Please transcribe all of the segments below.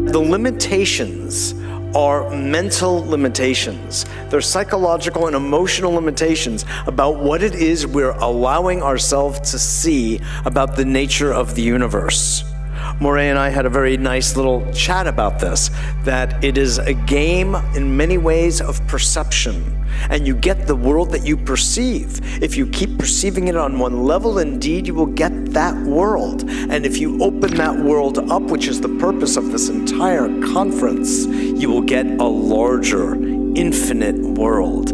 The limitations are mental limitations. They're psychological and emotional limitations about what it is we're allowing ourselves to see about the nature of the universe. Moray and I had a very nice little chat about this, that it is a game in many ways of perception, and you get the world that you perceive. If you keep perceiving it on one level, indeed you will get that world. And if you open that world up, which is the purpose of this entire conference, you will get a larger, infinite world.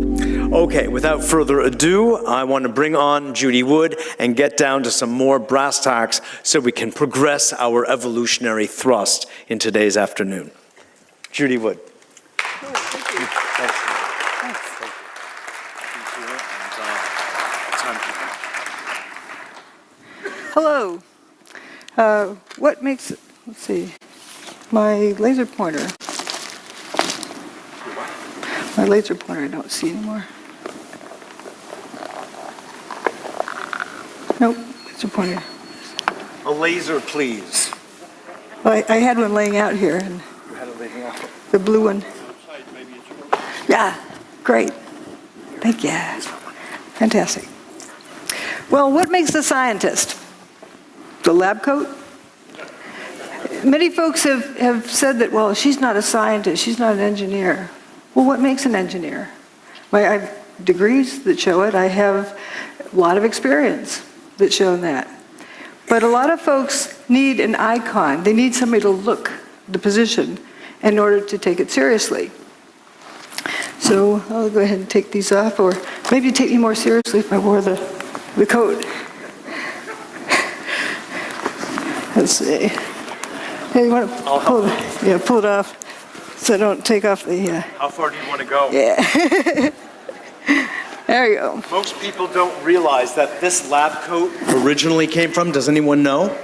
Okay, without further ado, I want to bring on Judy Wood and get down to some more brass tacks so we can progress our evolutionary thrust in today's afternoon. Judy Wood. Thank you. Hello. What makes, let's see, my laser pointer. My laser pointer I don't see anymore. Nope, laser pointer. A laser, please. Well, I had one laying out here, and You had it laying out. the blue one. Yeah, great. Thank you. Fantastic. Well, what makes a scientist? The lab coat? Many folks have said that, well, she's not a scientist, she's not an engineer. Well, what makes an engineer? Well, I have degrees that show it. I have a lot of experience that show that. But a lot of folks need an icon. They need somebody to look the position in order to take it seriously. So I'll go ahead and take these off, or maybe take me more seriously if I wore the coat. Let's see. Hey, you want to pull it off so I don't take off the... How far do you want to go? Yeah. There you go. Most people don't realize that this lab coat originally came from, does anyone know?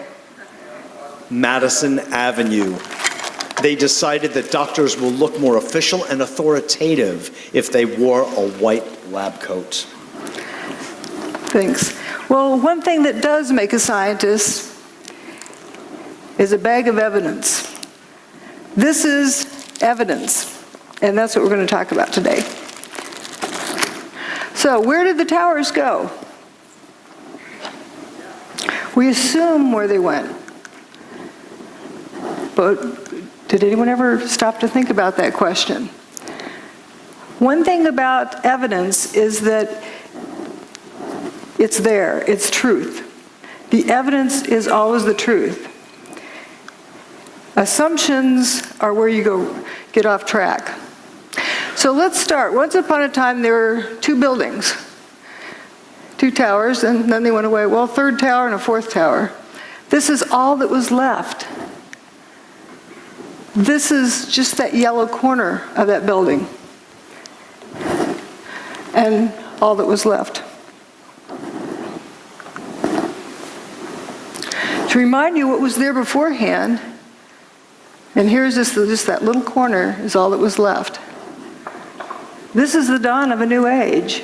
Madison Avenue. They decided that doctors will look more official and authoritative if they wore a white lab coat. Thanks. Well, one thing that does make a scientist is a bag of evidence. This is evidence, and that's what we're going to talk about today. So, where did the towers go? We assume where they went. But did anyone ever stop to think about that question? One thing about evidence is that it's there, it's truth. The evidence is always the truth. Assumptions are where you get off track. So let's start. Once upon a time, there were two buildings, two towers, and then they went away. Well, third tower and a fourth tower. This is all that was left. This is just that yellow corner of that building, and all that was left. To remind you what was there beforehand, and here's just that little corner is all that was left. This is the dawn of a new age.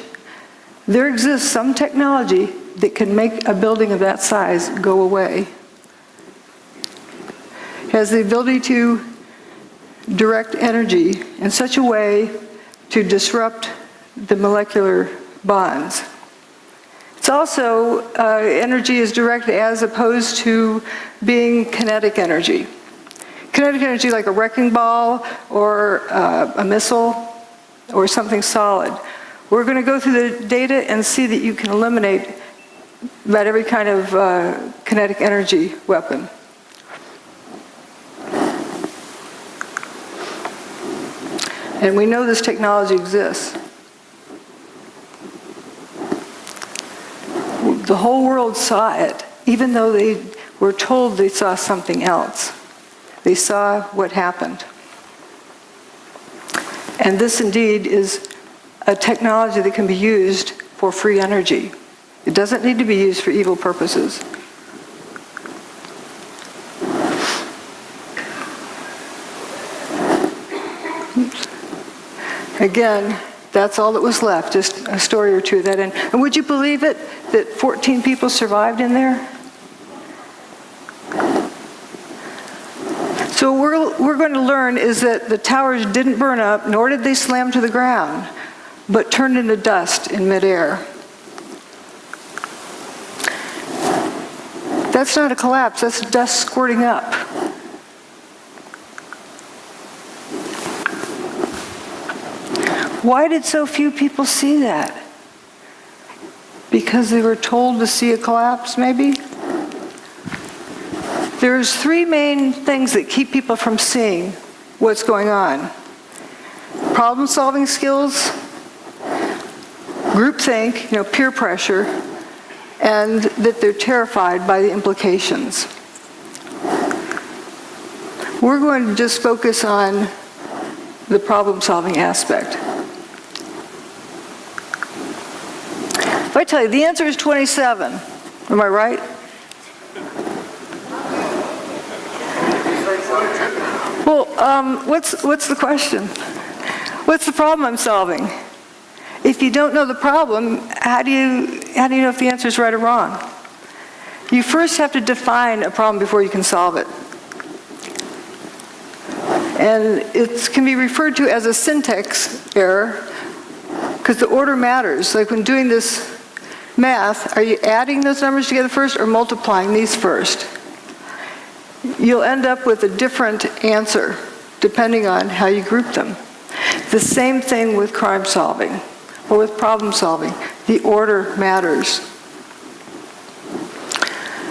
There exists some technology that can make a building of that size go away. It has the ability to direct energy in such a way to disrupt the molecular bonds. It's also, energy is directed as opposed to being kinetic energy. Kinetic energy like a wrecking ball or a missile or something solid. We're going to go through the data and see that you can eliminate about every kind of kinetic energy weapon. And we know this technology exists. The whole world saw it, even though they were told they saw something else. They saw what happened. And this indeed is a technology that can be used for free energy. It doesn't need to be used for evil purposes. Oops. Again, that's all that was left, just a story or two of that. And would you believe it, that 14 people survived in there? So what we're going to learn is that the towers didn't burn up, nor did they slam to the ground, but turned into dust in midair. That's not a collapse, that's dust squirting up. Why did so few people see that? Because they were told to see a collapse, maybe? There's three main things that keep people from seeing what's going on. Problem-solving skills, groupthink, peer pressure, and that they're terrified by the implications. We're going to just focus on the problem-solving aspect. If I tell you the answer is 27, am I right? Well, what's the question? What's the problem I'm solving? If you don't know the problem, how do you know if the answer is right or wrong? You first have to define a problem before you can solve it. And it can be referred to as a syntax error because the order matters. Like when doing this math, are you adding those numbers together first or multiplying these first? You'll end up with a different answer depending on how you group them. The same thing with crime solving or with problem solving. The order matters.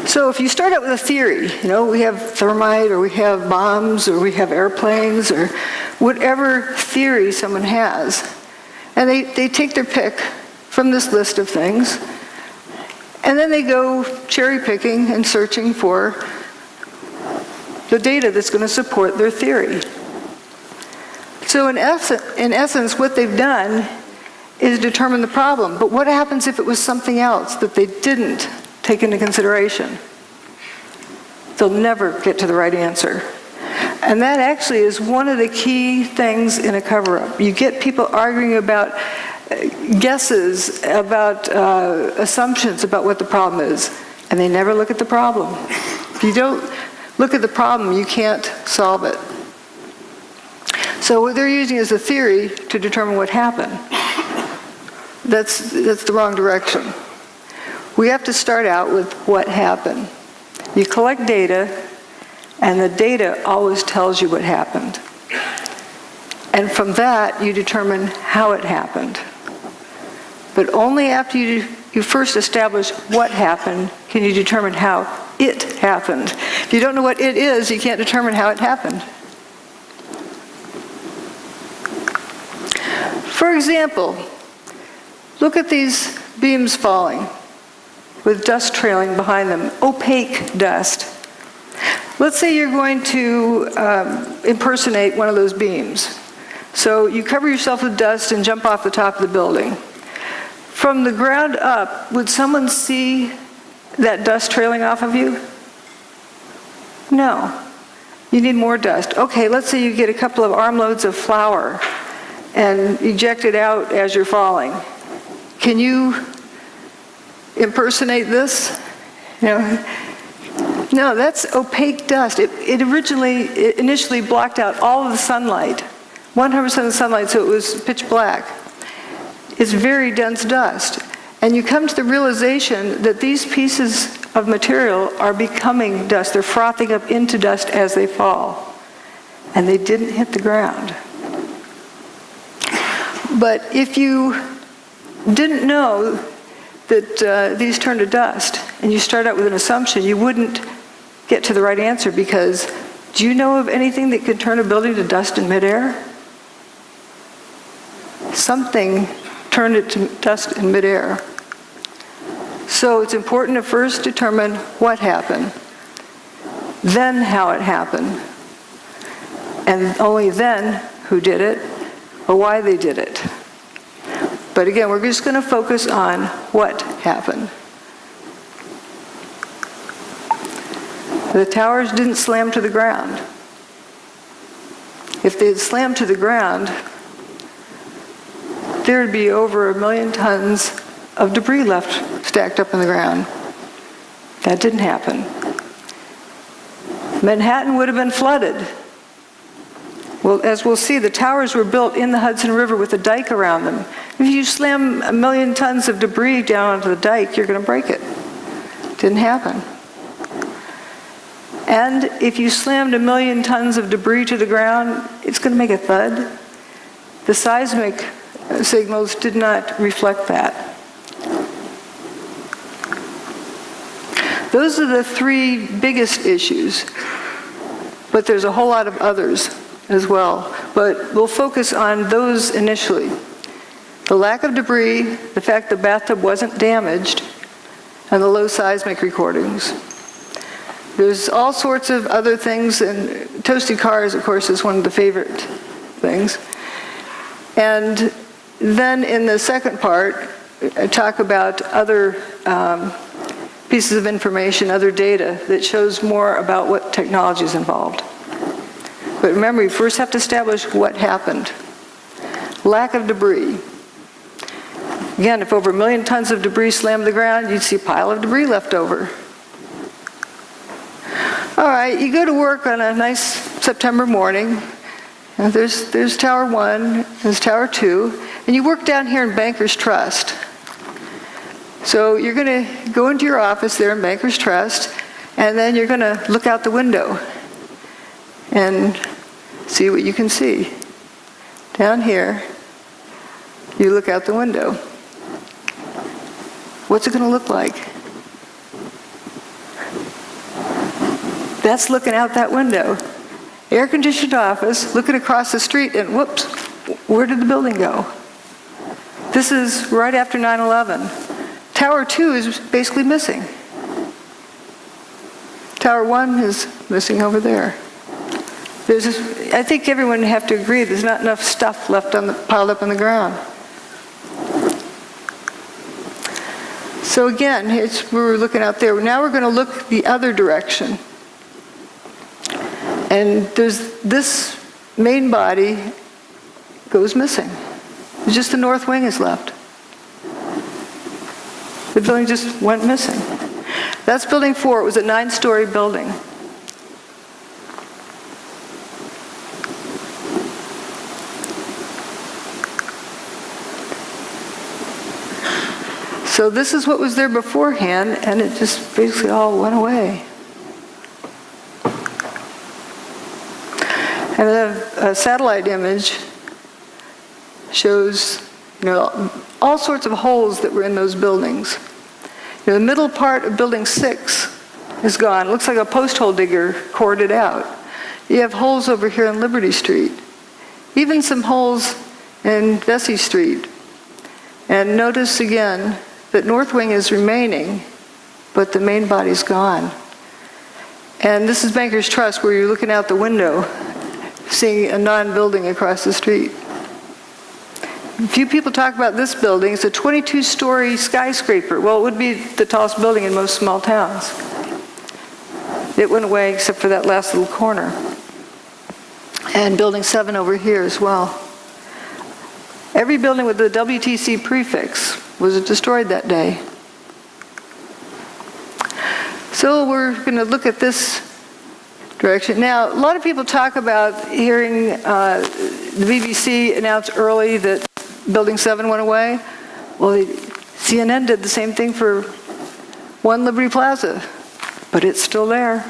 So if you start out with a theory, we have thermite or we have bombs or we have airplanes or whatever theory someone has, and they take their pick from this list of things, and then they go cherry picking and searching for the data that's going to support their theory. So in essence, what they've done is determine the problem. But what happens if it was something else that they didn't take into consideration? They'll never get to the right answer. And that actually is one of the key things in a cover-up. You get people arguing about guesses, about assumptions about what the problem is, and they never look at the problem. If you don't look at the problem, you can't solve it. So what they're using is a theory to determine what happened. That's the wrong direction. We have to start out with what happened. You collect data, and the data always tells you what happened. And from that, you determine how it happened. But only after you first establish what happened can you determine how it happened. If you don't know what it is, you can't determine how it happened. For example, look at these beams falling with dust trailing behind them, opaque dust. Let's say you're going to impersonate one of those beams. So you cover yourself with dust and jump off the top of the building. From the ground up, would someone see that dust trailing off of you? No. You need more dust. Okay, let's say you get a couple of armloads of flour and eject it out as you're falling. Can you impersonate this? No, that's opaque dust. It initially blocked out all of the sunlight, 100% of the sunlight, so it was pitch black. It's very dense dust. And you come to the realization that these pieces of material are becoming dust. They're frothing up into dust as they fall. And they didn't hit the ground. But if you didn't know that these turn to dust, and you start out with an assumption, you wouldn't get to the right answer, because do you know of anything that could turn a building to dust in midair? Something turned it to dust in midair. So it's important to first determine what happened, then how it happened, and only then who did it or why they did it. But again, we're just going to focus on what happened. The towers didn't slam to the ground. If they had slammed to the ground, there would be over 1 million tons of debris left stacked up in the ground. That didn't happen. Manhattan would have been flooded. Well, as we'll see, the towers were built in the Hudson River with a dike around them. If you slam 1 million tons of debris down onto the dike, you're going to break it. Didn't happen. And if you slammed 1 million tons of debris to the ground, it's going to make a thud. The seismic signals did not reflect that. Those are the 3 biggest issues, but there's a whole lot of others as well. But we'll focus on those initially. The lack of debris, the fact the bathtub wasn't damaged, and the low seismic recordings. There's all sorts of other things, and toasted cars, of course, is one of the favorite things. And then in the second part, I talk about other pieces of information, other data that shows more about what technology is involved. But remember, you first have to establish what happened. Lack of debris. Again, if over 1 million tons of debris slammed the ground, you'd see a pile of debris left over. All right, you go to work on a nice September morning, and there's Tower 1, there's Tower 2, and you work down here in Bankers Trust. So you're going to go into your office there in Bankers Trust, and then you're going to look out the window and see what you can see. Down here, you look out the window. What's it going to look like? That's looking out that window. Air-conditioned office, looking across the street, and whoops, where did the building go? This is right after 9/11. Tower 2 is basically missing. Tower 1 is missing over there. I think everyone would have to agree there's not enough stuff left piled up on the ground. So again, we're looking out there. Now we're going to look the other direction. And this main body goes missing. Just the north wing is left. The building just went missing. That's building 4. It was a 9-story building. So this is what was there beforehand, and it just basically all went away. And a satellite image shows, all sorts of holes that were in those buildings. The middle part of building 6 is gone. It looks like a post hole digger cored it out. You have holes over here on Liberty Street. Even some holes in Vesey Street. And notice again that north wing is remaining, but the main body's gone. And this is Bankers Trust, where you're looking out the window, seeing a non-building across the street. Few people talk about this building. It's a 22-story skyscraper. Well, it would be the tallest building in most small towns. It went away except for that last little corner. And building 7 over here as well. Every building with the WTC prefix was destroyed that day. So we're going to look at this direction. Now, a lot of people talk about hearing the BBC announce early that Building 7 went away. Well, CNN did the same thing for 1 Liberty Plaza, but it's still there.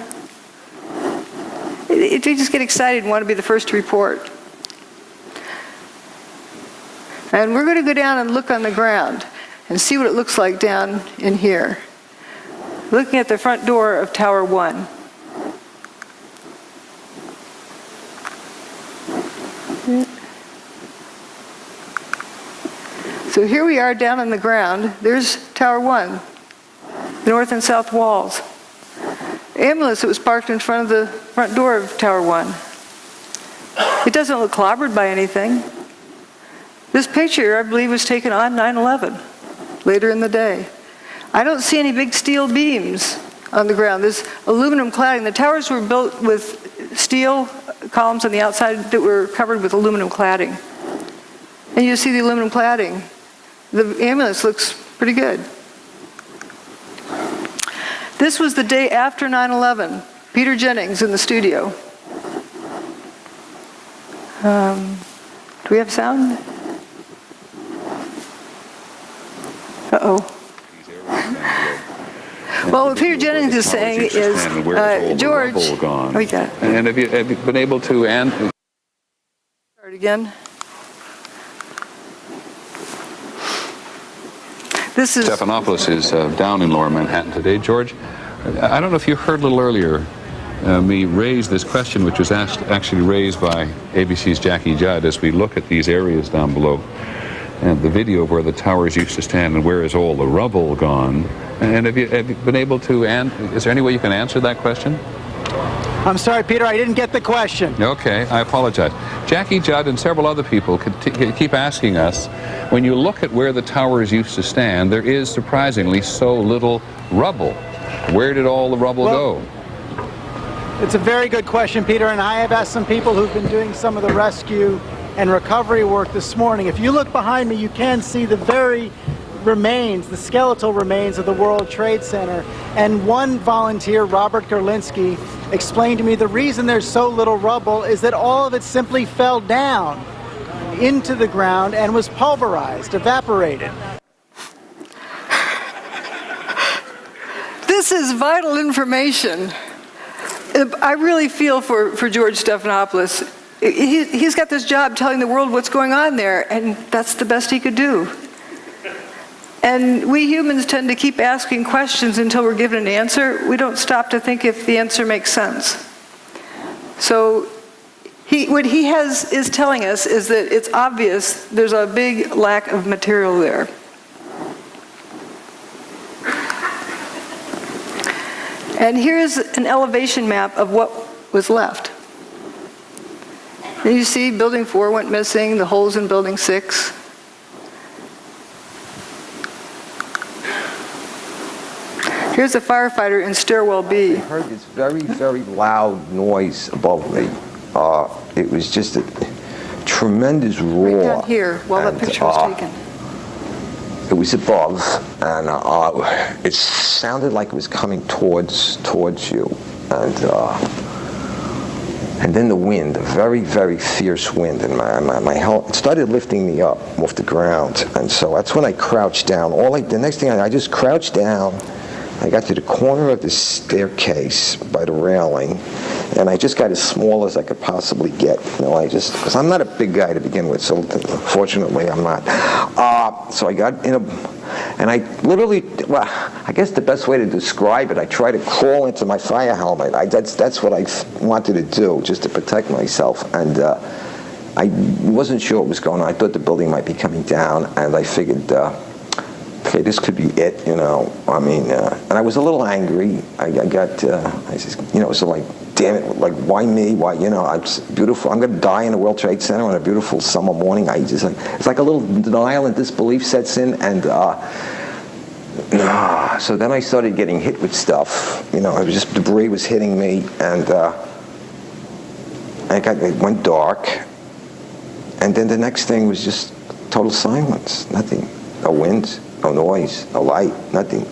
They just get excited and want to be the first to report. And we're going to go down and look on the ground and see what it looks like down in here. Looking at the front door of Tower 1. So here we are down on the ground. There's Tower 1, the north and south walls. The ambulance that was parked in front of the front door of Tower 1. It doesn't look clobbered by anything. This picture, I believe, was taken on 9/11, later in the day. I don't see any big steel beams on the ground. There's aluminum cladding. The towers were built with steel columns on the outside that were covered with aluminum cladding. And you see the aluminum cladding. The ambulance looks pretty good. This was the day after 9/11. Peter Jennings in the studio. Do we have sound? Uh-oh. Well, what Peter Jennings is saying is, George, oh, you got it. And have you been able to Start again. This is Stephanopoulos is down in Lower Manhattan today. George, I don't know if you heard a little earlier me raise this question, which was actually raised by ABC's Jackie Judd as we look at these areas down below and the video of where the towers used to stand and where is all the rubble gone. And have you been able to, is there any way you can answer that question? I'm sorry, Peter, I didn't get the question. Okay, I apologize. Jackie Judd and several other people keep asking us, when you look at where the towers used to stand, there is surprisingly so little rubble. Where did all the rubble go? It's a very good question, Peter, and I have asked some people who've been doing some of the rescue and recovery work this morning. If you look behind me, you can see the very remains, the skeletal remains of the World Trade Center. And one volunteer, Robert Gerlinski, explained to me the reason there's so little rubble is that all of it simply fell down into the ground and was pulverized, evaporated. This is vital information. I really feel for George Stephanopoulos. He's got this job telling the world what's going on there, and that's the best he could do. And we humans tend to keep asking questions until we're given an answer. We don't stop to think if the answer makes sense. So what he is telling us is that it's obvious there's a big lack of material there. And here's an elevation map of what was left. And you see building 4 went missing, the holes in building 6. Here's a firefighter in stairwell B. I heard this very, very loud noise above me. It was just a tremendous roar. Right down here, while that picture was taken. It was above, and it sounded like it was coming towards you, and then the wind, a very, very fierce wind, and my helmet started lifting me up off the ground, and so that's when I crouched down. The next thing I just crouched down. I got to the corner of the staircase by the railing, and I just got as small as I could possibly get. Because I'm not a big guy to begin with, so fortunately I'm not. So I got in and I literally, I guess the best way to describe it, I tried to crawl into my fire helmet. That's what I wanted to do, just to protect myself. And I wasn't sure what was going on. I thought the building might be coming down, and I figured, okay, this could be it, and I was a little angry. I said, so like, damn it, like, why me? Why, it's beautiful. I'm going to die in the World Trade Center on a beautiful summer morning. It's like a little denial and disbelief sets in, and so then I started getting hit with stuff. It was just debris was hitting me, and it went dark, and then the next thing was just total silence, nothing, no wind. No noise, no light, nothing.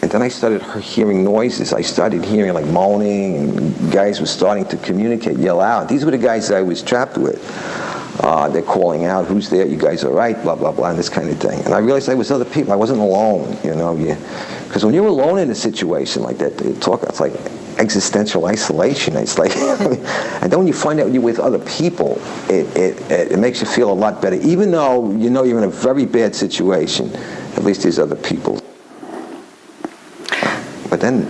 And then I started hearing noises. I started hearing like moaning, and guys were starting to communicate, yell out. These were the guys I was trapped with. They're calling out, who's there? You guys all right? Blah, blah, blah, and this kind of thing. And I realized I was other people. I wasn't alone, Because when you're alone in a situation like that, it's like existential isolation. It's like, and then when you find out you're with other people, it makes you feel a lot better. Even though you're in a very bad situation, at least there's other people. But then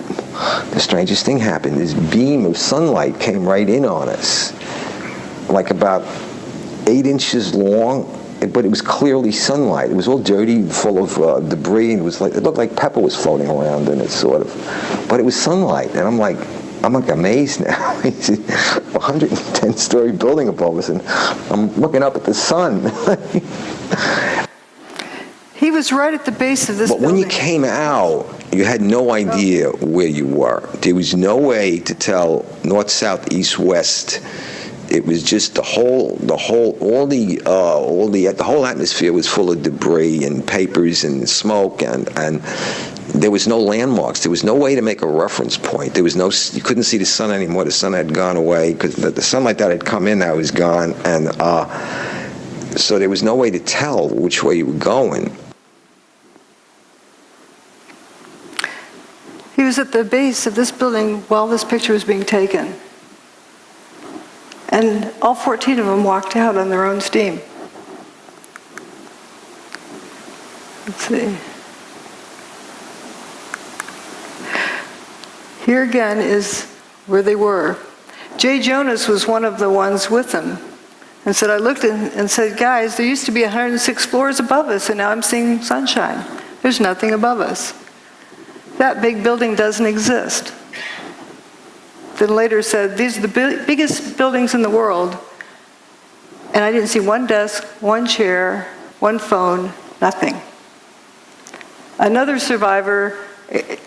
the strangest thing happened. This beam of sunlight came right in on us, like about 8 inches long, but it was clearly sunlight. It was all dirty, full of debris, and it looked like pepper was floating around in it, sort of. But it was sunlight, and I'm like amazed now. It's a 110-story building above us, and I'm looking up at the sun. He was right at the base of this building. But when you came out, you had no idea where you were. There was no way to tell north, south, east, west. It was just the whole atmosphere was full of debris and papers and smoke, and there was no landmarks. There was no way to make a reference point. There was no, you couldn't see the sun anymore. The sun had gone away because the sunlight that had come in now was gone, and so there was no way to tell which way you were going. He was at the base of this building while this picture was being taken. And all 14 of them walked out on their own steam. Let's see. Here again is where they were. Jay Jonas was one of the ones with them and said, I looked and said, guys, there used to be 106 floors above us, and now I'm seeing sunshine. There's nothing above us. That big building doesn't exist. Then later said, these are the biggest buildings in the world, and I didn't see one desk, one chair, one phone, nothing. Another survivor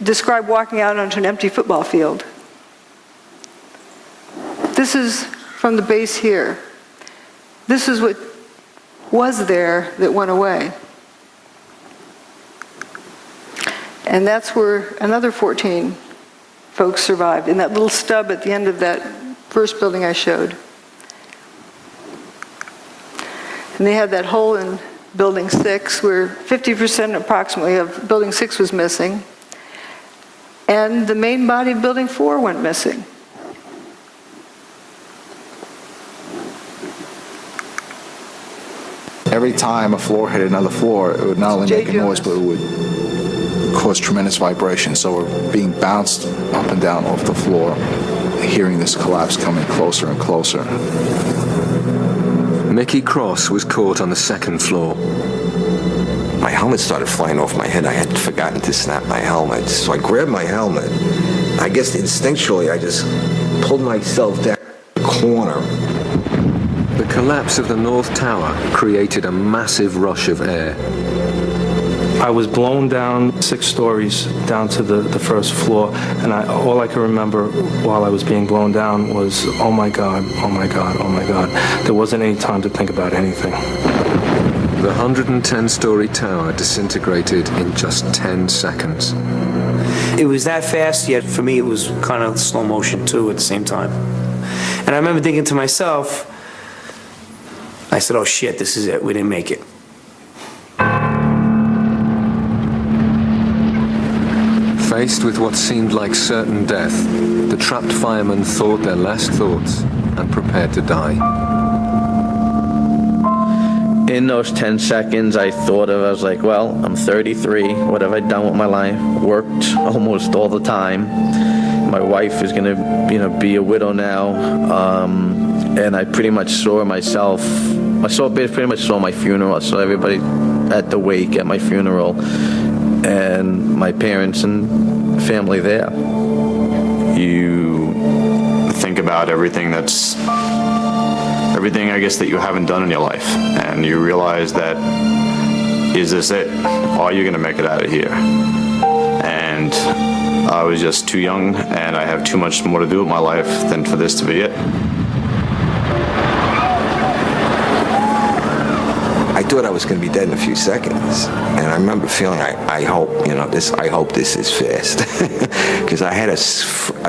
described walking out onto an empty football field. This is from the base here. This is what was there that went away. And that's where another 14 folks survived, in that little stub at the end of that first building I showed. And they had that hole in Building 6 where 50% approximately of Building 6 was missing. And the main body of Building 4 went missing. Every time a floor hit another floor, it would not only make a noise, but it would cause tremendous vibration. So we're being bounced up and down off the floor, hearing this collapse coming closer and closer. Mickey Cross was caught on the second floor. My helmet started flying off my head. I had forgotten to snap my helmet. So I grabbed my helmet. I guess instinctually I just pulled myself down the corner. The collapse of the North Tower created a massive rush of air. I was blown down 6 stories down to the first floor, and all I can remember while I was being blown down was, oh my God, oh my God, oh my God. There wasn't any time to think about anything. The 110-story tower disintegrated in just 10 seconds. It was that fast, yet for me it was kind of slow motion too at the same time. And I remember thinking to myself, I said, oh shit, this is it, we didn't make it. Faced with what seemed like certain death, the trapped firemen thought their last thoughts and prepared to die. In those 10 seconds, I was like, well, I'm 33. What have I done with my life? Worked almost all the time. My wife is gonna, be a widow now. And I pretty much saw myself. Pretty much saw my funeral. I saw everybody at the wake at my funeral, and my parents and family there. You think about everything I guess that you haven't done in your life, and you realize that, is this it? Are you gonna make it out of here? And I was just too young, and I have too much more to do with my life than for this to be it. I thought I was going to be dead in a few seconds, and I remember feeling, I hope this is fast, because I had a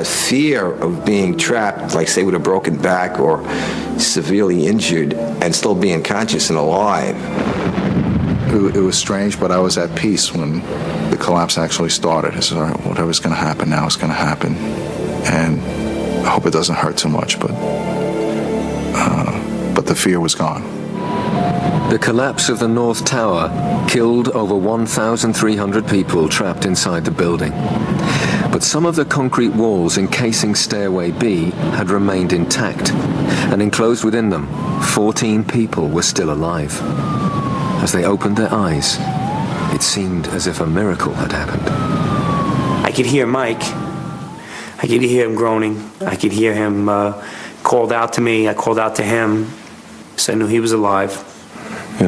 fear of being trapped, like say with a broken back or severely injured, and still being conscious and alive. It was strange, but I was at peace when the collapse actually started. I said, all right, whatever's going to happen now is going to happen, and I hope it doesn't hurt too much, but the fear was gone. The collapse of the North Tower killed over 1,300 people trapped inside the building. But some of the concrete walls encasing Stairway B had remained intact, and enclosed within them, 14 people were still alive. As they opened their eyes, it seemed as if a miracle had happened. I could hear Mike. I could hear him groaning. I could hear him called out to me. I called out to him, so I knew he was alive.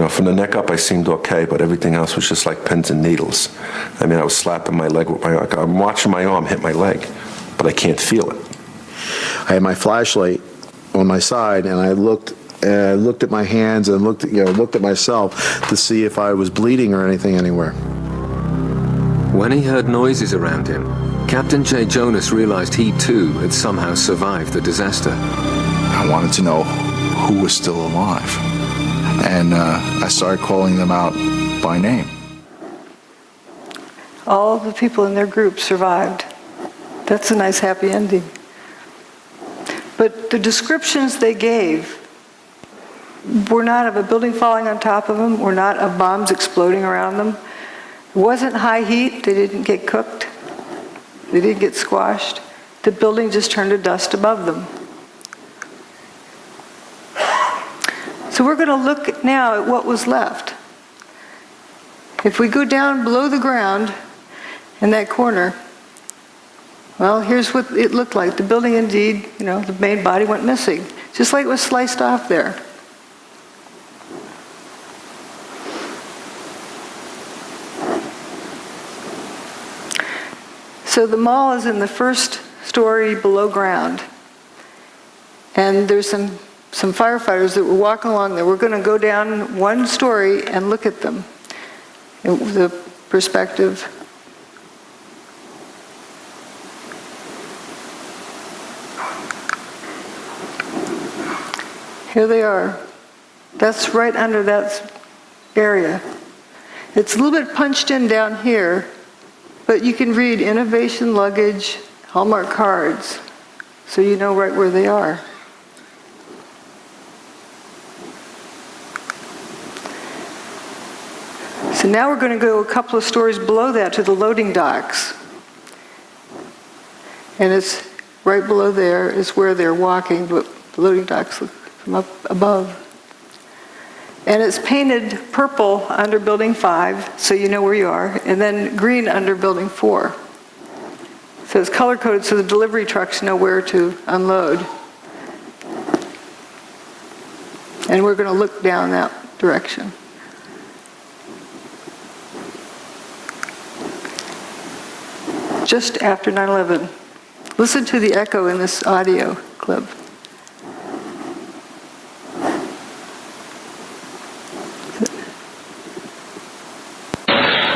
From the neck up, I seemed okay, but everything else was just like pins and needles. I mean, I was slapping my leg with I'm watching my arm hit my leg, but I can't feel it. I had my flashlight on my side, and I looked at my hands and looked at myself to see if I was bleeding or anything anywhere. When he heard noises around him, Captain J. Jonas realized he too had somehow survived the disaster. I wanted to know who was still alive. And I started calling them out by name. All the people in their group survived. That's a nice happy ending. But the descriptions they gave were not of a building falling on top of them, were not of bombs exploding around them. It wasn't high heat, they didn't get cooked, they didn't get squashed. The building just turned to dust above them. So we're going to look now at what was left. If we go down below the ground in that corner, well, here's what it looked like. The building indeed, the main body went missing, just like it was sliced off there. So the mall is in the first story below ground. And there's some firefighters that were walking along there. We're going to go down one story and look at them. The perspective. Here they are. That's right under that area. It's a little bit punched in down here, but you can read innovation luggage, Hallmark cards, so you know right where they are. So now we're going to go a couple of stories below that to the loading docks. And it's right below there is where they're walking, but the loading docks look from up above. And it's painted purple under Building 5, so you know where you are, and then green under Building 4. So it's color-coded so the delivery trucks know where to unload. And we're going to look down that direction. Just after 9/11. Listen to the echo in this audio clip.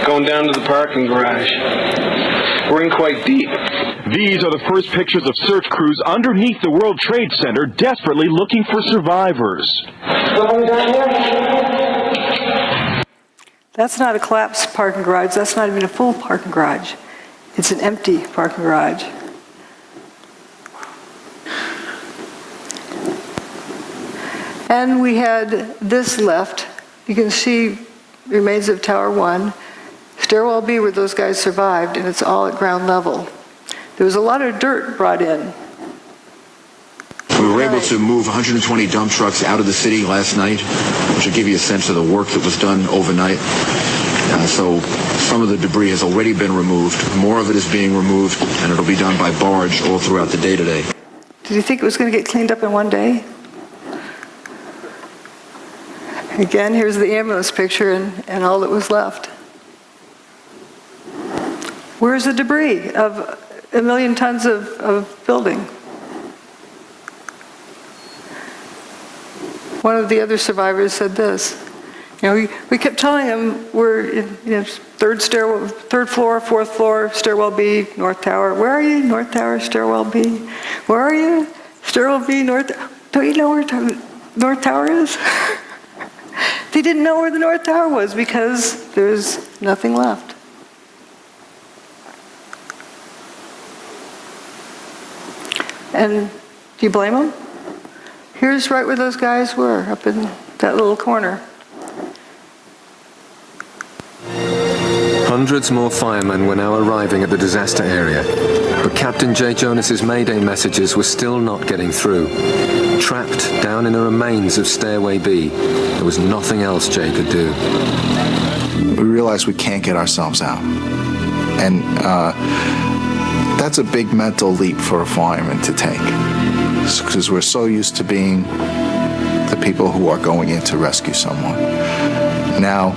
Going down to the parking garage. We're in quite deep. These are the first pictures of search crews underneath the World Trade Center, desperately looking for survivors. That's not a collapsed parking garage. That's not even a full parking garage. It's an empty parking garage. And we had this left. You can see remains of Tower 1. Stairwell B where those guys survived, and it's all at ground level. There was a lot of dirt brought in. We were able to move 120 dump trucks out of the city last night, which will give you a sense of the work that was done overnight. So some of the debris has already been removed. More of it is being removed, and it'll be done by barge all throughout the day today. Did you think it was going to get cleaned up in one day? Again, here's the ambulance picture and all that was left. Where's the debris of 1 million tons of building? One of the other survivors said this. We kept telling him we're in third floor, fourth floor, stairwell B, North Tower. Where are you? North Tower, stairwell B. Where are you? Stairwell B, North. Don't you know where North Tower is? They didn't know where the North Tower was because there's nothing left. And do you blame them? Here's right where those guys were, up in that little corner. Hundreds more firemen were now arriving at the disaster area, but Captain J. Jonas's Mayday messages were still not getting through. Trapped down in the remains of Stairway B, there was nothing else Jay could do. We realize we can't get ourselves out. And that's a big mental leap for a fireman to take, because we're so used to being the people who are going in to rescue someone. Now,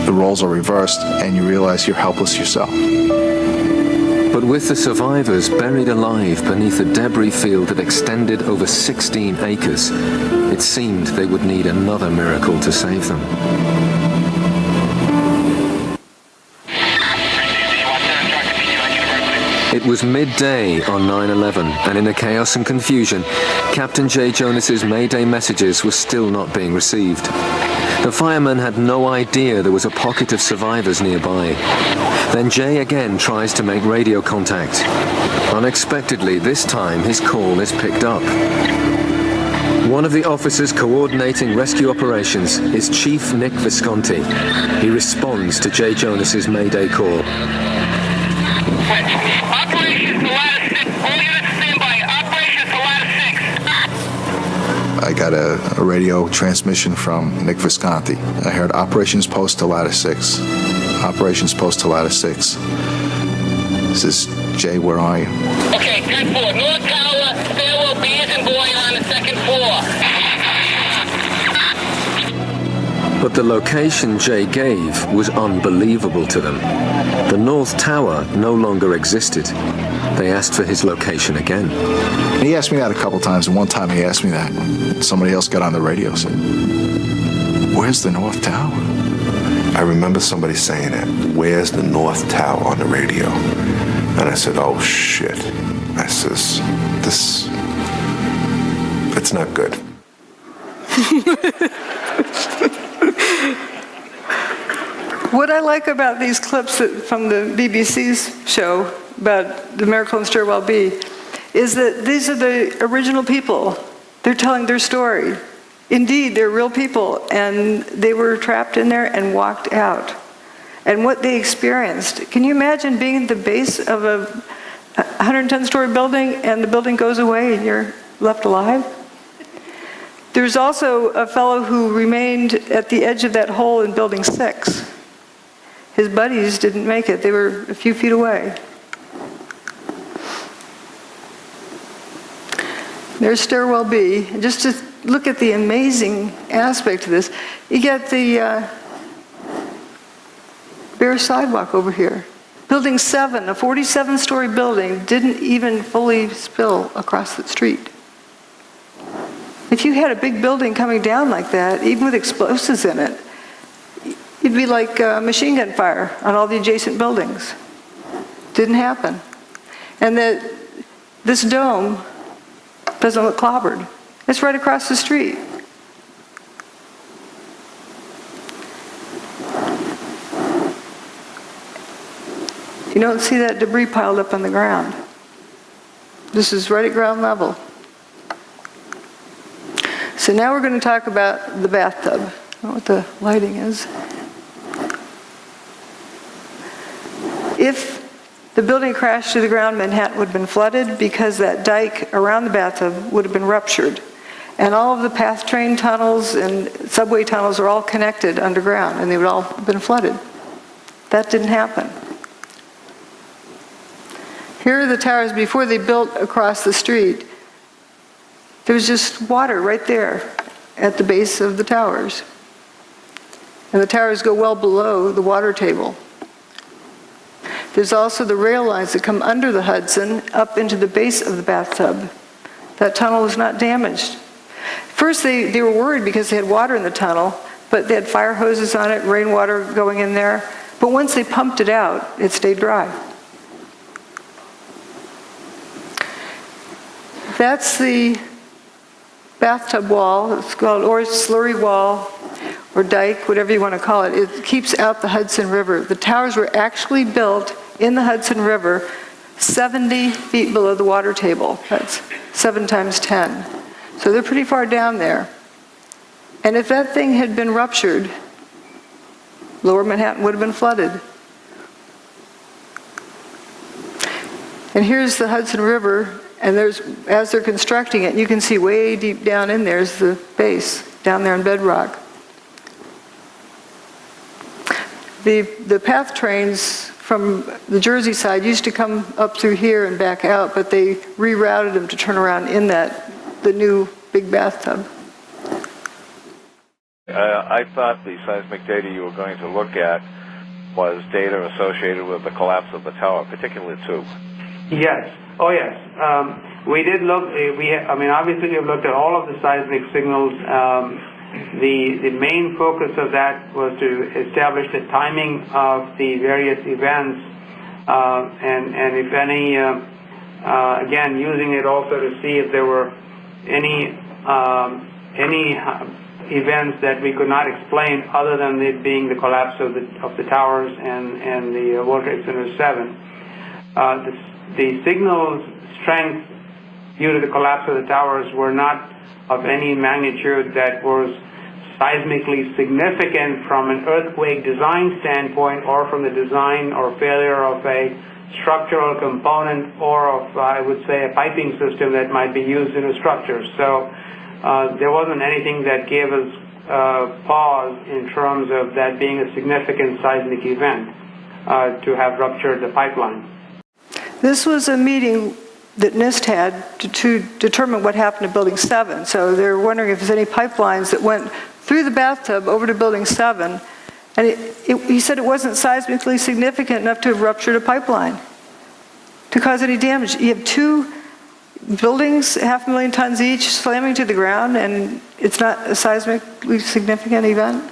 the roles are reversed, and you realize you're helpless yourself. But with the survivors buried alive beneath a debris field that extended over 16 acres, it seemed they would need another miracle to save them. It was midday on 9/11, and in the chaos and confusion, Captain Jay Jonas's Mayday messages were still not being received. The firemen had no idea there was a pocket of survivors nearby. Then Jay again tries to make radio contact. Unexpectedly, this time his call is picked up. One of the officers coordinating rescue operations is Chief Nick Visconti. He responds to Jay Jonas's Mayday call. Operation to lattice 6. All units stand by. Operation to lattice 6. I got a radio transmission from Nick Visconti. I heard operations post to lattice 6. Operations post to lattice 6. This is Jay, where are you? Okay, 10-4. North Tower, stairwell B as in boy on the 2nd floor. But the location Jay gave was unbelievable to them. The North Tower no longer existed. They asked for his location again. He asked me that a couple times, and one time he asked me that. Somebody else got on the radio and said, "Where's the North Tower?" I remember somebody saying that, "Where's the North Tower?" on the radio. And I said, "Oh shit." I says, it's not good. What I like about these clips from the BBC's show about the Miracle in Stairwell B is that these are the original people. They're telling their story. Indeed, they're real people, and they were trapped in there and walked out. And what they experienced. Can you imagine being at the base of a 110-story building and the building goes away and you're left alive? There's also a fellow who remained at the edge of that hole in Building 6. His buddies didn't make it. They were a few feet away. There's Stairwell B. Just to look at the amazing aspect of this, you get the bare sidewalk over here. Building 7, a 47-story building, didn't even fully spill across the street. If you had a big building coming down like that, even with explosives in it, it'd be like machine gun fire on all the adjacent buildings. Didn't happen. And this dome doesn't look clobbered. It's right across the street. You don't see that debris piled up on the ground. This is right at ground level. So now we're going to talk about the bathtub. I don't know what the lighting is. If the building crashed to the ground, Manhattan would have been flooded because that dike around the bathtub would have been ruptured. And all of the PATH train tunnels and subway tunnels are all connected underground, and they would all have been flooded. That didn't happen. Here are the towers before they built across the street. There was just water right there at the base of the towers. And the towers go well below the water table. There's also the rail lines that come under the Hudson up into the base of the bathtub. That tunnel was not damaged. First they were worried because they had water in the tunnel, but they had fire hoses on it, rainwater going in there. But once they pumped it out, it stayed dry. That's the bathtub wall. It's called, or slurry wall, or dike, whatever you want to call it. It keeps out the Hudson River. The towers were actually built in the Hudson River 70 feet below the water table. That's 7 times 10. So they're pretty far down there. And if that thing had been ruptured, Lower Manhattan would have been flooded. And here's the Hudson River. And as they're constructing it, you can see way deep down in there is the base, down there in bedrock. The PATH trains from the Jersey side used to come up through here and back out, but they rerouted them to turn around in the new big bathtub. I thought the seismic data you were going to look at was data associated with the collapse of the tower, particularly 2. Yes. Oh, yes. We did look. Obviously, we've looked at all of the seismic signals. The main focus of that was to establish the timing of the various events and if any, again, using it also to see if there were any events that we could not explain other than it being the collapse of the towers and the World Trade Center 7. The signal strength due to the collapse of the towers were not of any magnitude that was seismically significant from an earthquake design standpoint, or from the design or failure of a structural component, or of, I would say, a piping system that might be used in a structure. So there wasn't anything that gave us pause in terms of that being a significant seismic event to have ruptured the pipeline. This was a meeting that NIST had to determine what happened to Building 7. So they're wondering if there's any pipelines that went through the bathtub over to Building 7. And he said it wasn't seismically significant enough to have ruptured a pipeline to cause any damage. You have two buildings, 500,000 tons each, slamming to the ground, and it's not a seismically significant event.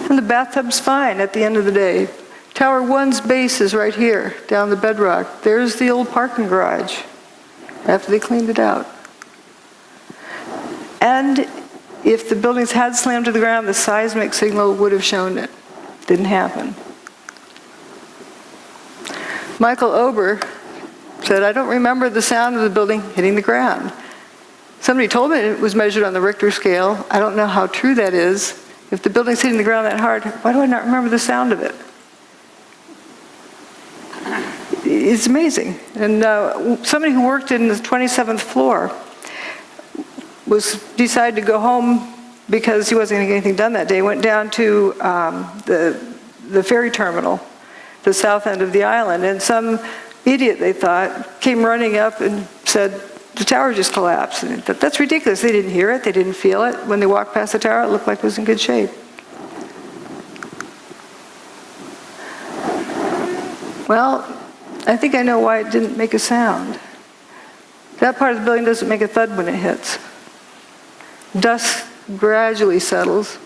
And the bathtub's fine at the end of the day. Tower 1's base is right here, down the bedrock. There's the old parking garage, after they cleaned it out. And if the buildings had slammed to the ground, the seismic signal would have shown it. Didn't happen. Michael Ober said, I don't remember the sound of the building hitting the ground. Somebody told me it was measured on the Richter scale. I don't know how true that is. If the building's hitting the ground that hard, why do I not remember the sound of it? It's amazing. And somebody who worked in the 27th floor decided to go home because he wasn't going to get anything done that day. Went down to the ferry terminal, the south end of the island, and some idiot, they thought, came running up and said, the tower just collapsed. And that's ridiculous. They didn't hear it. They didn't feel it. When they walked past the tower, it looked like it was in good shape. Well, I think I know why it didn't make a sound. That part of the building doesn't make a thud when it hits. Dust gradually settles,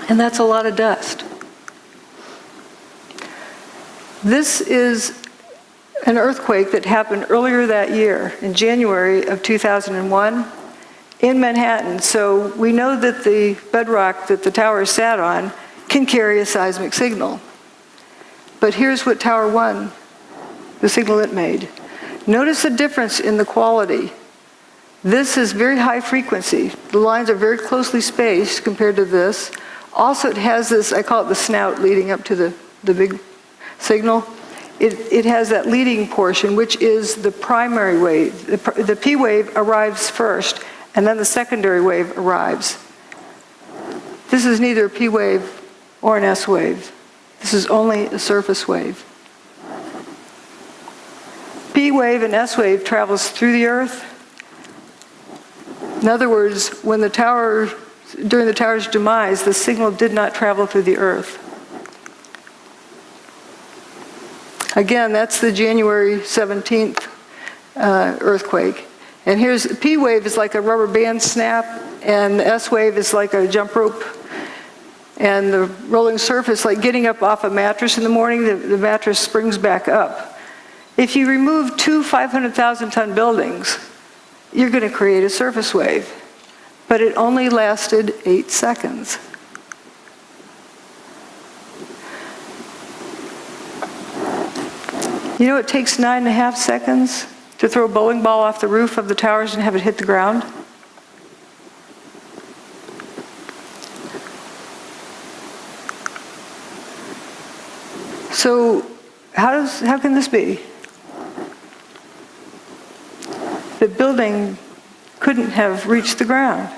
and that's a lot of dust. This is an earthquake that happened earlier that year, in January of 2001, in Manhattan. So we know that the bedrock that the tower sat on can carry a seismic signal. But here's what Tower 1, the signal it made. Notice the difference in the quality. This is very high frequency. The lines are very closely spaced compared to this. Also, it has this, I call it the snout leading up to the big signal. It has that leading portion, which is the primary wave. The P wave arrives first, and then the secondary wave arrives. This is neither a P wave or an S wave. This is only a surface wave. P wave and S wave travels through the Earth. In other words, when during the tower's demise, the signal did not travel through the Earth. Again, that's the January 17th earthquake. And here's, P wave is like a rubber band snap, and the S wave is like a jump rope. And the rolling surface, like getting up off a mattress in the morning, the mattress springs back up. If you remove two 500,000-ton buildings, you're going to create a surface wave. But it only lasted 8 seconds. You know it takes 9.5 seconds to throw a bowling ball off the roof of the towers and have it hit the ground? So how can this be? The building couldn't have reached the ground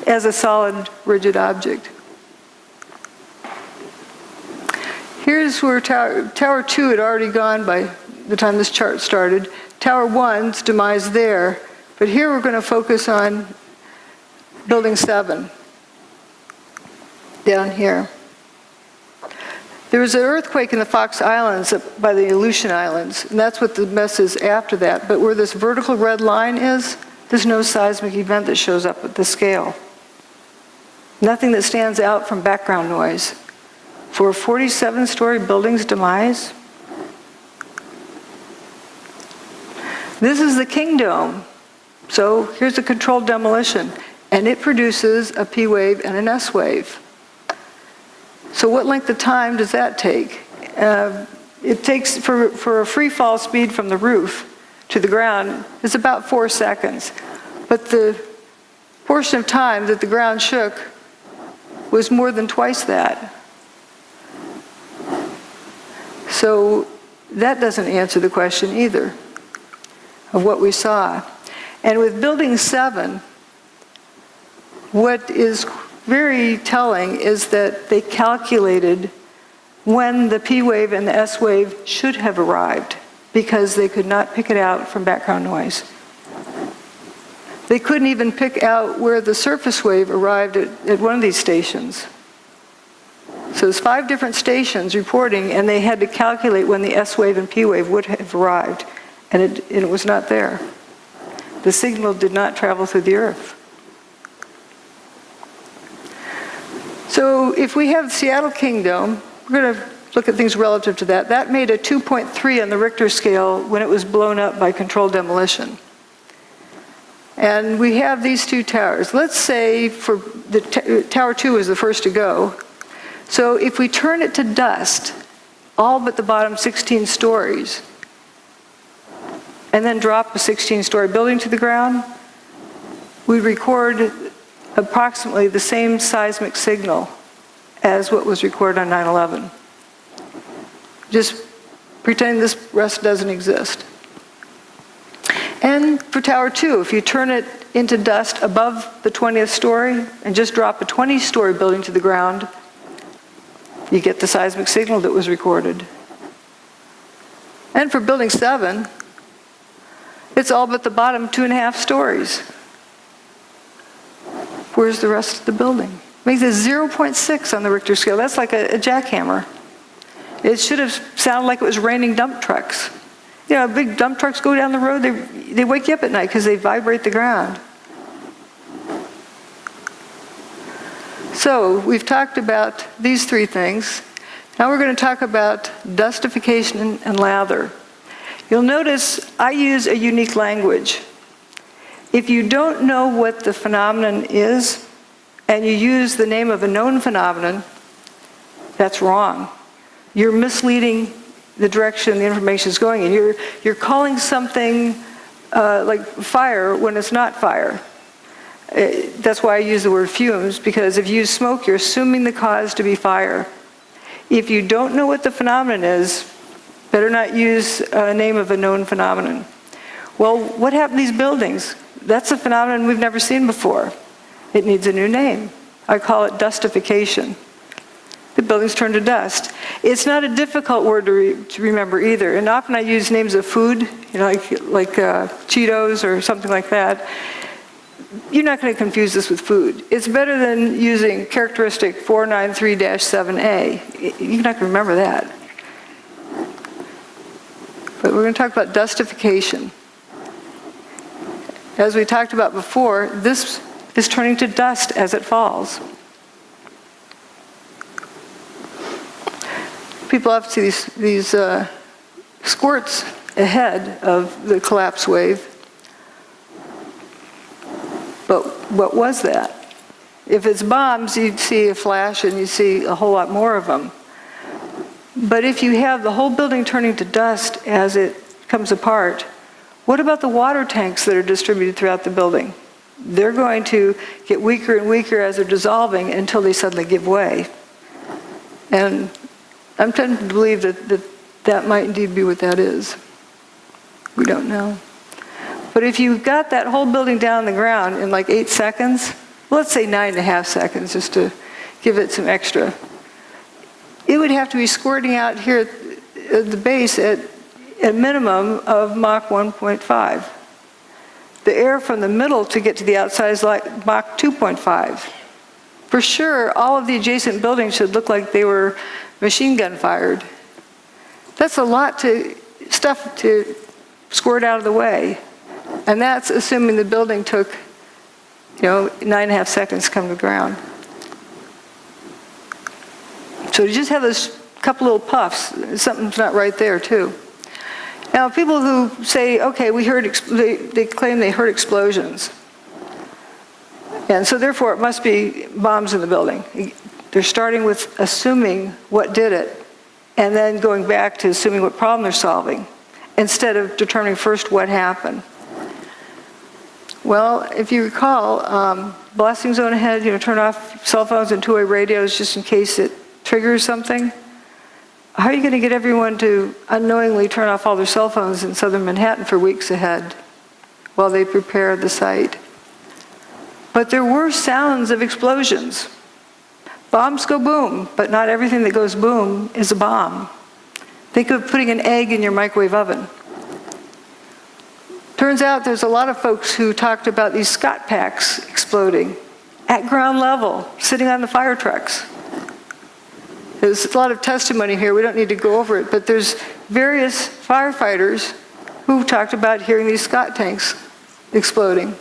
as a solid, rigid object. Here's where Tower 2 had already gone by the time this chart started. Tower 1's demise there. But here we're going to focus on Building 7, down here. There was an earthquake in the Fox Islands up by the Aleutian Islands, and that's what the mess is after that. But where this vertical red line is, there's no seismic event that shows up at this scale. Nothing that stands out from background noise. For a 47-story building's demise? This is the King Dome. So here's a controlled demolition, and it produces a P wave and an S wave. So what length of time does that take? It takes, for a free fall speed from the roof to the ground, is about 4 seconds. But the portion of time that the ground shook was more than twice that. So that doesn't answer the question either of what we saw. And with Building 7, what is very telling is that they calculated when the P wave and the S wave should have arrived because they could not pick it out from background noise. They couldn't even pick out where the surface wave arrived at one of these stations. So there's 5 different stations reporting, and they had to calculate when the S wave and P wave would have arrived, and it was not there. The signal did not travel through the earth. So if we have Seattle King Dome, we're going to look at things relative to that. That made a 2.3 on the Richter scale when it was blown up by controlled demolition. And we have these 2 towers. Let's say for the Tower 2 was the first to go. So if we turn it to dust, all but the bottom 16 stories, and then drop a 16-story building to the ground, we record approximately the same seismic signal as what was recorded on 9/11. Just pretend this rest doesn't exist. And for Tower 2, if you turn it into dust above the 20th story and just drop a 20-story building to the ground, you get the seismic signal that was recorded. And for Building 7, it's all but the bottom 2.5 stories. Where's the rest of the building? Makes it 0.6 on the Richter scale. That's like a jackhammer. It should have sounded like it was raining dump trucks. You know, big dump trucks go down the road, they wake you up at night because they vibrate the ground. So we've talked about these 3 things. Now we're going to talk about dustification and lather. You'll notice I use a unique language. If you don't know what the phenomenon is, and you use the name of a known phenomenon, that's wrong. You're misleading the direction the information is going in. You're calling something like fire when it's not fire. That's why I use the word fumes, because if you use smoke, you're assuming the cause to be fire. If you don't know what the phenomenon is, better not use a name of a known phenomenon. Well, what happened to these buildings? That's a phenomenon we've never seen before. It needs a new name. I call it dustification. The buildings turn to dust. It's not a difficult word to remember either. And often I use names of food, you know, like Cheetos or something like that. You're not going to confuse this with food. It's better than using characteristic 493-7A. You're not going to remember that. But we're going to talk about dustification. As we talked about before, this is turning to dust as it falls. People often see these squirts ahead of the collapse wave. But what was that? If it's bombs, you'd see a flash and you see a whole lot more of them. But if you have the whole building turning to dust as it comes apart, what about the water tanks that are distributed throughout the building? They're going to get weaker and weaker as they're dissolving until they suddenly give way. And I'm tempted to believe that might indeed be what that is. We don't know. But if you got that whole building down on the ground in like 8 seconds, let's say 9.5 seconds just to give it some extra, it would have to be squirting out here at the base at a minimum of Mach 1.5. The air from the middle to get to the outside is like Mach 2.5. For sure, all of the adjacent buildings should look like they were machine gun fired. That's a lot of stuff to squirt out of the way. And that's assuming the building took, 9.5 seconds to come to the ground. So you just have this couple little puffs. Something's not right there, too. Now, people who say, okay, they claim they heard explosions. And so therefore, it must be bombs in the building. They're starting with assuming what did it, and then going back to assuming what problem they're solving, instead of determining first what happened. Well, if you recall, blasting zone ahead, turn off cell phones and two-way radios just in case it triggers something. How are you going to get everyone to unknowingly turn off all their cell phones in southern Manhattan for weeks ahead while they prepare the site? But there were sounds of explosions. Bombs go boom, but not everything that goes boom is a bomb. Think of putting an egg in your microwave oven. Turns out there's a lot of folks who talked about these Scott packs exploding at ground level, sitting on the fire trucks. There's a lot of testimony here. We don't need to go over it, but there's various firefighters who talked about hearing these Scott tanks exploding.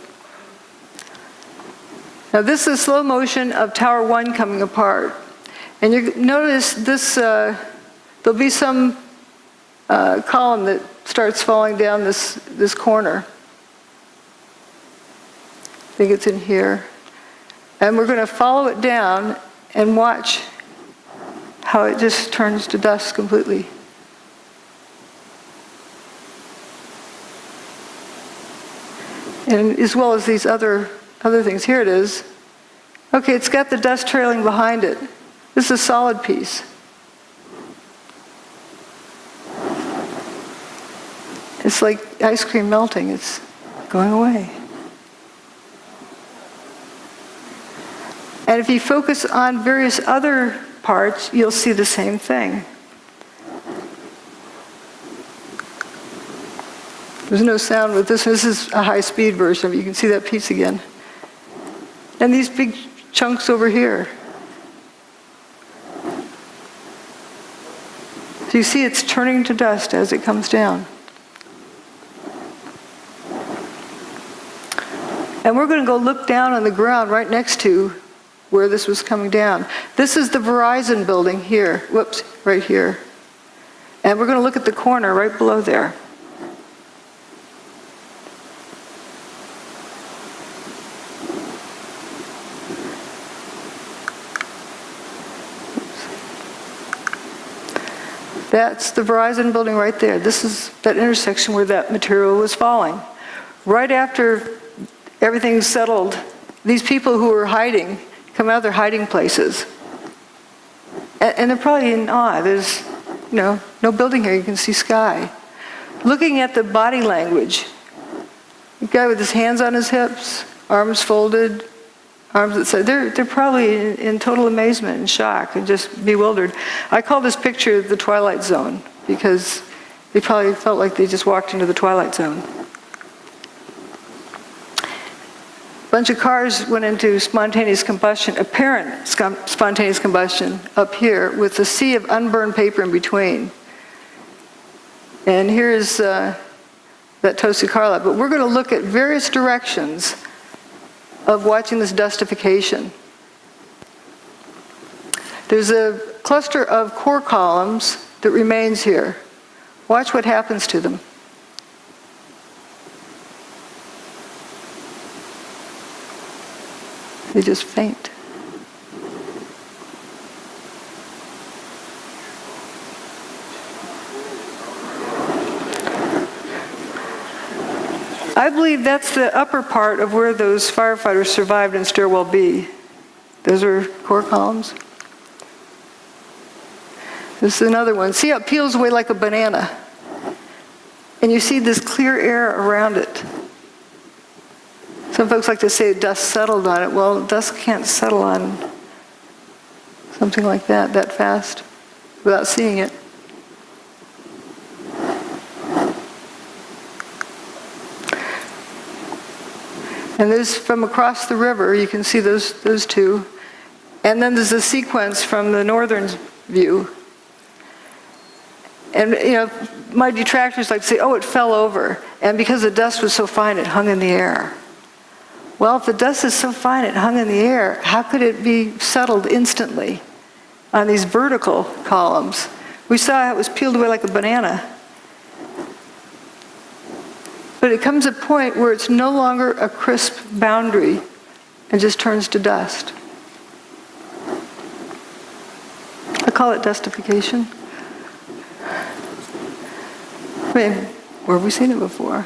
Now this is slow motion of Tower 1 coming apart. And you notice this, there'll be some column that starts falling down this corner. I think it's in here. And we're going to follow it down and watch how it just turns to dust completely. And as well as these other things. Here it is. Okay, it's got the dust trailing behind it. This is a solid piece. It's like ice cream melting. It's going away. And if you focus on various other parts, you'll see the same thing. There's no sound with this. This is a high-speed version. You can see that piece again. And these big chunks over here. So you see it's turning to dust as it comes down. And we're going to go look down on the ground right next to where this was coming down. This is the Verizon building here. Whoops, right here. And we're going to look at the corner right below there. That's the Verizon building right there. This is that intersection where that material was falling. Right after everything's settled, these people who were hiding come out of their hiding places. And they're probably in awe. There's, no building here. You can see sky. Looking at the body language, the guy with his hands on his hips, arms folded, arms that side, they're probably in total amazement and shock and just bewildered. I call this picture the Twilight Zone because they probably felt like they just walked into the Twilight Zone. A bunch of cars went into spontaneous combustion, apparent spontaneous combustion up here with a sea of unburned paper in between. And here's that toasted car lot. But we're going to look at various directions of watching this dustification. There's a cluster of core columns that remains here. Watch what happens to them. They just faint. I believe that's the upper part of where those firefighters survived in Stairwell B. Those are core columns. This is another one. See how it peels away like a banana? And you see this clear air around it. Some folks like to say dust settled on it. Well, dust can't settle on something like that fast without seeing it. And there's from across the river, you can see those two. And then there's a sequence from the northern view. And my detractors like to say, oh, it fell over. And because the dust was so fine, it hung in the air. Well, if the dust is so fine it hung in the air, how could it be settled instantly? on these vertical columns. We saw how it was peeled away like a banana. But it comes a point where it's no longer a crisp boundary and just turns to dust. I call it dustification. I mean, where have we seen it before?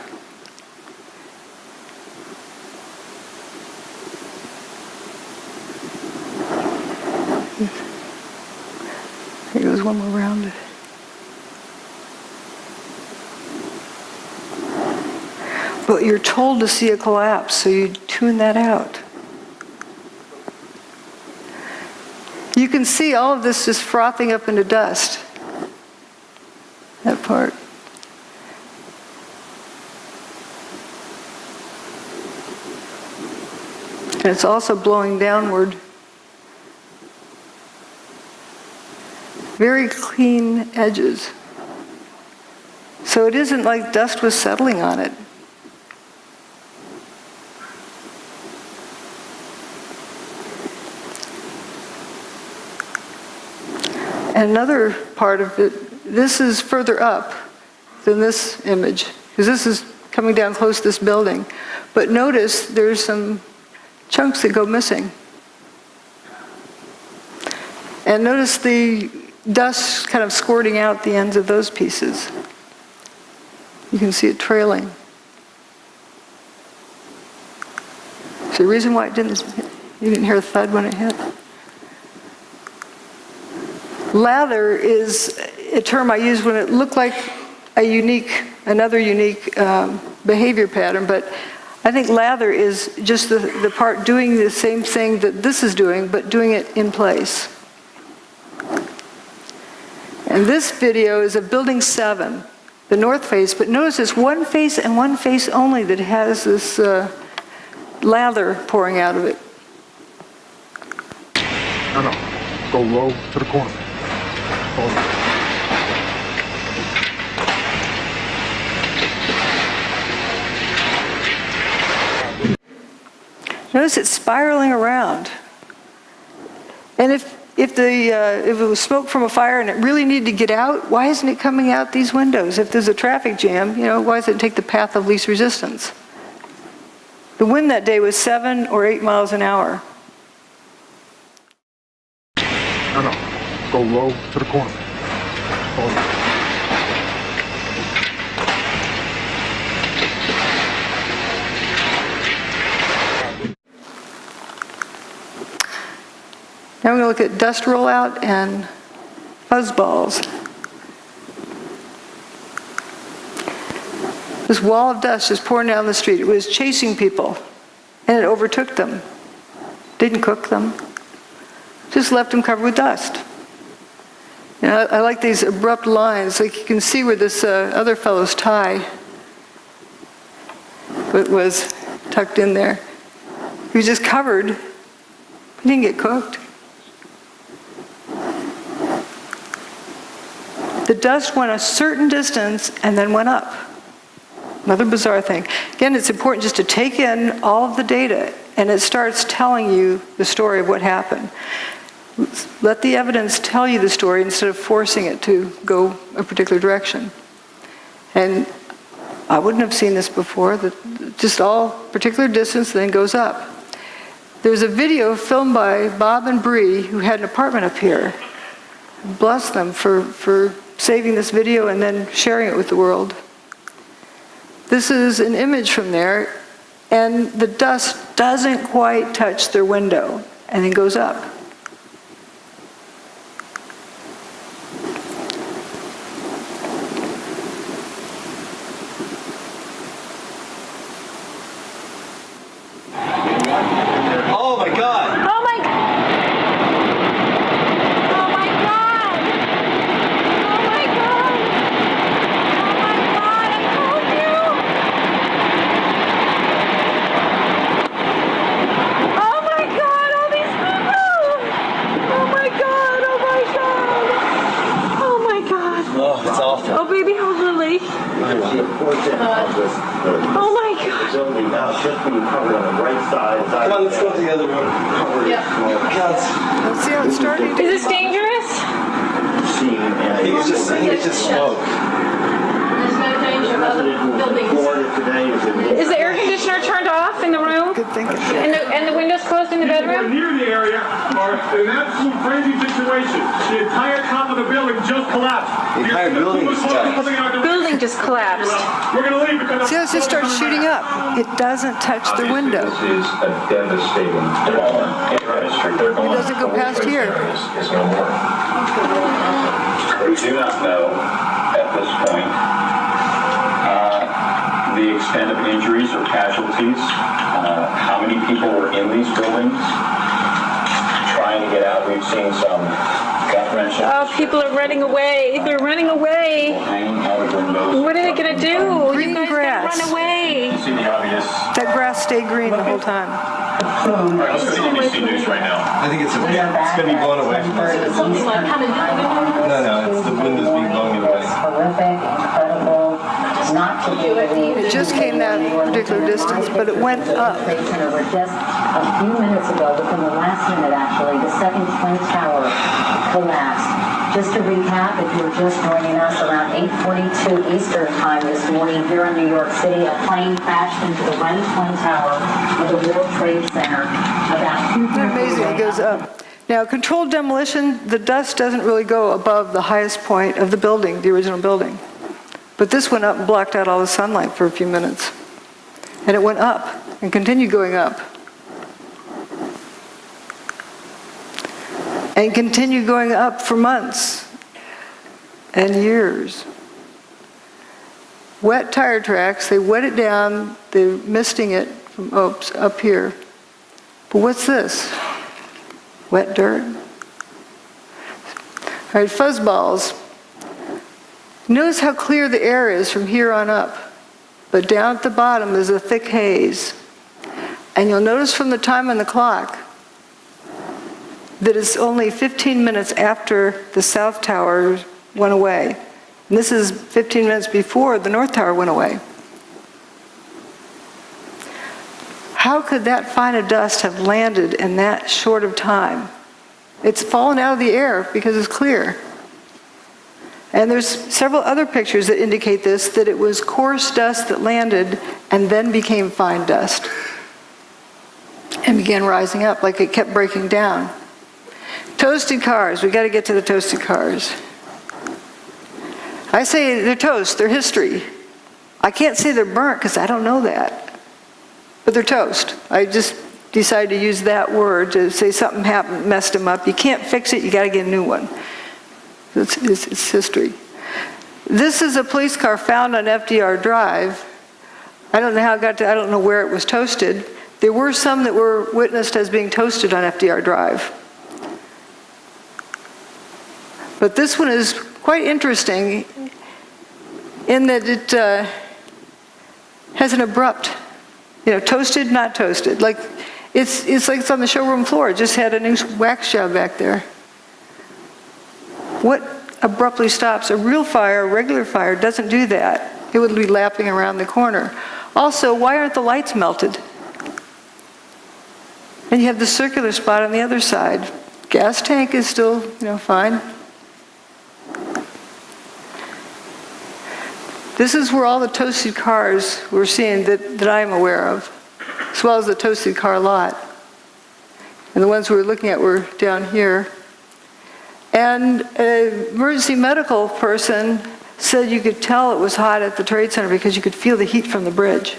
I think it was one more round. But you're told to see a collapse, so you tune that out. You can see all of this just frothing up into dust. That part. And it's also blowing downward. Very clean edges. So it isn't like dust was settling on it. And another part of it, this is further up than this image, because this is coming down close to this building. But notice there's some chunks that go missing. And notice the dust kind of squirting out the ends of those pieces. You can see it trailing. So the reason why you didn't hear a thud when it hit. Lather is a term I use when it looked like another unique behavior pattern, but I think lather is just the part doing the same thing that this is doing, but doing it in place. And this video is of Building 7, the north face, but notice it's one face and one face only that has this lather pouring out of it. No, go low to the corner. Notice it's spiraling around. And if it was smoke from a fire and it really needed to get out, why isn't it coming out these windows? If there's a traffic jam, why does it take the path of least resistance? The wind that day was 7 or 8 miles an hour. No, go low to the corner. Now we're going to look at dust rollout and fuzzballs. This wall of dust is pouring down the street. It was chasing people, and it overtook them. Didn't cook them. Just left them covered with dust. I like these abrupt lines. Like you can see where this other fellow's tie was tucked in there. He was just covered. He didn't get cooked. The dust went a certain distance and then went up. Another bizarre thing. Again, it's important just to take in all of the data, and it starts telling you the story of what happened. Let the evidence tell you the story instead of forcing it to go a particular direction. And I wouldn't have seen this before, just all particular distance then goes up. There's a video filmed by Bob and Bree, who had an apartment up here. Bless them for saving this video and then sharing it with the world. This is an image from there, and the dust doesn't quite touch their window and then goes up. Oh my God! Oh my God! Oh my God! Oh my God! Oh my God! I told you! Oh my God! All these people! Oh my God! Oh my God! Oh my God! Oh, it's awful. Oh baby, hold Lily. Oh my God! Come on, let's go to the other room. Yeah. Let's see how it's starting. Is this dangerous? It's just smoke. There's no danger of buildings. Is the air conditioner turned off in the room? Good thinking. And the windows closed in the bedroom? Near the area are an absolute crazy situation. The entire top of the building just collapsed. The entire building just collapsed. Building just collapsed. We're going to leave because... See how it just starts shooting up? It doesn't touch the window. This is a devastating blow. It doesn't go past here. Is no more. We do not know at this point the extent of injuries or casualties, how many people were in these buildings trying to get out. We've seen some gut-wrenching. Oh, people are running away. They're running away. Hanging out of windows. What are they going to do? Green you guys grass. Run away. You see the obvious. That grass stayed green the whole time. All right, let's go to ABC News right now. I think it's going to be blown away from us. No, it's the wind is being blown away. Horrific, incredible, not to be believed. It just came that particular distance, but it went up. Just a few minutes ago, within the last minute actually, the second twin tower collapsed. Just to recap, if you're just joining us, around 8:42 Eastern time this morning here in New York City, a plane crashed into the right twin tower of the World Trade Center. About 2 Isn't it amazing? It goes up. Now, controlled demolition, the dust doesn't really go above the highest point of the building, the original building. But this went up and blocked out all the sunlight for a few minutes. And it went up and continued going up. And continued going up for months and years. Wet tire tracks, they wet it down, they're misting it from up here. But what's this? Wet dirt. All right, fuzzballs. Notice how clear the air is from here on up. But down at the bottom is a thick haze. And you'll notice from the time on the clock that it's only 15 minutes after the South Tower went away. And this is 15 minutes before the North Tower went away. How could that fine of dust have landed in that short of time? It's fallen out of the air because it's clear. And there's several other pictures that indicate this, that it was coarse dust that landed and then became fine dust and began rising up like it kept breaking down. Toasted cars, we got to get to the toasted cars. I say they're toast, they're history. I can't say they're burnt because I don't know that. But they're toast. I just decided to use that word to say something happened, messed them up. You can't fix it, you got to get a new one. It's history. This is a police car found on FDR Drive. I don't know how it got to, I don't know where it was toasted. There were some that were witnessed as being toasted on FDR Drive. But this one is quite interesting in that it has an abrupt, toasted, not toasted. Like it's like it's on the showroom floor. It just had a new wax job back there. What abruptly stops? A real fire, a regular fire, doesn't do that. It would be lapping around the corner. Also, why aren't the lights melted? And you have the circular spot on the other side. Gas tank is still, fine. This is where all the toasted cars we're seeing that I'm aware of, as well as the toasted car lot. And the ones we were looking at were down here. And an emergency medical person said you could tell it was hot at the Trade Center because you could feel the heat from the bridge.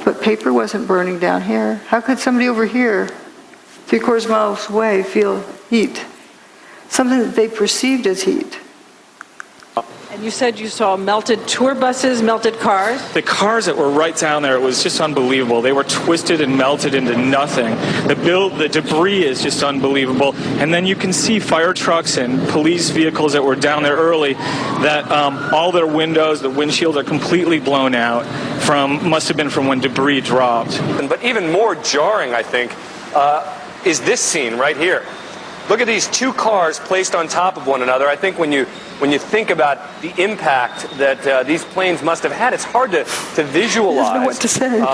But paper wasn't burning down here. How could somebody over here, 3/4 miles away, feel heat? Something that they perceived as heat. And you said you saw melted tour buses, melted cars? The cars that were right down there, it was just unbelievable. They were twisted and melted into nothing. The debris is just unbelievable. And then you can see fire trucks and police vehicles that were down there early that all their windows, the windshields are completely blown out must have been from when debris dropped. But even more jarring, I think, is this scene right here. Look at these two cars placed on top of one another. I think when you think about the impact that these planes must have had, it's hard to visualize. I don't know what to say.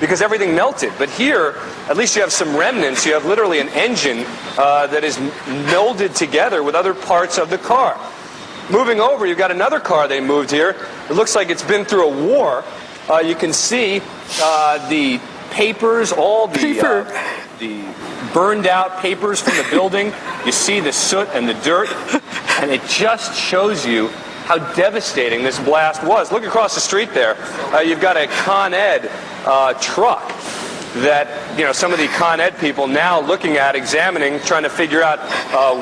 Because everything melted. But here, at least you have some remnants. You have literally an engine that is melded together with other parts of the car. moving over, you've got another car they moved here. It looks like it's been through a war. You can see the papers, all the burned out papers from the building. You see the soot and the dirt, and it just shows you how devastating this blast was. Look across the street there. You've got a Con Ed truck that, you know, some of the Con Ed people now looking at, examining, trying to figure out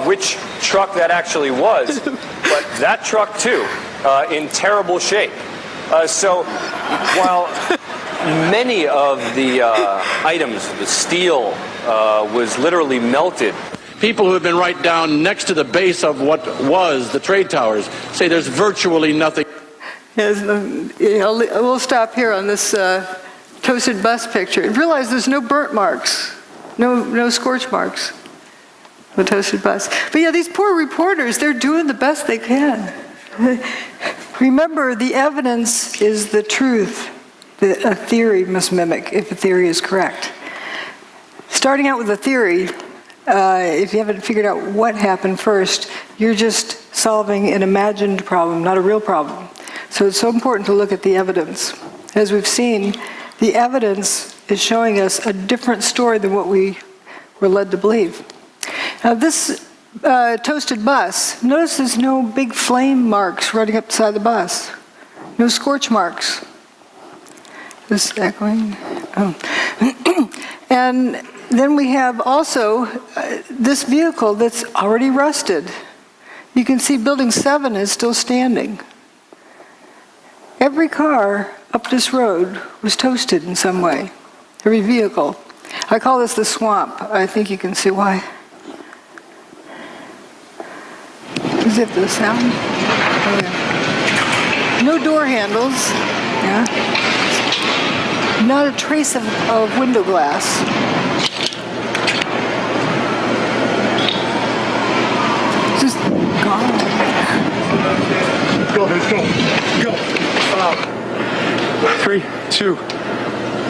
which truck that actually was. But that truck, too, in terrible shape. So while many of the items, the steel, was literally melted. People who have been right down next to the base of what was the trade towers say there's virtually nothing. Yes, we'll stop here on this toasted bus picture. And realize there's no burnt marks, no scorch marks. The toasted bus. But yeah, these poor reporters, they're doing the best they can. Remember, the evidence is the truth that a theory must mimic if a theory is correct. Starting out with a theory, if you haven't figured out what happened first, you're just solving an imagined problem, not a real problem. So it's so important to look at the evidence. As we've seen, the evidence is showing us a different story than what we were led to believe. Now this toasted bus, notice there's no big flame marks running up the side of the bus. No scorch marks. Is this echoing? Oh. And then we have also this vehicle that's already rusted. You can see Building 7 is still standing. Every car up this road was toasted in some way. Every vehicle. I call this the swamp. I think you can see why. Is it the sound? Oh, yeah. No door handles. Yeah. Not a trace of window glass. Just gone. Go, go. 3, 2.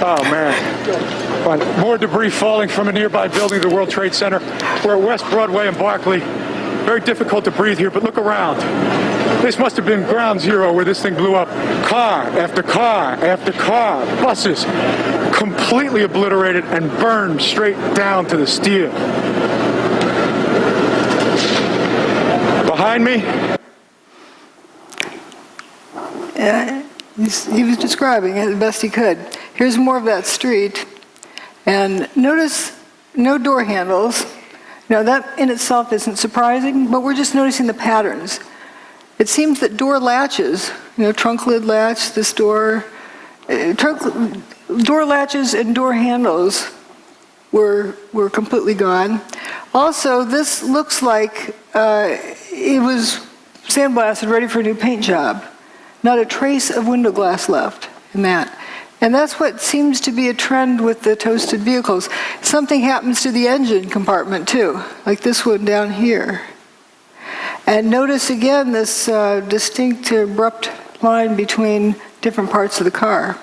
Oh, man. More debris falling from a nearby building, the World Trade Center. We're at West Broadway and Barclay. Very difficult to breathe here, but look around. This must have been ground zero where this thing blew up. Car after car after car, buses, completely obliterated and burned straight down to the steel. Behind me? He was describing it the best he could. Here's more of that street. And notice no door handles. Now that in itself isn't surprising, but we're just noticing the patterns. It seems that door latches, trunk lid latch, this door, door latches and door handles were completely gone. Also, this looks like it was sandblasted, ready for a new paint job. Not a trace of window glass left in that. And that's what seems to be a trend with the toasted vehicles. Something happens to the engine compartment too, like this one down here. And notice again this distinct abrupt line between different parts of the car.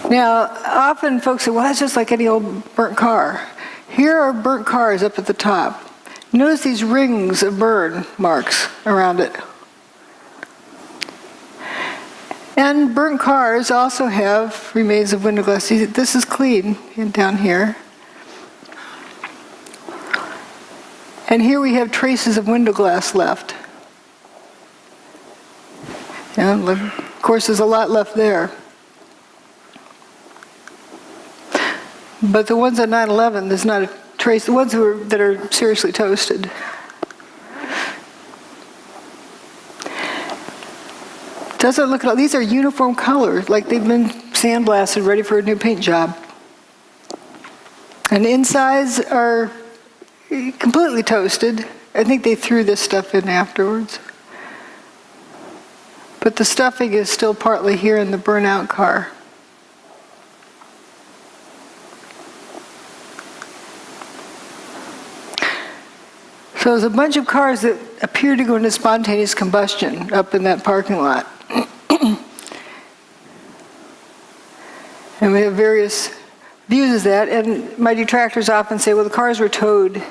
Now, often folks say, well, that's just like any old burnt car. Here are burnt cars up at the top. Notice these rings of burn marks around it. And burnt cars also have remains of window glass. This is clean down here. And here we have traces of window glass left. And of course, there's a lot left there. But the ones on 9/11, there's not a trace. The ones that are seriously toasted. Doesn't look at all. These are uniform colors, like they've been sandblasted, ready for a new paint job. And the insides are completely toasted. I think they threw this stuff in afterwards. But the stuffing is still partly here in the burnout car. So there's a bunch of cars that appear to go into spontaneous combustion up in that parking lot. And we have various views of that. And my detractors often say, well, the cars were towed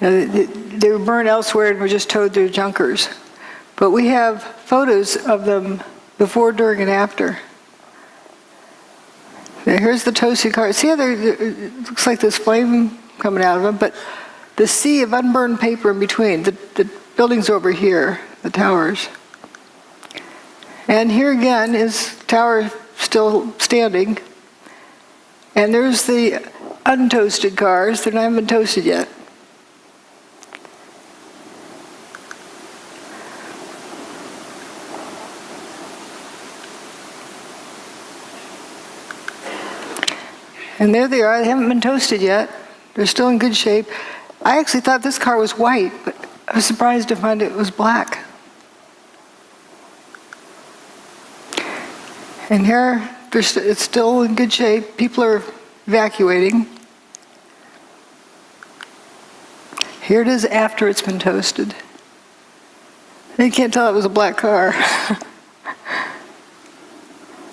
They were burned elsewhere and were just towed to junkers. But we have photos of them before, during, and after. Now, here's the toasted car. See how it looks like this flame coming out of them, but the sea of unburned paper in between. The building's over here, the towers. And here again is the tower still standing. And there's the untoasted cars. They're not even been toasted yet. And there they are. They haven't been toasted yet. They're still in good shape. I actually thought this car was white, but I was surprised to find it was black. And here, it's still in good shape. People are evacuating. Here it is after it's been toasted. You can't tell it was a black car.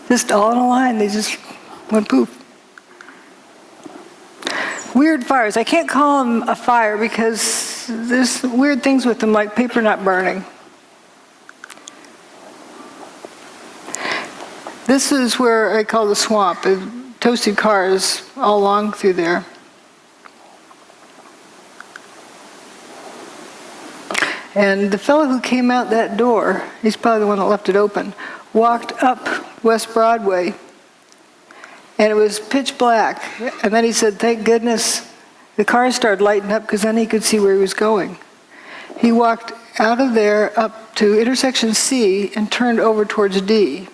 Just all in a line. They just went poof. Weird fires. I can't call them a fire because there's weird things with them, like paper not burning. This is where I call the swamp. Toasted cars all along through there. And the fellow who came out that door, he's probably the one that left it open, walked up West Broadway, and it was pitch black. And then he said, thank goodness the cars started lighting up, because then he could see where he was going. He walked out of there up to intersection C and turned over towards D.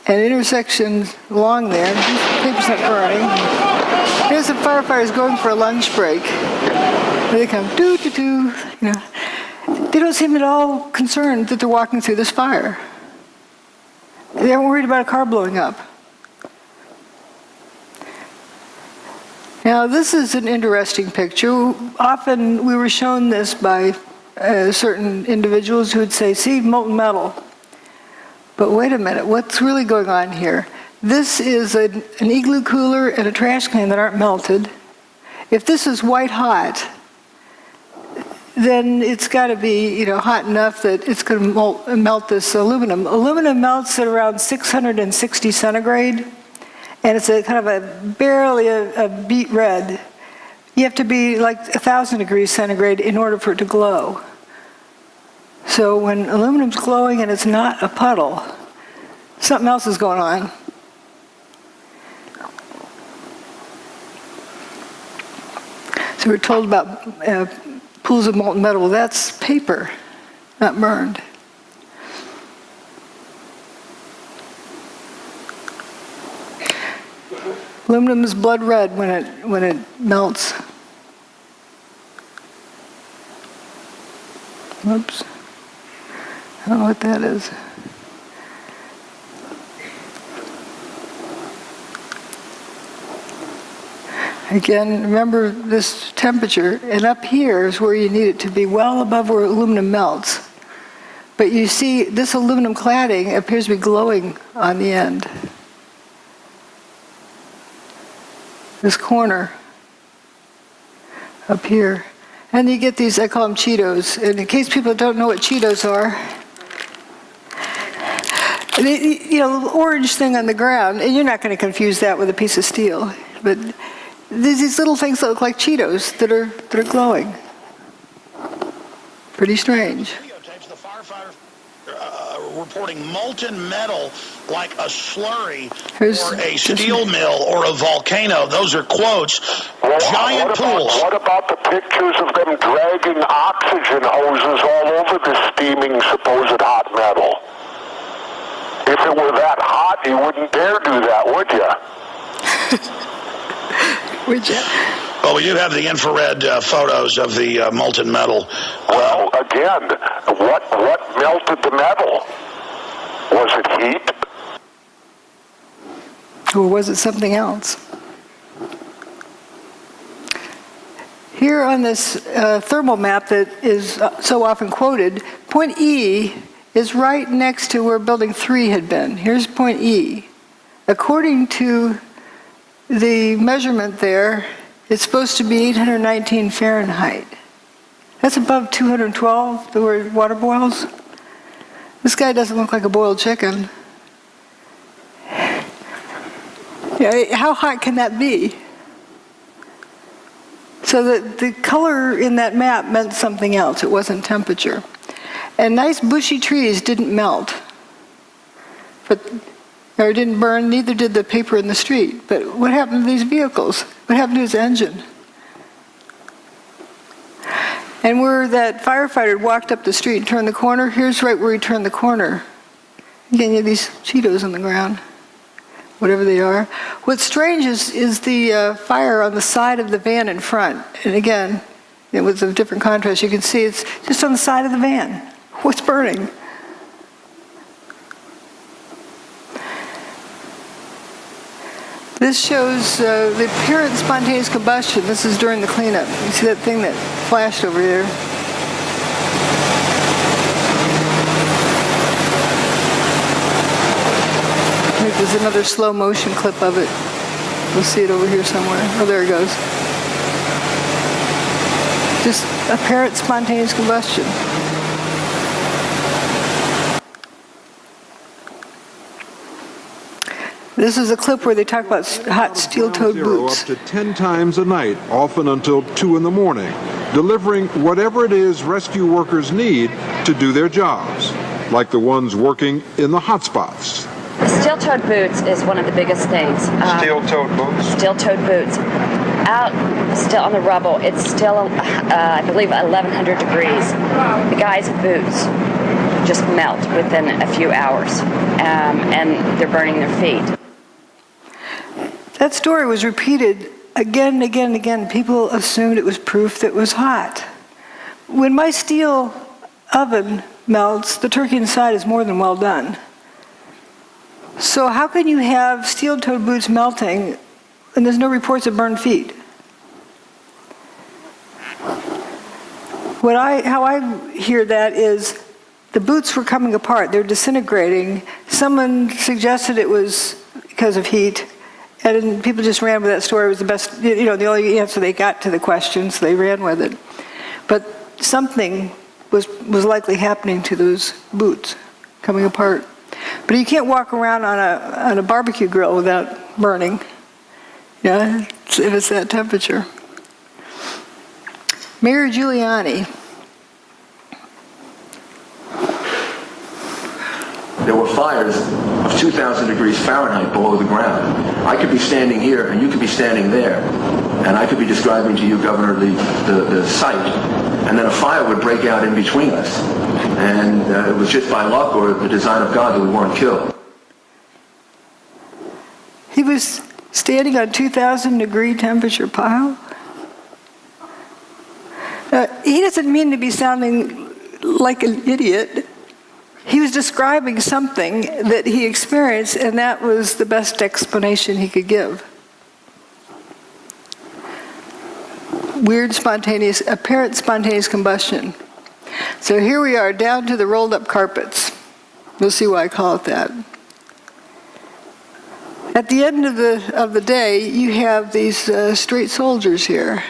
And intersections along there, paper's not burning. Here's the firefighters going for a lunch break. Here they come, doo-doo-doo, you know. They don't seem at all concerned that they're walking through this fire. They aren't worried about a car blowing up. Now, this is an interesting picture. Often we were shown this by certain individuals who would say, see, molten metal. But wait a minute, what's really going on here? This is an igloo cooler and a trash can that aren't melted. If this is white hot, then it's got to be, you know, hot enough that it's going to melt this aluminum. Aluminum melts at around 660 centigrade, and it's a kind of barely a beet red. You have to be like 1,000 degrees centigrade in order for it to glow. So when aluminum's glowing and it's not a puddle, something else is going on. So we're told about pools of molten metal. Well, that's paper, not burned. Aluminum is blood red when it melts. Whoops. I don't know what that is. Again, remember this temperature, and up here is where you need it to be well above where aluminum melts. But you see, this aluminum cladding appears to be glowing on the end. This corner up here. And you get these, I call them Cheetos. And in case people don't know what Cheetos are, you know, the orange thing on the ground, and you're not going to confuse that with a piece of steel, but there's these little things that look like Cheetos that are glowing. Pretty strange. Videotapes the firefighter reporting molten metal like a slurry or a steel mill or a volcano. Those are quotes. Giant pools. What about the pictures of them dragging oxygen hoses all over the steaming supposed hot metal? If it were that hot, you wouldn't dare do that, would you? Would you? Well, we do have the infrared photos of the molten metal. Well, again, what melted the metal? Was it heat? Or was it something else? Here on this thermal map that is so often quoted, point E is right next to where Building 3 had been. Here's point E. According to the measurement there, It's supposed to be 819 Fahrenheit. That's above 212, where water boils. This guy doesn't look like a boiled chicken. Yeah, how hot can that be? So the color in that map meant something else. It wasn't temperature. And nice bushy trees didn't melt, or didn't burn, neither did the paper in the street. But what happened to these vehicles? What happened to his engine? And where that firefighter walked up the street and turned the corner, here's right where he turned the corner. Again, you have these Cheetos on the ground, whatever they are. What's strange is the fire on the side of the van in front. And again, it was a different contrast. You can see it's just on the side of the van. What's burning? This shows the apparent spontaneous combustion. This is during the cleanup. You see that thing that flashed over there? I think there's another slow motion clip of it. We'll see it over here somewhere. Oh, there it goes. Just apparent spontaneous combustion. This is a clip where they talk about hot steel-toed boots. Up to 10 times a night, often until 2 in the morning, delivering whatever it is rescue workers need to do their jobs, like the ones working in the hotspots. Steel-toed boots is one of the biggest things. Steel-toed boots? Steel-toed boots. Out still on the rubble, it's still, I believe, 1,100 degrees. The guys' boots just melt within a few hours, and they're burning their feet. That story was repeated again and again and again. People assumed it was proof that it was hot. When my steel oven melts, the turkey inside is more than well done. So how can you have steel-toed boots melting and there's no reports of burned feet? How I hear that is the boots were coming apart. They're disintegrating. Someone suggested it was because of heat. And people just ran with that story. It was the best, the only answer they got to the question, so they ran with it. But something was likely happening to those boots, coming apart. But you can't walk around on a barbecue grill without burning, if it's that temperature. Mayor Giuliani. There were fires of 2,000 degrees Fahrenheit below the ground. I could be standing here and you could be standing there, and I could be describing to you, Governor, the site, and then a fire would break out in between us. And it was just by luck or the design of God that we weren't killed. He was standing on 2,000 degree temperature pile. He doesn't mean to be sounding like an idiot. He was describing something that he experienced, and that was the best explanation he could give. Apparent spontaneous combustion. So here we are, down to the rolled up carpets. You'll see why I call it that. At the end of the day, you have these straight soldiers here.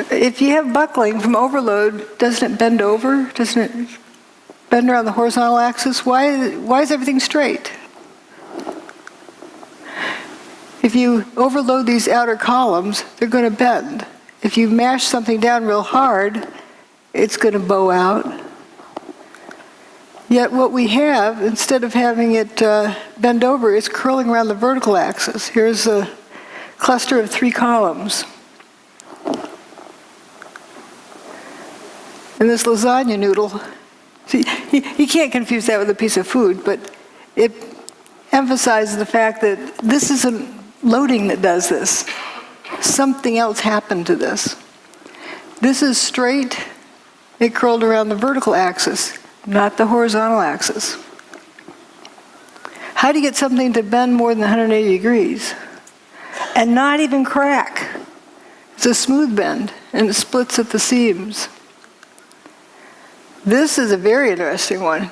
If you have buckling from overload, doesn't it bend over? Doesn't it bend around the horizontal axis? Why is everything straight? If you overload these outer columns, they're going to bend. If you mash something down real hard, it's going to bow out. Yet what we have, instead of having it bend over, is curling around the vertical axis. Here's a cluster of 3 columns. And this lasagna noodle, see, you can't confuse that with a piece of food, but it emphasizes the fact that this isn't loading that does this. Something else happened to this. This is straight. It curled around the vertical axis, not the horizontal axis. How do you get something to bend more than 180 degrees and not even crack? It's a smooth bend, and it splits at the seams. This is a very interesting one.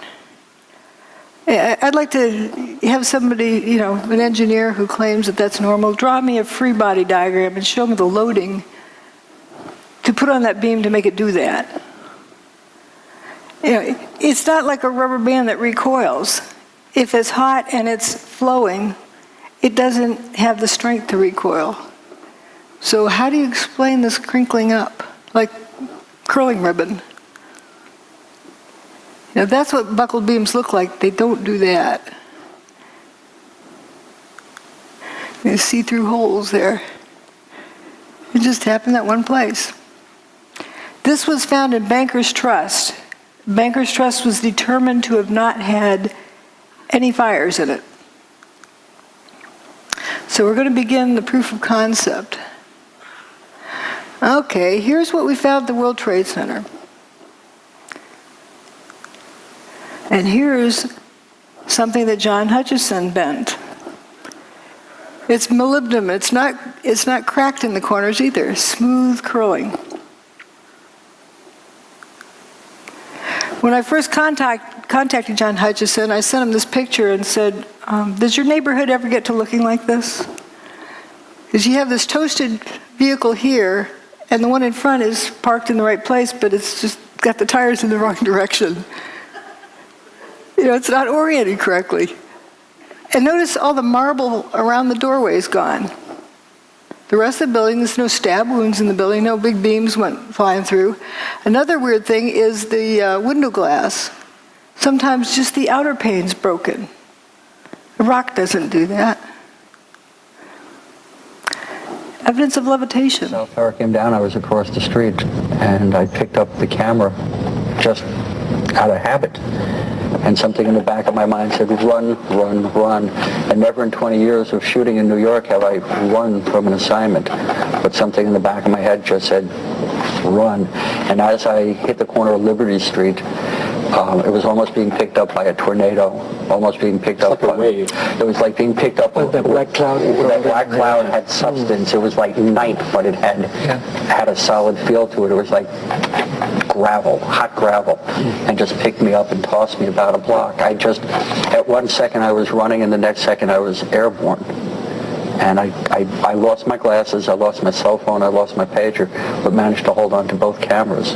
I'd like to have somebody, you know, an engineer who claims that that's normal, draw me a free body diagram and show me the loading to put on that beam to make it do that. You know, it's not like a rubber band that recoils. If it's hot and it's flowing, it doesn't have the strength to recoil. So how do you explain this crinkling up, like curling ribbon? You know, that's what buckled beams look like. They don't do that. You see through holes there. It just happened that one place. This was found in Banker's Trust. Banker's Trust was determined to have not had any fires in it. So we're going to begin the proof of concept. Okay, here's what we found at the World Trade Center. And here's something that John Hutchison bent. It's molybdenum. It's not cracked in the corners either. Smooth curling. When I first contacted John Hutchison, I sent him this picture and said, does your neighborhood ever get to looking like this? Because you have this toasted vehicle here, and the one in front is parked in the right place, but it's just got the tires in the wrong direction. You know, it's not oriented correctly. And notice all the marble around the doorway is gone. The rest of the building, there's no stab wounds in the building, no big beams went flying through. Another weird thing is the window glass. Sometimes just the outer pane's broken. The rock doesn't do that. Evidence of levitation. South Tower came down, I was across the street, and I picked up the camera just out of habit. And something in the back of my mind said, run, run, run. And never in 20 years of shooting in New York have I run from an assignment. But something in the back of my head just said, run. And as I hit the corner of Liberty Street, it was almost being picked up by a tornado, almost being picked up by a wave. It was like being picked up. That black cloud. That black cloud had substance. It was like night, but it had a solid feel to it. It was like gravel, hot gravel, and just picked me up and tossed me about a block. At one second I was running, and the next second I was airborne. And I lost my glasses, I lost my cell phone, I lost my pager, but managed to hold on to both cameras.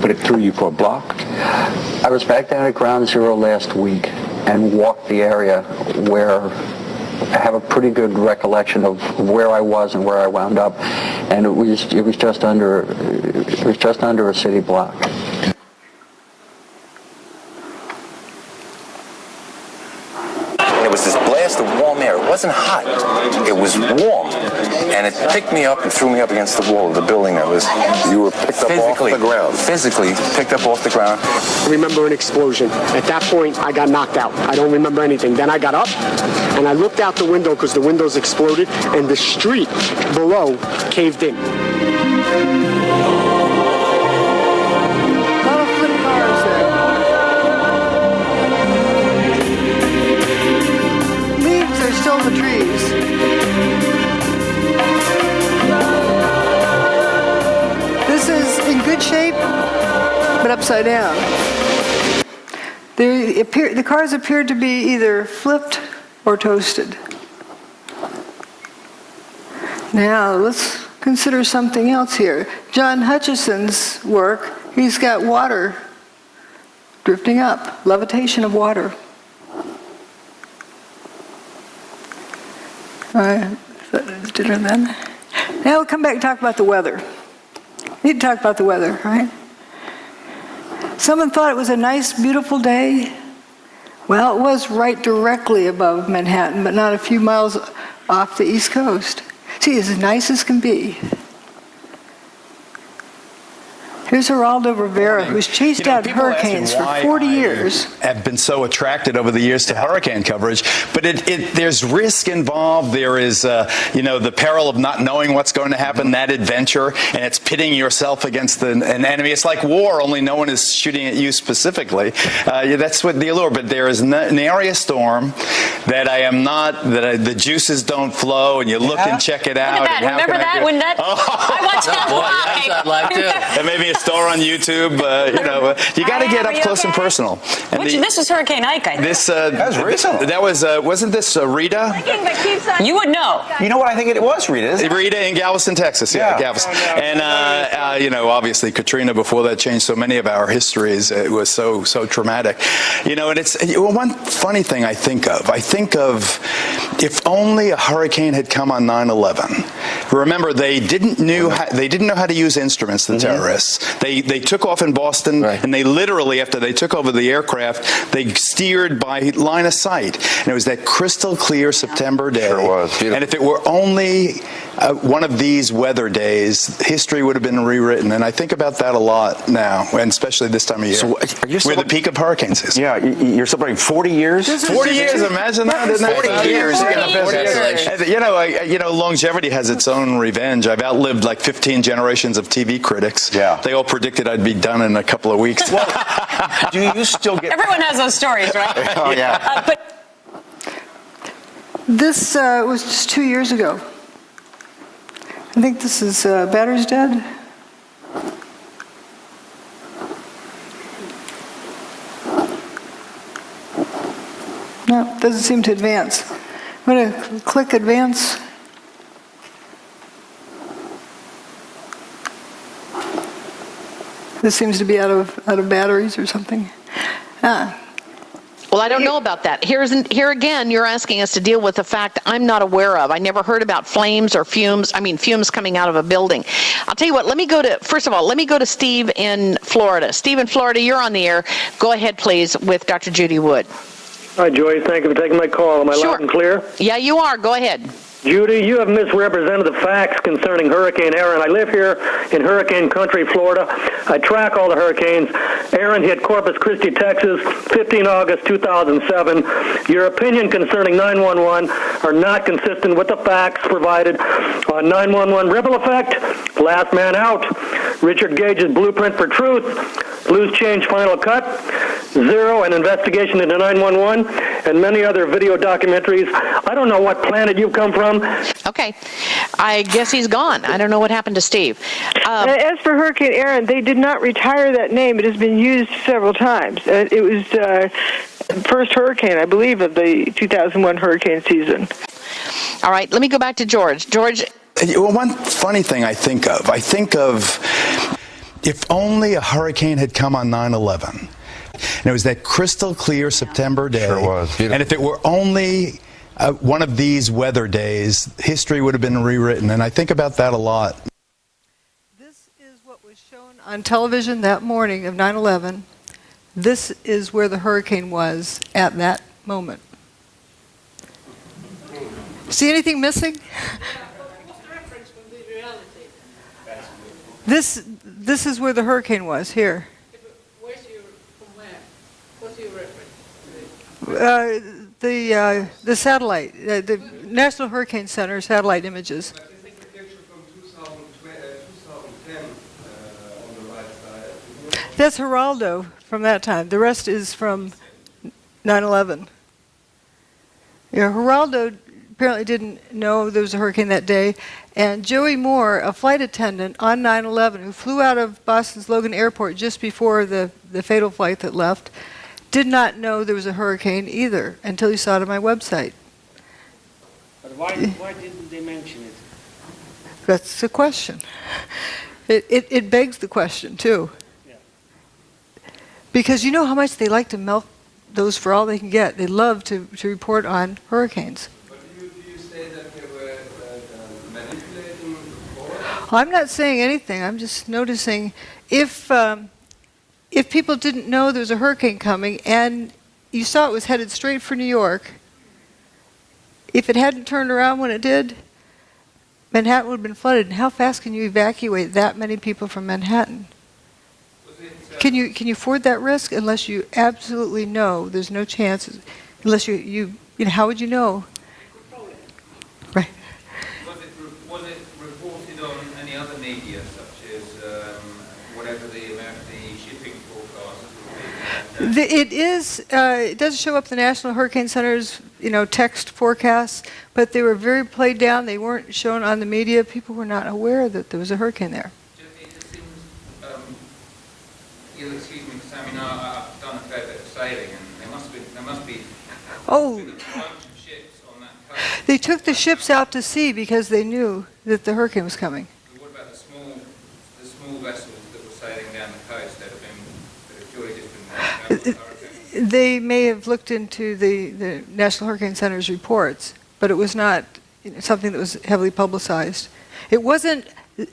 But it threw you for a block? I was back down at Ground Zero last week and walked the area where I have a pretty good recollection of where I was and where I wound up, and it was just under a city block. It was this blast of warm air. It wasn't hot. It was warm. And it picked me up and threw me up against the wall of the building that was... You were picked up off the ground? Physically picked up off the ground. I remember an explosion. At that point, I got knocked out. I don't remember anything. Then I got up, and I looked out the window because the windows exploded, and the street below caved in. The trees. This is in good shape, but upside down. The cars appeared to be either flipped or toasted. Now let's consider something else here. John Hutchison's work, he's got water drifting up, levitation of water. All right, dinner then. Now we'll come back and talk about the weather. We need to talk about the weather, right? Someone thought it was a nice, beautiful day. Well, it was right directly above Manhattan, but not a few miles off the East Coast. See, it's as nice as can be. Here's Geraldo Rivera, who's chased out hurricanes for 40 years. Have been so attracted over the years to hurricane coverage, but there's risk involved. There is, the peril of not knowing what's going to happen, that adventure, and it's pitting yourself against an enemy. It's like war, only no one is shooting at you specifically. That's what the allure. But there is nary a storm that the juices don't flow, and you look and check it out. Remember that? I watched that live. That made me a star on YouTube. You got to get up close and personal. And This was Hurricane Ike, I think. that was recent. That was wasn't this Rita? You would know. You know what? I think it was Rita. Isn't it? Rita in Galveston, Texas. Yeah, Galveston. And obviously Katrina. Before that changed so many of our histories. It was so traumatic. And it's one funny thing I think of if only a hurricane had come on 9/11. Remember, they didn't know how to use instruments. The terrorists. They took off in Boston, and they literally, after they took over the aircraft, they steered by line of sight, and it was that crystal clear September day. Sure was. Beautiful. And if it were only one of these weather days, history would have been rewritten. And I think about that a lot now, and especially this time of year. So where the peak of hurricanes is. Yeah, you're celebrating 40 years? 40 years, imagine that. Isn't that 40 years. 40 years. Longevity has its own revenge. I've outlived like 15 generations of TV critics. Yeah. They all predicted I'd be done in a couple of weeks. Well, do you still get... Everyone has those stories, right? Oh, yeah. This was just 2 years ago. I think this is Batter's Dead. No, it doesn't seem to advance. I'm going to click advance. This seems to be out of batteries or something. Well, I don't know about that. Here again, you're asking us to deal with a fact I'm not aware of. I never heard about flames or fumes. Fumes coming out of a building. I'll tell you what, let me go to Steve in Florida. Steve in Florida, you're on the air. Go ahead, please, with Dr. Judy Wood. Hi, Joy. Thank you for taking my call. Am I loud and clear? Yeah, you are. Go ahead. Judy, you have misrepresented the facts concerning Hurricane Aaron. I live here in hurricane country, Florida. I track all the hurricanes. Aaron hit Corpus Christi, Texas, 15 August 2007. Your opinion concerning 911 are not consistent with the facts provided on 911 ripple effect, last man out, Richard Gage's blueprint for truth, loose change final cut, Zero, an investigation into 911, and many other video documentaries. I don't know what planet you come from. Okay. I guess he's gone. I don't know what happened to Steve. As for Hurricane Aaron, they did not retire that name. It has been used several times. It was first hurricane, I believe, of the 2001 hurricane season. All right. Let me go back to George. George. One funny thing I think of if only a hurricane had come on 9/11. And it was that crystal clear September day. Sure was. Beautiful. And if it were only one of these weather days, history would have been rewritten. And I think about that a lot. This is what was shown on television that morning of 9/11. This is where the hurricane was at that moment. See anything missing? This is where the hurricane was, here. The satellite, the National Hurricane Center satellite images. That's Geraldo from that time. The rest is from 9/11. Yeah, Geraldo apparently didn't know there was a hurricane that day, and Joey Moore, a flight attendant on 9/11 who flew out of Boston's Logan Airport just before the fatal flight that left, did not know there was a hurricane either until he saw it on my website. But why didn't they mention it? That's the question. It begs the question, too. Yeah. Because you know how much they like to milk those for all they can get. They love to report on hurricanes. But do you say that they were manipulating reports? I'm not saying anything. I'm just noticing if people didn't know there was a hurricane coming and you saw it was headed straight for New York, if it hadn't turned around when it did, Manhattan would have been flooded. And how fast can you evacuate that many people from Manhattan? Can you afford that risk unless you absolutely know there's no chance? Unless you know, how would you know? Right. Was it reported on any other media, such as whatever the shipping forecast? It does show up the National Hurricane Center's text forecasts, but they were very played down. They weren't shown on the media. People were not aware that there was a hurricane there. It just seems you'll excuse me for saying, I've done a fair bit of sailing, and there must be Oh, a bunch of ships on that coast. they took the ships out to sea because they knew that the hurricane was coming. But what about the small vessels that were sailing down the coast that have surely just been wiped out by the hurricane? They may have looked into the National Hurricane Center's reports, but it was not something that was heavily publicized. It wasn't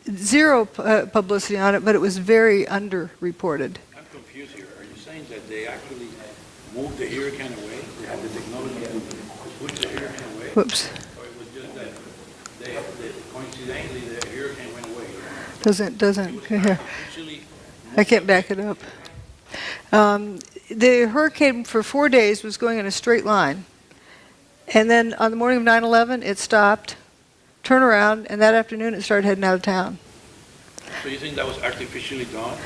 zero publicity on it, but it was very underreported. I'm confused here. Are you saying that they actually moved the hurricane away? They had the technology to push the hurricane away? Whoops. Or it was just that coincidentally the hurricane went away? Doesn't. I can't back it up. The hurricane for 4 days was going in a straight line. And then on the morning of 9/11, it stopped, turned around, and that afternoon it started heading out of town. So you think that was artificially done?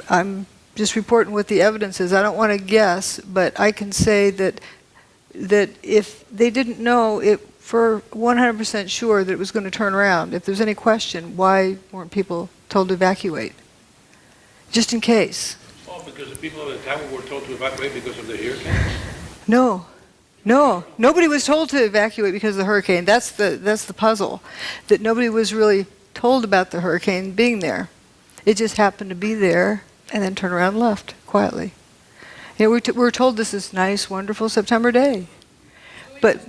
I'm just reporting what the evidence is. I don't want to guess, but I can say that if they didn't know it for 100% sure that it was going to turn around, if there's any question, why weren't people told to evacuate? Just in case. Oh, because the people at the time were told to evacuate because of the hurricane? No, nobody was told to evacuate because of the hurricane. That's the puzzle, that nobody was really told about the hurricane being there. It just happened to be there and then turned around and left quietly. You know, we're told this is nice, wonderful September day, but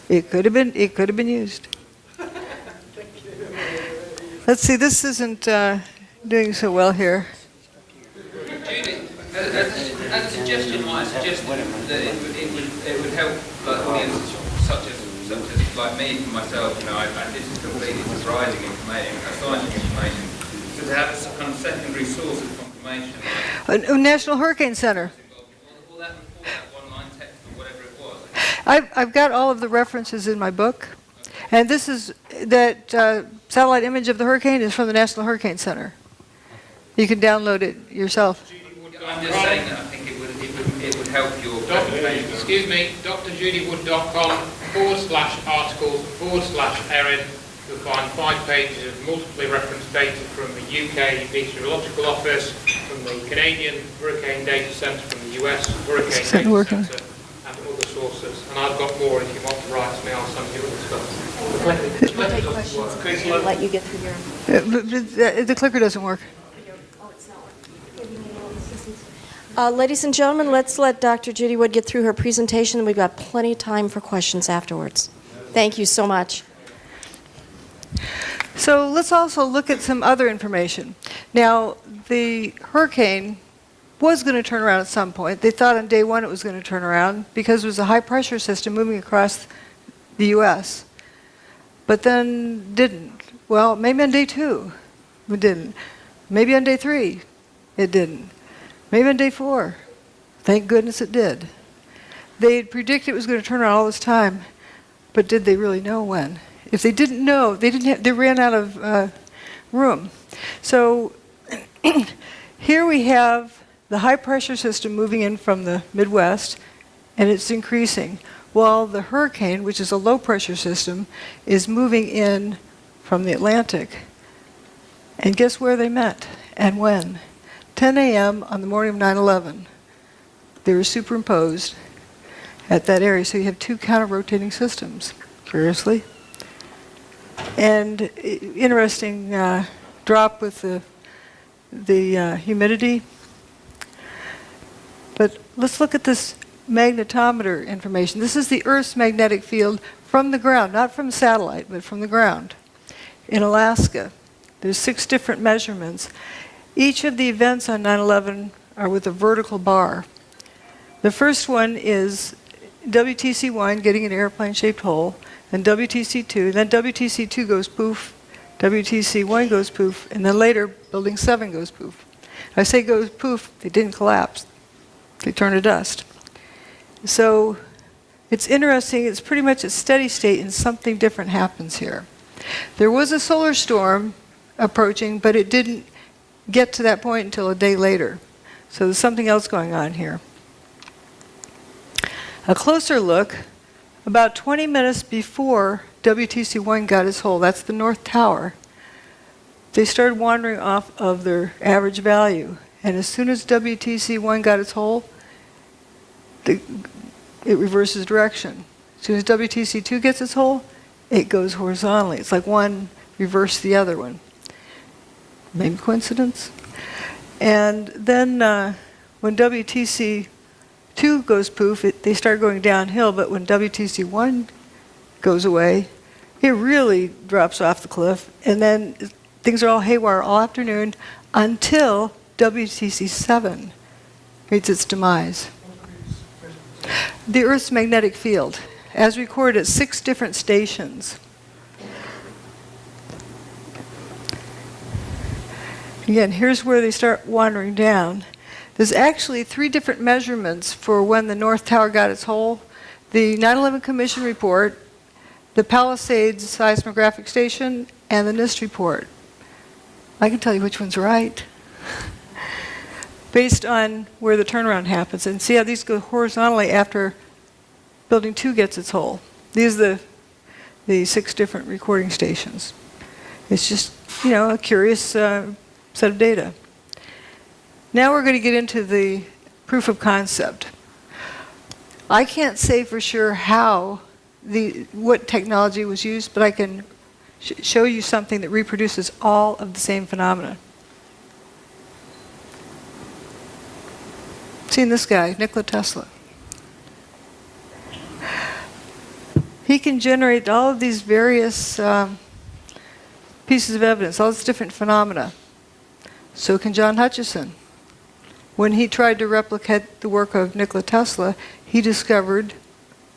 it could have been used. Let's see, this isn't doing so well here. Judy, as a suggestion, might I suggest that it would help like audiences such as like me for myself. You know, this is completely surprising information, astonishing information. So to have a kind of secondary source of confirmation. Like, National Hurricane Center. all that one-line text or whatever it was. I've got all of the references in my book, and this is that satellite image of the hurricane is from the National Hurricane Center. You can download it yourself. I'm just saying that I think it would help your presentation. Excuse me, drjudywood.com/articles/Erin. You'll find 5 pages of multiply referenced data from the UK Meteorological Office, from the Canadian Hurricane Data Centre, from the US Hurricane Data Centre, and other sources. And I've got more if you want to write to me, I'll send you other stuff. We'll take questions. We'll let you get through your... The clicker doesn't work. Ladies and gentlemen, let's let Dr. Judy Wood get through her presentation. We've got plenty of time for questions afterwards. Thank you so much. So let's also look at some other information. Now, the hurricane was going to turn around at some point. They thought on day 1 it was going to turn around because it was a high-pressure system moving across the U.S., but then didn't. Well, maybe on day 2 it didn't. Maybe on day 3 it didn't. Maybe on day 4. Thank goodness it did. They had predicted it was going to turn around all this time, but did they really know when? If they didn't know, they ran out of room. So here we have the high pressure system moving in from the Midwest, and it's increasing, while the hurricane, which is a low pressure system, is moving in from the Atlantic. And guess where they met and when? 10 a.m. on the morning of 9/11. They were superimposed at that area, so you have 2 counter-rotating systems, curiously. And interesting drop with the humidity. But let's look at this magnetometer information. This is the Earth's magnetic field from the ground, not from satellite, but from the ground in Alaska. There's 6 different measurements. Each of the events on 9/11 are with a vertical bar. The first one is WTC1 getting an airplane-shaped hole, then WTC2, then WTC2 goes poof, WTC1 goes poof, and then later Building 7 goes poof. I say goes poof, they didn't collapse. They turned to dust. So it's interesting, it's pretty much a steady state and something different happens here. There was a solar storm approaching, but it didn't get to that point until a day later. So there's something else going on here. A closer look, about 20 minutes before WTC1 got its hole, that's the North Tower, they started wandering off of their average value. And as soon as WTC1 got its hole, it reverses direction. As soon as WTC2 gets its hole, it goes horizontally. It's like one reversed the other one. Maybe coincidence? And then when WTC2 goes poof, they start going downhill, but when WTC1 goes away, it really drops off the cliff, and then things are all haywire all afternoon until WTC7 meets its demise. The Earth's magnetic field, as recorded at 6 different stations. Again, here's where they start wandering down. There's actually 3 different measurements for when the North Tower got its hole. The 9/11 Commission report, the Palisades seismographic station, and the NIST report. I can tell you which one's right. Based on where the turnaround happens. And see how these go horizontally after Building 2 gets its hole. These are the 6 different recording stations. It's just, a curious set of data. Now we're going to get into the proof of concept. I can't say for sure what technology was used, but I can show you something that reproduces all of the same phenomena. Seen this guy, Nikola Tesla. He can generate all of these various pieces of evidence, all these different phenomena. So can John Hutchison. When he tried to replicate the work of Nikola Tesla, he discovered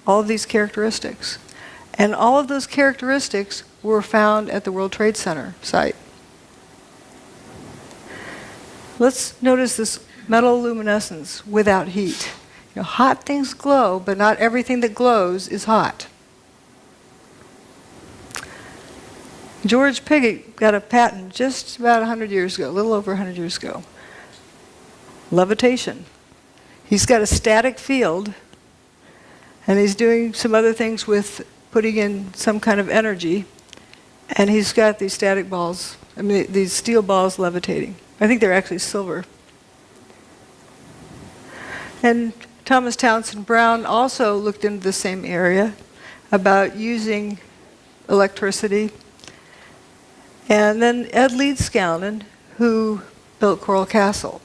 all of these characteristics. And all of those characteristics were found at the World Trade Center site. Let's notice this metal luminescence without heat. Hot things glow, but not everything that glows is hot. George Pigott got a patent just about 100 years ago, a little over 100 years ago. Levitation. He's got a static field, and he's doing some other things with putting in some kind of energy, and he's got these static balls, these steel balls levitating. I think they're actually silver. And Thomas Townsend Brown also looked into the same area about using electricity. And then Ed Leedskalnin, who built Coral Castle.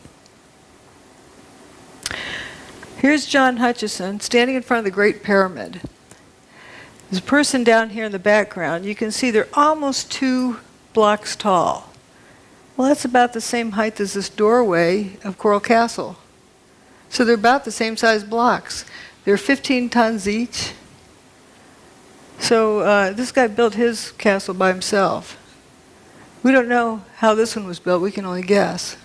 Here's John Hutchison standing in front of the Great Pyramid. There's a person down here in the background. You can see they're almost 2 blocks tall. Well, that's about the same height as this doorway of Coral Castle. So they're about the same size blocks. They're 15 tons each. So this guy built his castle by himself. We don't know how this one was built. We can only guess.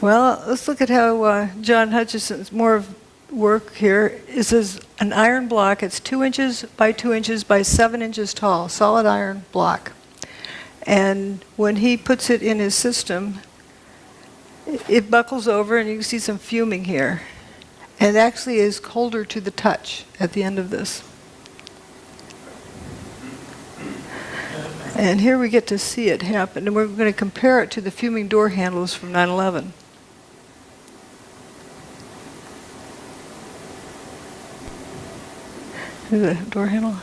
Well, let's look at how John Hutchison's more of work here. This is an iron block. It's 2 inches by 2 inches by 7 inches tall, solid iron block. And when he puts it in his system, it buckles over, and you can see some fuming here. And it actually is colder to the touch at the end of this. And here we get to see it happen. And we're going to compare it to the fuming door handles from 9/11. Here's the door handle.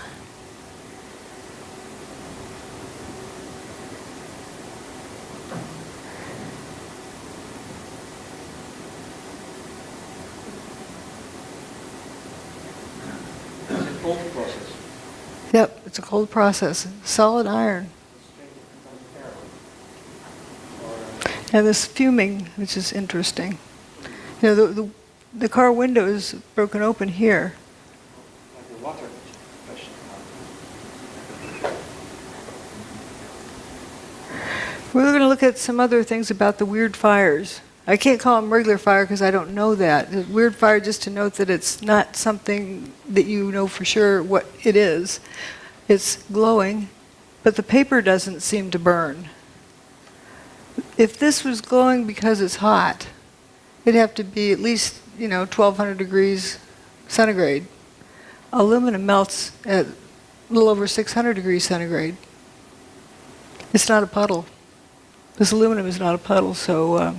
Yep, it's a cold process. Solid iron. And this fuming, which is interesting. The car window is broken open here. We're going to look at some other things about the weird fires. I can't call them regular fire because I don't know that. The weird fire, just to note that it's not something that you know for sure what it is. It's glowing, but the paper doesn't seem to burn. If this was glowing because it's hot, it'd have to be at least 1,200 degrees centigrade. Aluminum melts at a little over 600 degrees centigrade. It's not a puddle. This aluminum is not a puddle, so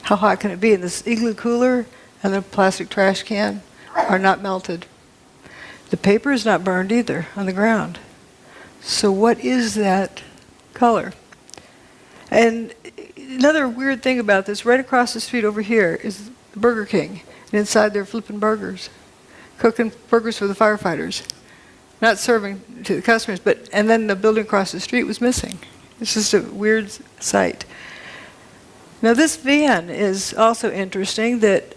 how hot can it be? And this igloo cooler and the plastic trash can are not melted. The paper is not burned either on the ground. So what is that color? And another weird thing about this, right across the street over here is Burger King. And inside they're flipping burgers, cooking burgers for the firefighters. Not serving to the customers, and then the building across the street was missing. It's just a weird sight. Now this van is also interesting that,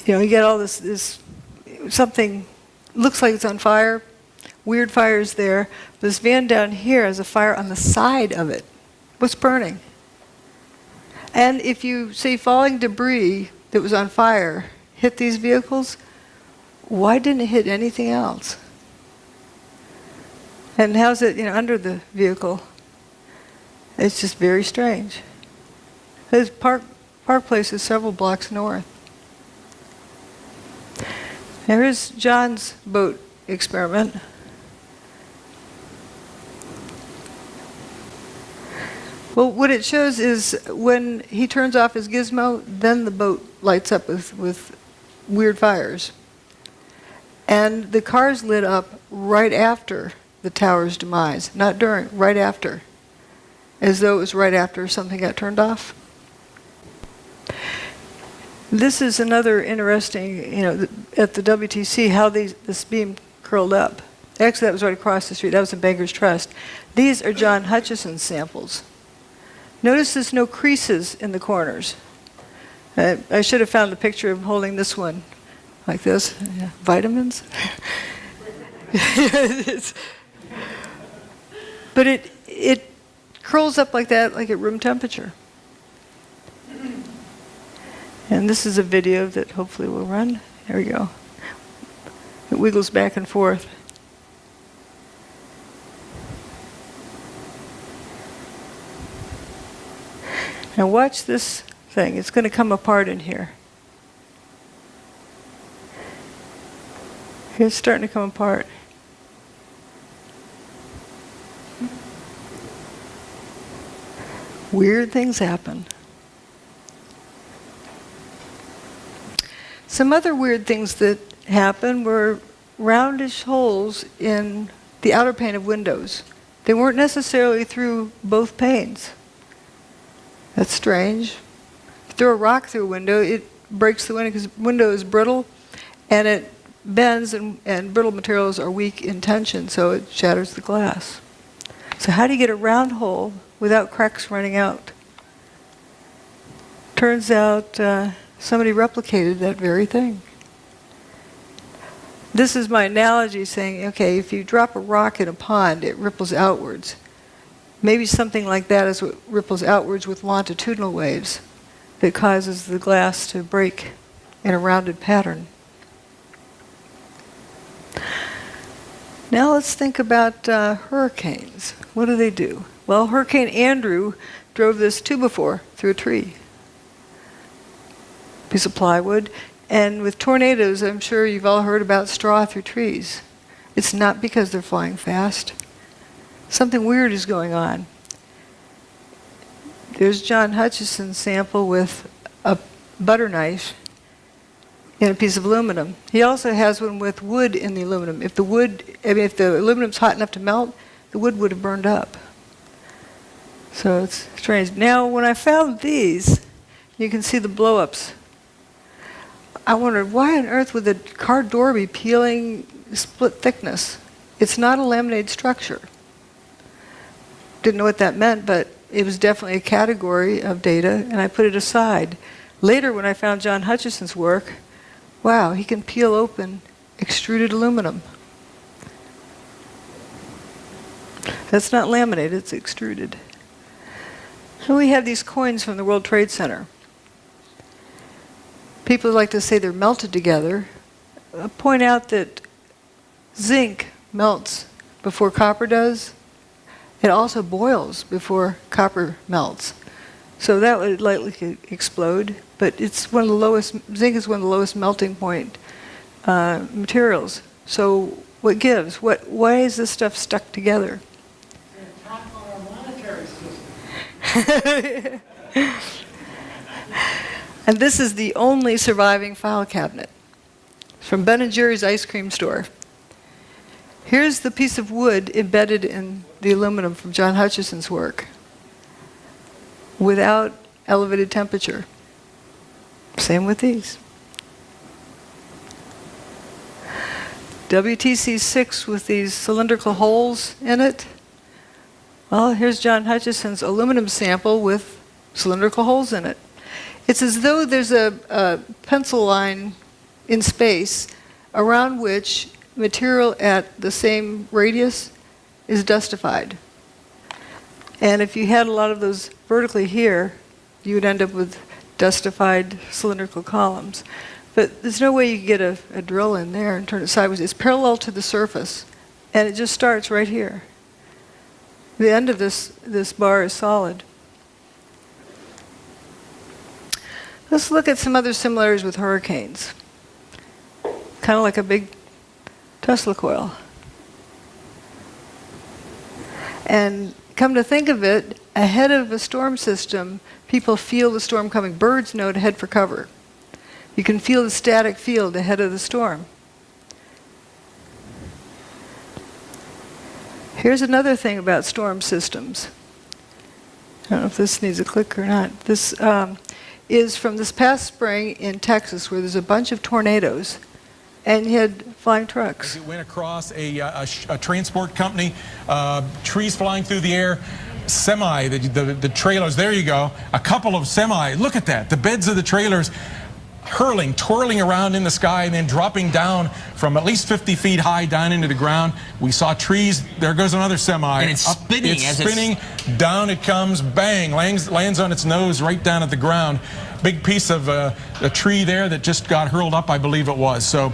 you get all this something looks like it's on fire, weird fires there. This van down here has a fire on the side of it. What's burning? And if you see falling debris that was on fire hit these vehicles, why didn't it hit anything else? And how's it, under the vehicle? It's just very strange. His Park Place is several blocks north. Now here's John's boat experiment. Well, what it shows is when he turns off his gizmo, then the boat lights up with weird fires. And the cars lit up right after the tower's demise, not during, right after, as though it was right after something got turned off. This is another interesting, at the WTC, how this beam curled up. Actually, that was right across the street. That was in Banker's Trust. These are John Hutchison's samples. Notice there's no creases in the corners. I should have found the picture of him holding this one like this. Yeah. Vitamins? But it curls up like that, like at room temperature. And this is a video that hopefully will run. There we go. It wiggles back and forth. Now watch this thing. It's going to come apart in here. It's starting to come apart. Weird things happen. Some other weird things that happened were roundish holes in the outer pane of windows. They weren't necessarily through both panes. That's strange. If you throw a rock through a window, it breaks the window because the window is brittle and it bends, and brittle materials are weak in tension, so it shatters the glass. So how do you get a round hole without cracks running out? Turns out somebody replicated that very thing. This is my analogy saying, okay, if you drop a rock in a pond, it ripples outwards. Maybe something like that is what ripples outwards with longitudinal waves that causes the glass to break in a rounded pattern. Now let's think about hurricanes. What do? Well, Hurricane Andrew drove this 2x4 through a tree. Piece of plywood. And with tornadoes, I'm sure you've all heard about straw through trees. It's not because they're flying fast. Something weird is going on. There's John Hutchison's sample with a butter knife in a piece of aluminum. He also has one with wood in the aluminum. If the aluminum's hot enough to melt, the wood would have burned up. So it's strange. Now, when I found these, you can see the blow-ups. I wondered, why on earth would the car door be peeling split thickness? It's not a laminated structure. Didn't know what that meant, but it was definitely a category of data, and I put it aside. Later, when I found John Hutchison's work, wow, he can peel open extruded aluminum. That's not laminated, it's extruded. And we have these coins from the World Trade Center. People like to say they're melted together. Point out that zinc melts before copper does. It also boils before copper melts. So that would likely explode, but it's one of the lowest, zinc is one of the lowest melting point materials. So what gives? Why is this stuff stuck together? And this is the only surviving file cabinet. It's from Ben & Jerry's ice cream store. Here's the piece of wood embedded in the aluminum from John Hutchison's work without elevated temperature. Same with these. WTC6 with these cylindrical holes in it. Well, here's John Hutchison's aluminum sample with cylindrical holes in it. It's as though there's a pencil line in space around which material at the same radius is dustified. And if you had a lot of those vertically here, you would end up with dustified cylindrical columns. But there's no way you could get a drill in there and turn it sideways. It's parallel to the surface, and it just starts right here. The end of this bar is solid. Let's look at some other similarities with hurricanes. Kind of like a big Tesla coil. And come to think of it, ahead of a storm system, people feel the storm coming. Birds know to head for cover. You can feel the static field ahead of the storm. Here's another thing about storm systems. I don't know if this needs a click or not. This is from this past spring in Texas, where there's a bunch of tornadoes, and you had flying trucks. As it went across a transport company, trees flying through the air, semi, the trailers, there you go, a couple of semi, look at that, the beds of the trailers hurling, twirling around in the sky and then dropping down from at least 50 feet high down into the ground. We saw trees, there goes another semi. And it's spinning. It's spinning, down it comes, bang, lands on its nose right down at the ground. Big piece of a tree there that just got hurled up, I believe it was. So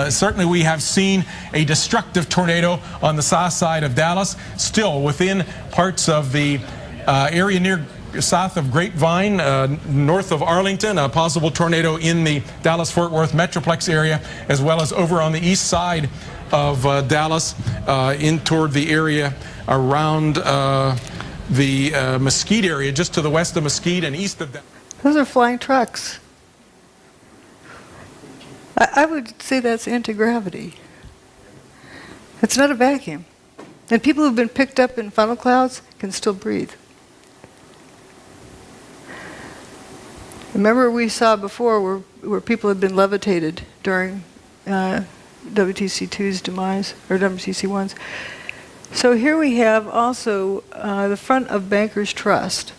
certainly we have seen a destructive tornado on the south side of Dallas, still within parts of the area near south of Grapevine, north of Arlington, a possible tornado in the Dallas-Fort Worth Metroplex area, as well as over on the east side of Dallas, in toward the area around the Mesquite area, just to the west of Mesquite and east of Dallas. Those are flying trucks. I would say that's anti-gravity. It's not a vacuum. And people who've been picked up in funnel clouds can still breathe. Remember we saw before where people had been levitated during WTC2's demise, or WTC1's. So here we have also the front of Bankers Trust.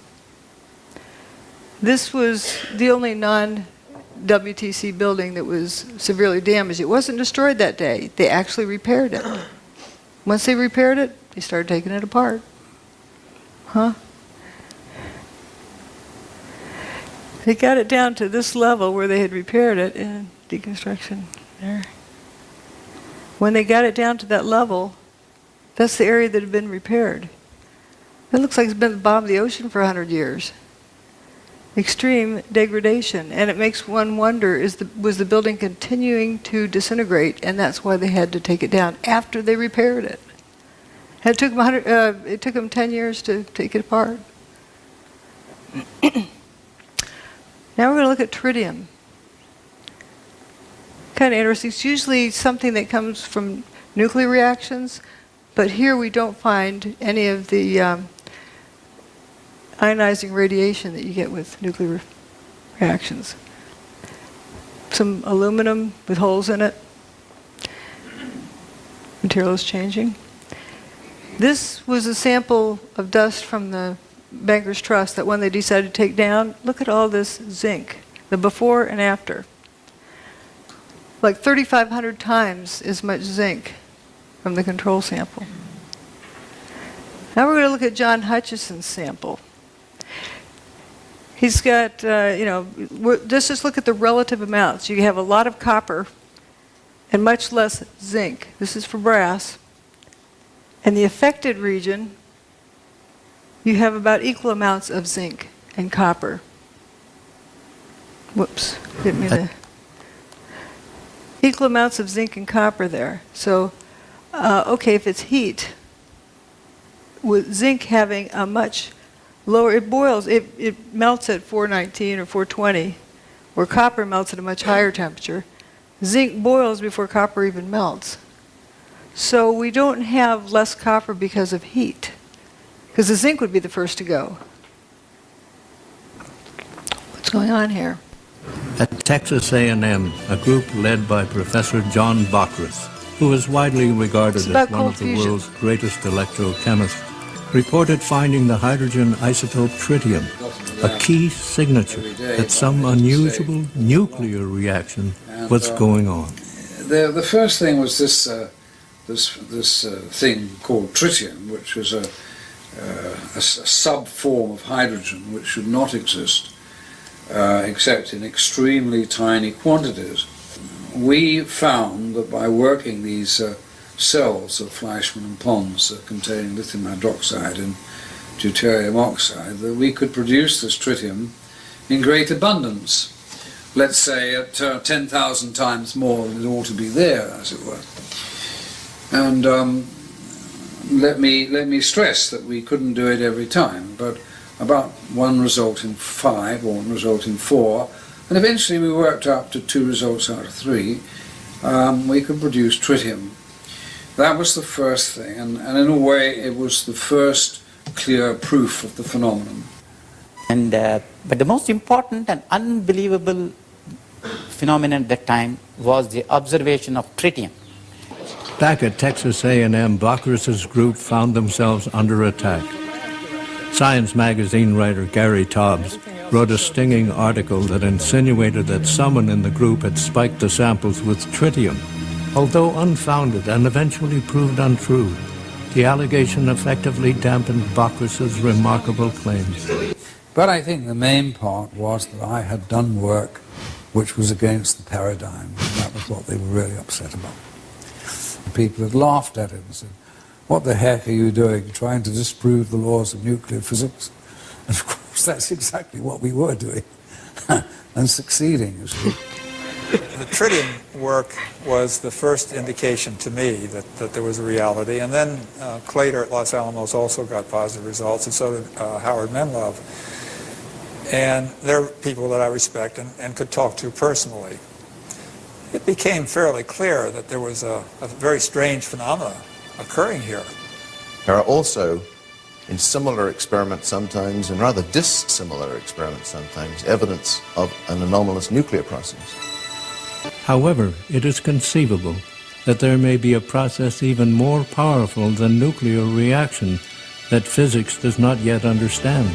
This was the only non-WTC building that was severely damaged. It wasn't destroyed that day. They actually repaired it. Once they repaired it, they started taking it apart. Huh? They got it down to this level where they had repaired it in deconstruction there. When they got it down to that level, that's the area that had been repaired. It looks like it's been at the bottom of the ocean for 100 years. Extreme degradation. And it makes one wonder, was the building continuing to disintegrate, and that's why they had to take it down after they repaired it. And it took them 10 years to take it apart. Now we're going to look at tritium. Kind of interesting. It's usually something that comes from nuclear reactions, but here we don't find any of the ionizing radiation that you get with nuclear reactions. Some aluminum with holes in it. Material is changing. This was a sample of dust from the Bankers Trust, that one they decided to take down. Look at all this zinc, the before and after. Like 3,500 times as much zinc from the control sample. Now we're going to look at John Hutchison's sample. He's got, let's just look at the relative amounts. You have a lot of copper and much less zinc. This is for brass. And the affected region, you have about equal amounts of zinc and copper. Whoops, didn't mean to. Equal amounts of zinc and copper there. So, okay, if it's heat, with zinc having a much lower, it boils, it melts at 419 or 420, where copper melts at a much higher temperature. Zinc boils before copper even melts. So we don't have less copper because of heat, because the zinc would be the first to go. What's going on here? At Texas A&M, a group led by Professor John Bockris, who is widely regarded as one of the world's greatest electrochemists, reported finding the hydrogen isotope tritium, a key signature that some unusual nuclear reaction was going on. The first thing was this thing called tritium, which is a sub-form of hydrogen which should not exist except in extremely tiny quantities. We found that by working these cells of Fleischmann and Pons containing lithium hydroxide and deuterium oxide, that we could produce this tritium in great abundance, let's say at 10,000 times more than it ought to be there, as it were. And let me stress that we couldn't do it every time, but about one result in 5 or one result in 4, and eventually we worked up to 2 results out of 3. We could produce tritium. That was the first thing, and in a way it was the first clear proof of the phenomenon. And but the most important and unbelievable phenomenon at that time was the observation of tritium. Back at Texas A&M, Bockris's group found themselves under attack. Science magazine writer Gary Taubes wrote a stinging article that insinuated that someone in the group had spiked the samples with tritium. Although unfounded and eventually proved untrue, the allegation effectively dampened Bockris's remarkable claims. But I think the main part was that I had done work which was against the paradigm, and that was what they were really upset about. People had laughed at it and said, "What the heck are you doing, trying to disprove the laws of nuclear physics?" And of course that's exactly what we were doing, and succeeding, you see. The tritium work was the first indication to me that there was a reality, and then Claytor at Los Alamos also got positive results, and so did Howard Menlove. And they're people that I respect and could talk to personally. It became fairly clear that there was a very strange phenomena occurring here. There are also, in similar experiments sometimes, and rather dissimilar experiments sometimes, evidence of an anomalous nuclear process. However, it is conceivable that there may be a process even more powerful than nuclear reaction that physics does not yet understand.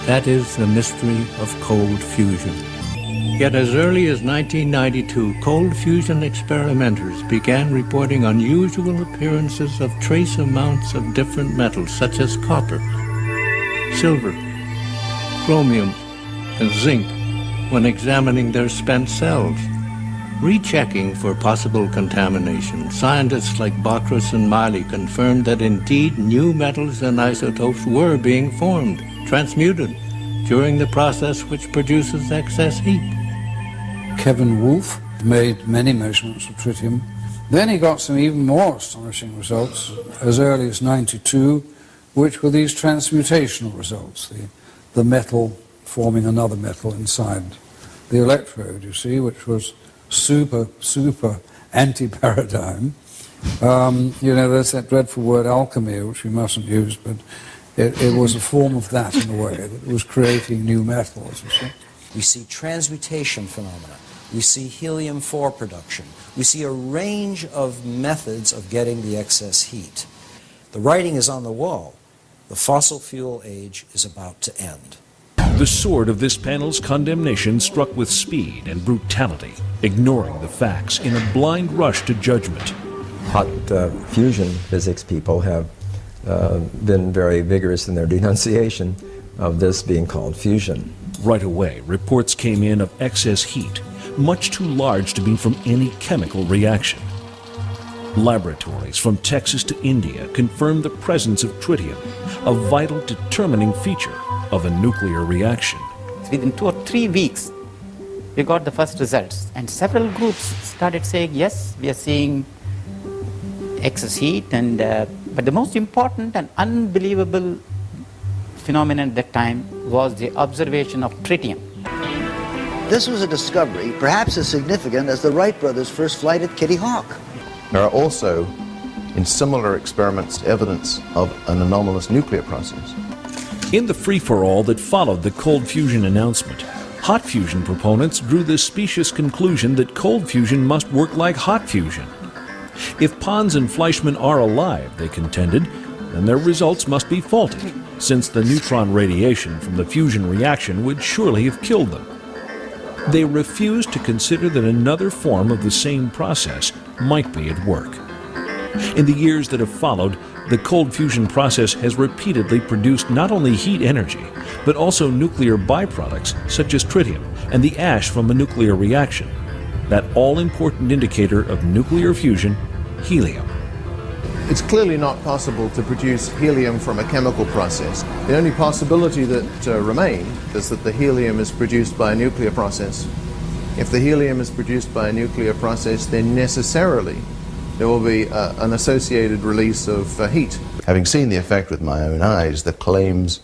That is the mystery of cold fusion. Yet as early as 1992, cold fusion experimenters began reporting unusual appearances of trace amounts of different metals such as copper, silver, chromium, and zinc when examining their spent cells. Rechecking for possible contamination, scientists like Bockris and Miley confirmed that indeed new metals and isotopes were being formed, transmuted, during the process which produces excess heat. Kevin Wolf made many measurements of tritium. Then he got some even more astonishing results as early as '92, which were these transmutational results, the metal forming another metal inside the electrode, you see, which was super anti-paradigm. You know, there's that dreadful word alchemy, which we mustn't use, but it was a form of that in a way, that it was creating new metals, you see. We see transmutation phenomena. We see helium-4 production. We see a range of methods of getting the excess heat. The writing is on the wall. The fossil fuel age is about to end. The sword of this panel's condemnation struck with speed and brutality, ignoring the facts in a blind rush to judgment. Hot fusion physics people have been very vigorous in their denunciation of this being called fusion. Right away, reports came in of excess heat, much too large to be from any chemical reaction. Laboratories from Texas to India confirmed the presence of tritium, a vital determining feature of a nuclear reaction. Within 2 or 3 weeks, we got the first results, and several groups started saying, yes, we are seeing excess heat, and but the most important and unbelievable phenomenon at that time was the observation of tritium. This was a discovery perhaps as significant as the Wright brothers' first flight at Kitty Hawk. There are also, in similar experiments, evidence of an anomalous nuclear process. In the free-for-all that followed the cold fusion announcement, hot fusion proponents drew the specious conclusion that cold fusion must work like hot fusion. If Pons and Fleischmann are alive, they contended, then their results must be faulty, since the neutron radiation from the fusion reaction would surely have killed them. They refused to consider that another form of the same process might be at work. In the years that have followed, the cold fusion process has repeatedly produced not only heat energy, but also nuclear byproducts such as tritium and the ash from a nuclear reaction, that all-important indicator of nuclear fusion, helium. It's clearly not possible to produce helium from a chemical process. The only possibility that remains is that the helium is produced by a nuclear process. If the helium is produced by a nuclear process, then necessarily there will be an associated release of heat. Having seen the effect with my own eyes, the claims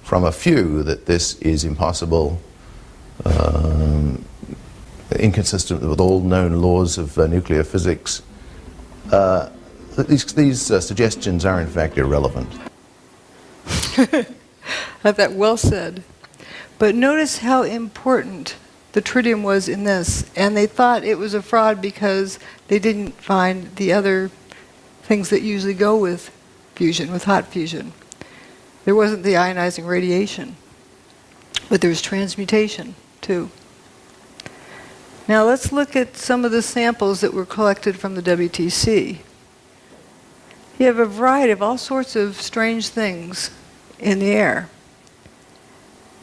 from a few that this is impossible, inconsistent with all known laws of nuclear physics, these suggestions are in fact irrelevant. I thought, well said. But notice how important the tritium was in this, and they thought it was a fraud because they didn't find the other things that usually go with fusion, with hot fusion. There wasn't the ionizing radiation, but there was transmutation too. Now let's look at some of the samples that were collected from the WTC. You have a variety of all sorts of strange things in the air.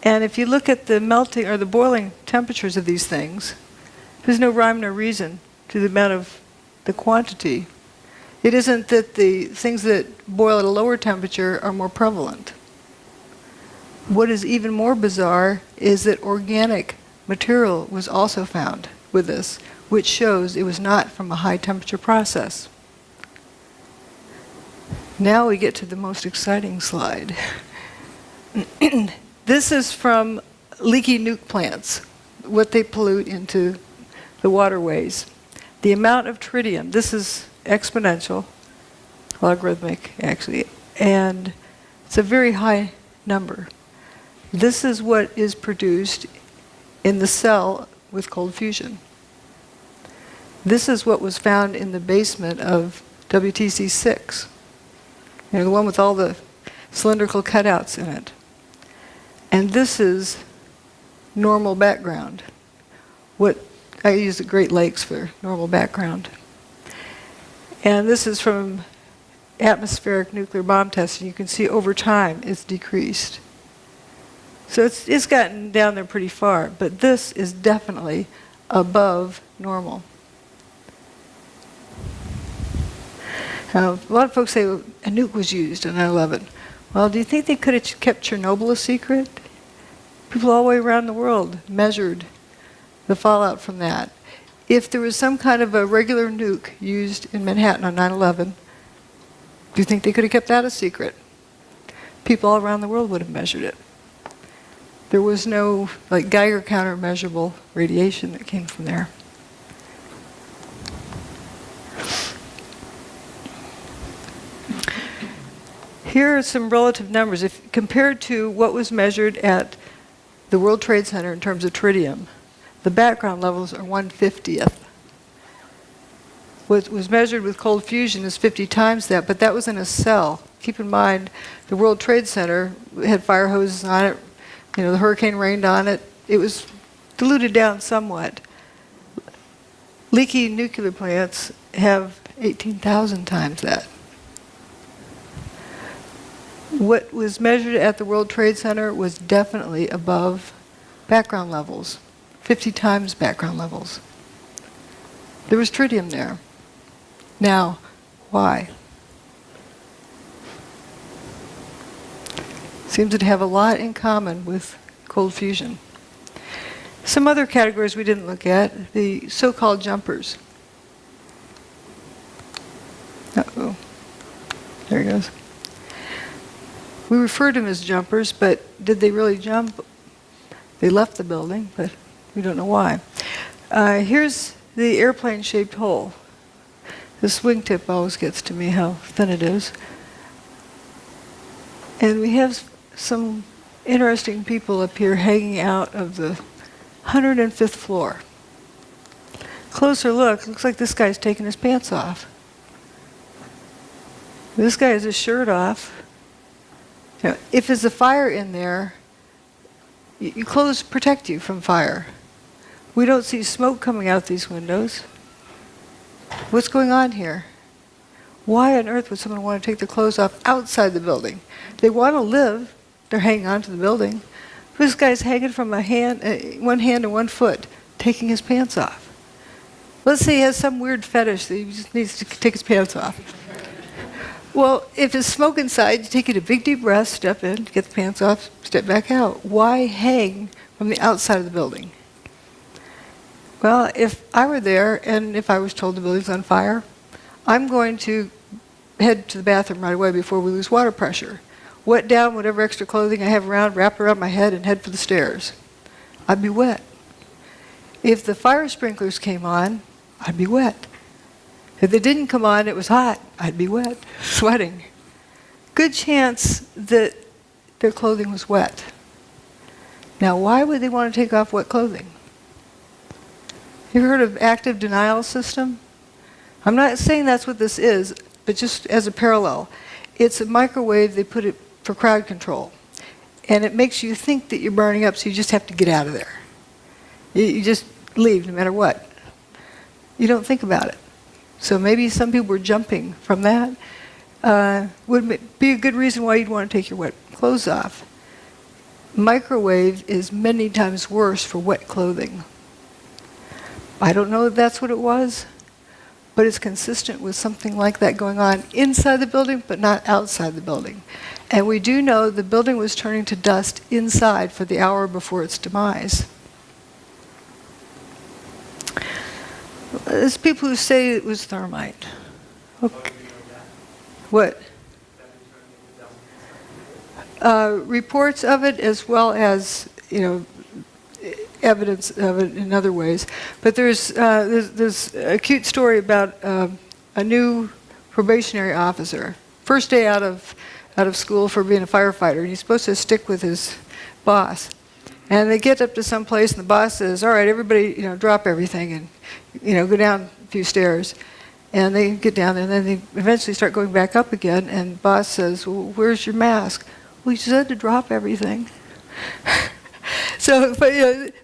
And if you look at the melting or the boiling temperatures of these things, there's no rhyme nor reason to the amount of the quantity. It isn't that the things that boil at a lower temperature are more prevalent. What is even more bizarre is that organic material was also found with this, which shows it was not from a high temperature process. Now we get to the most exciting slide. This is from leaky nuke plants, what they pollute into the waterways. The amount of tritium, this is exponential, logarithmic actually, and it's a very high number. This is what is produced in the cell with cold fusion. This is what was found in the basement of WTC-6, the one with all the cylindrical cutouts in it. And this is normal background. What I use the Great Lakes for normal background. And this is from atmospheric nuclear bomb testing. You can see over time it's decreased. So it's gotten down there pretty far, but this is definitely above normal. Now, a lot of folks say a nuke was used in 9/11. Well, do you think they could have kept Chernobyl a secret? People all the way around the world measured the fallout from that. If there was some kind of a regular nuke used in Manhattan on 9/11, do you think they could have kept that a secret? People all around the world would have measured it. There was no like Geiger counter measurable radiation that came from there. Here are some relative numbers. If compared to what was measured at the World Trade Center in terms of tritium, the background levels are 1/50th. What was measured with cold fusion is 50 times that, but that was in a cell. Keep in mind, the World Trade Center had fire hoses on it. The hurricane rained on it. It was diluted down somewhat. Leaky nuclear plants have 18,000 times that. What was measured at the World Trade Center was definitely above background levels, 50 times background levels. There was tritium there. Now, why? Seems to have a lot in common with cold fusion. Some other categories we didn't look at, the so-called jumpers. Uh-oh. There he goes. We referred to them as jumpers, but did they really jump? They left the building, but we don't know why. Here's the airplane-shaped hole. This wingtip always gets to me, how thin it is. And we have some interesting people up here hanging out of the 105th floor. Closer look, looks like this guy's taking his pants off. This guy has his shirt off. You know, if there's a fire in there, your clothes protect you from fire. We don't see smoke coming out these windows. What's going on here? Why on earth would someone want to take their clothes off outside the building? They want to live. They're hanging on to the building. This guy's hanging from one hand and one foot, taking his pants off. Let's say he has some weird fetish that he just needs to take his pants off. Well, if there's smoke inside, you take a big deep breath, step in, get the pants off, step back out. Why hang from the outside of the building? Well, if I were there and if I was told the building's on fire, I'm going to head to the bathroom right away before we lose water pressure. Wet down whatever extra clothing I have around, wrap it around my head, and head for the stairs. I'd be wet. If the fire sprinklers came on, I'd be wet. If they didn't come on, it was hot, I'd be wet, sweating. Good chance that their clothing was wet. Now, why would they want to take off wet clothing? You ever heard of active denial system? I'm not saying that's what this is, but just as a parallel. It's a microwave, they put it for crowd control. And it makes you think that you're burning up, so you just have to get out of there. You just leave no matter what. You don't think about it. So maybe some people were jumping from that. Would be a good reason why you'd want to take your wet clothes off. Microwave is many times worse for wet clothing. I don't know if that's what it was, but it's consistent with something like that going on inside the building, but not outside the building. And we do know the building was turning to dust inside for the hour before its demise. There's people who say it was thermite. Okay. What? Reports of it, as well as, evidence of it in other ways. But there's a cute story about a new probationary officer, first day out of school for being a firefighter, and he's supposed to stick with his boss. And they get up to some place, and the boss says, "All right, everybody, drop everything and go down a few stairs." And they get down there, and then they eventually start going back up again. And the boss says, "Well, where's your mask?" "Well, you said to drop everything." So, but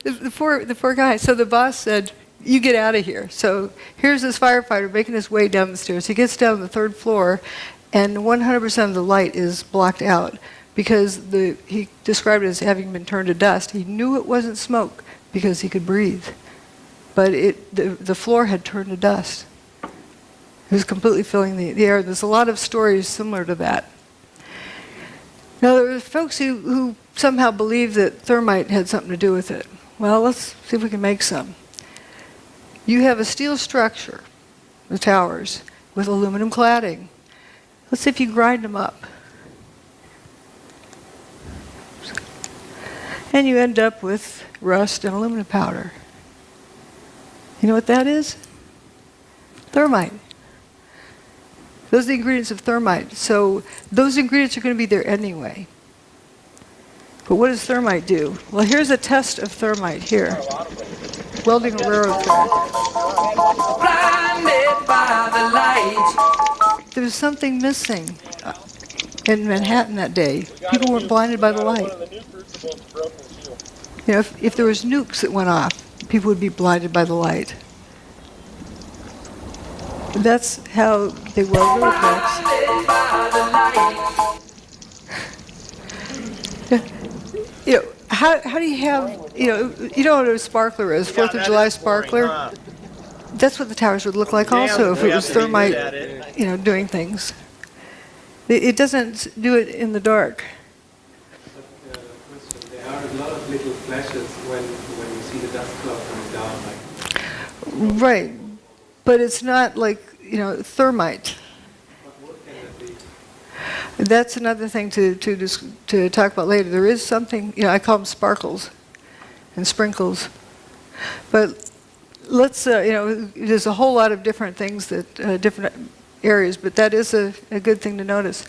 the poor guy. So the boss said, "You get out of here." So here's this firefighter making his way down the stairs. He gets down to the third floor, and 100% of the light is blocked out because he described it as having been turned to dust. He knew it wasn't smoke because he could breathe, but the floor had turned to dust. It was completely filling the air. There's a lot of stories similar to that. Now, there were folks who somehow believe that thermite had something to do with it. Well, let's see if we can make some. You have a steel structure, the towers, with aluminum cladding. Let's see if you grind them up. And you end up with rust and aluminum powder. You know what that is? Thermite. Those are the ingredients of thermite. So those ingredients are going to be there anyway. But what does thermite do? Well, here's a test of thermite here. Welding a railroad track. Blinded by the light. There was something missing in Manhattan that day. People were blinded by the light. If there was nukes that went off, people would be blinded by the light. That's how they weld road tracks. How do you have, you know what a sparkler is, 4th of July sparkler? That's what the towers would look like also if it was thermite, doing things. It doesn't do it in the dark. when you see the dust cloud coming down, like. Right, but it's not like, thermite. What can it be? That's another thing to talk about later. There is something, I call them sparkles and sprinkles. But let's, there's a whole lot of different things that, different areas, but that is a good thing to notice.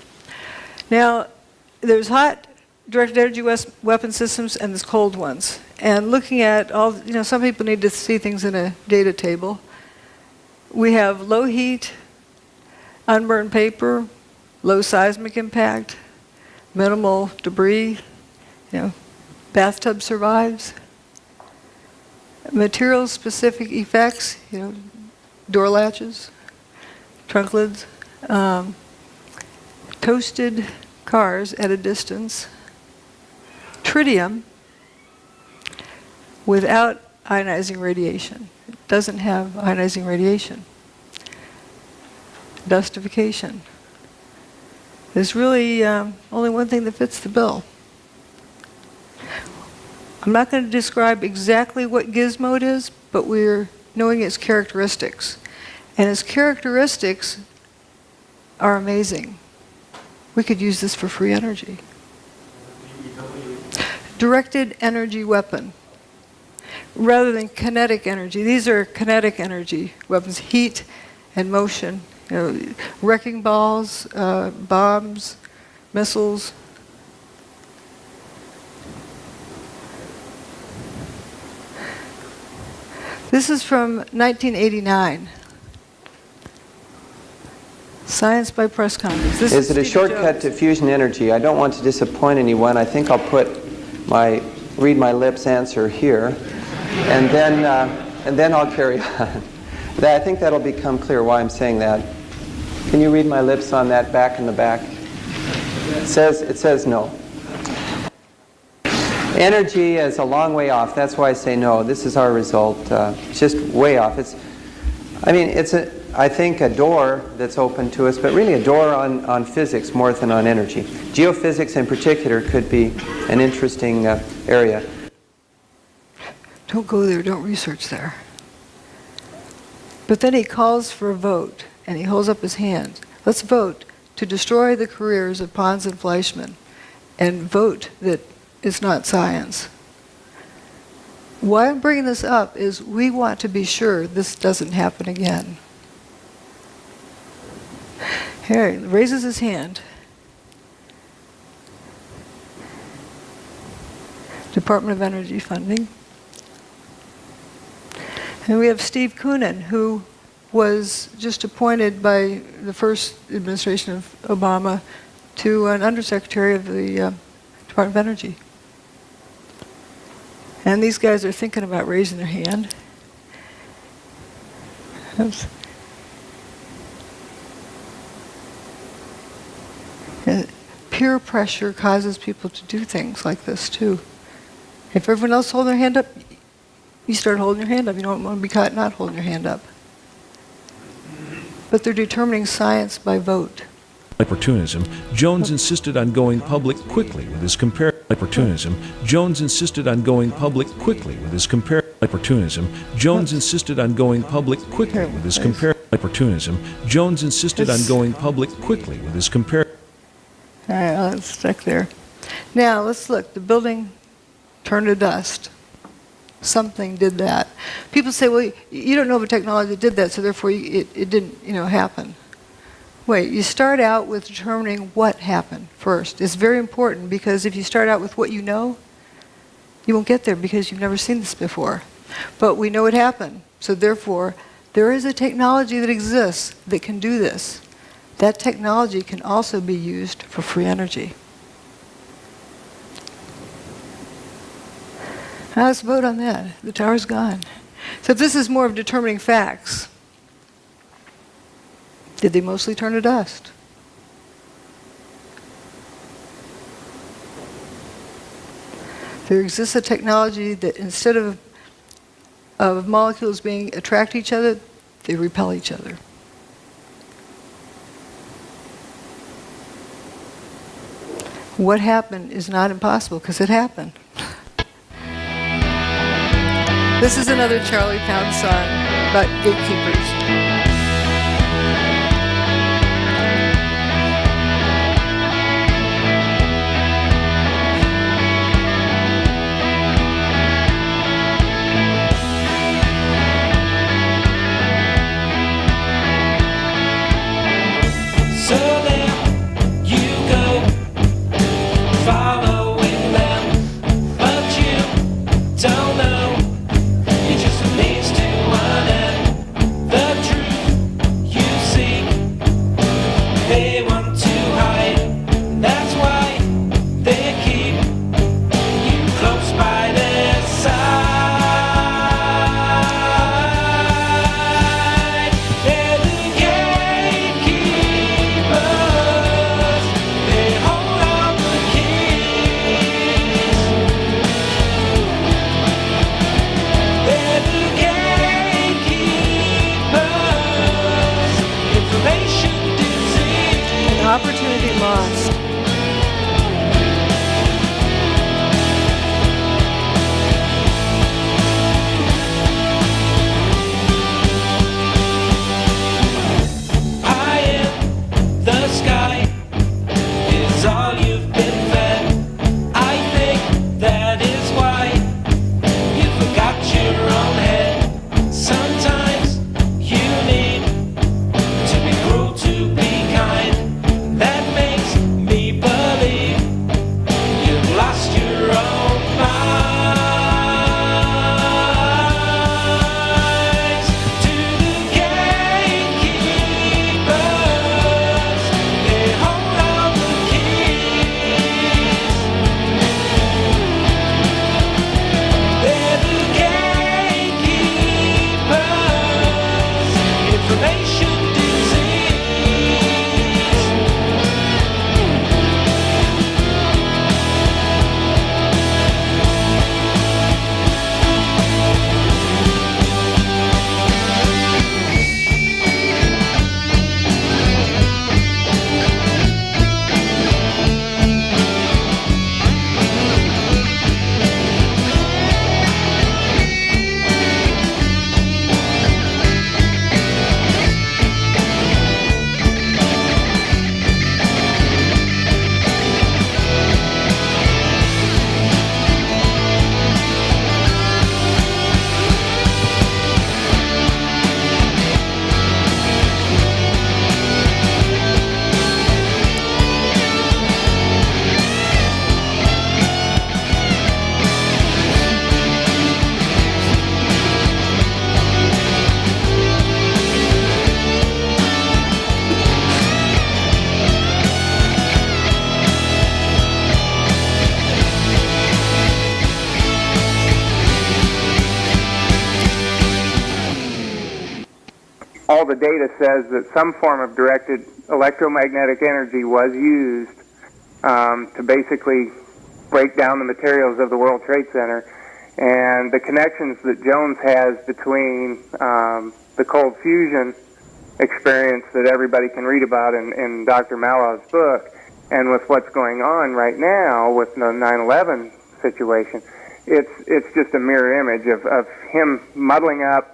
Now, there's hot directed energy weapon systems and there's cold ones. And looking at all, some people need to see things in a data table. We have low heat, unburned paper, low seismic impact, minimal debris, bathtub survives. Material-specific effects, door latches, trunk lids, toasted cars at a distance, tritium without ionizing radiation. It doesn't have ionizing radiation. Dustification. There's really only one thing that fits the bill. I'm not going to describe exactly what gizmo it is, but we're knowing its characteristics. And its characteristics are amazing. We could use this for free energy. Directed energy weapon. Rather than kinetic energy. These are kinetic energy weapons, heat and motion. Wrecking balls, bombs, missiles. This is from 1989. Science by Press Conference. This is it a shortcut to fusion energy? I don't want to disappoint anyone. I think I'll put read my lips answer here, and then I'll carry on. I think that'll become clear why I'm saying that. Can you read my lips on that back in the back? It says no. Energy is a long way off. That's why I say no. This is our result. It's just way off. It's I think a door that's open to us, but really a door on physics more than on energy. Geophysics in particular could be an interesting area. Don't go there. Don't research there. But then he calls for a vote, and he holds up his hand. Let's vote to destroy the careers of Pons and Fleischmann, and vote that it's not science. Why I'm bringing this up is we want to be sure this doesn't happen again. Harry raises his hand. Department of Energy funding. And we have Steve Koonin, who was just appointed by the first administration of Obama to an undersecretary of the Department of Energy. And these guys are thinking about raising their hand. Oops. And peer pressure causes people to do things like this too. If everyone else holds their hand up, you start holding your hand up. You don't want to be caught not holding your hand up. But they're determining science by vote. Opportunism, Jones insisted on going public quickly with his Opportunism, Jones insisted on going public quickly with his Opportunism, Jones insisted on going public quickly with his Opportunism, Jones insisted on going public quickly with his All right, let's stick there. Now, let's look. The building turned to dust. Something did that. People say, well, you don't know of a technology that did that, so therefore it didn't, happen. Wait, you start out with determining what happened first. It's very important because if you start out with what you know, you won't get there because you've never seen this before. But we know it happened, so therefore there is a technology that exists that can do this. That technology can also be used for free energy. Now let's vote on that. The tower's gone. So this is more of determining facts. Did they mostly turn to dust? There exists a technology that instead of molecules being attract each other, they repel each other. What happened is not impossible because it happened. This is another Charlie Pound song about gatekeepers. So there you go, following them, but you don't know, it just leads to an end. The truth you seek, they want to hide, that's why they keep you close by their side. They're the gatekeepers. They hold all the keys. They're the gatekeepers. Information disease. An opportunity lost. High in the sky is all you've been fed. I think that is why you forgot your own head. Sometimes you need to be cruel to be kind. That makes me believe you've lost your own minds. To the gatekeepers, they hold all the keys. They're the gatekeepers. Information disease. All the data says that some form of directed electromagnetic energy was used to basically break down the materials of the World Trade Center. And the connections that Jones has between the cold fusion experience that everybody can read about in Dr. Malov's book and with what's going on right now with the 9/11 situation, it's just a mirror image of him muddling up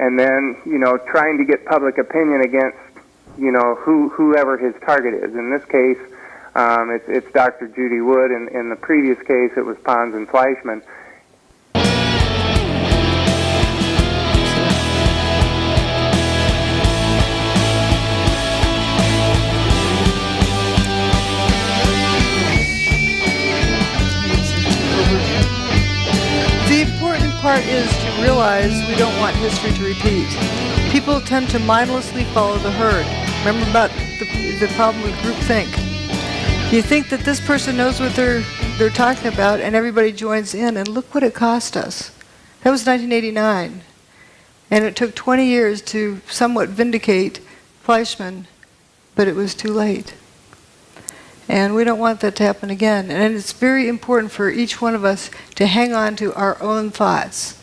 and then, trying to get public opinion against, whoever his target is. In this case, it's Dr. Judy Wood. In the previous case, it was Pons and Fleischmann. The important part is to realize we don't want history to repeat. People tend to mindlessly follow the herd. Remember about the problem with groupthink. You think that this person knows what they're talking about, and everybody joins in, and look what it cost us. That was 1989, and it took 20 years to somewhat vindicate Fleischmann, but it was too late. And we don't want that to happen again. And it's very important for each one of us to hang on to our own thoughts.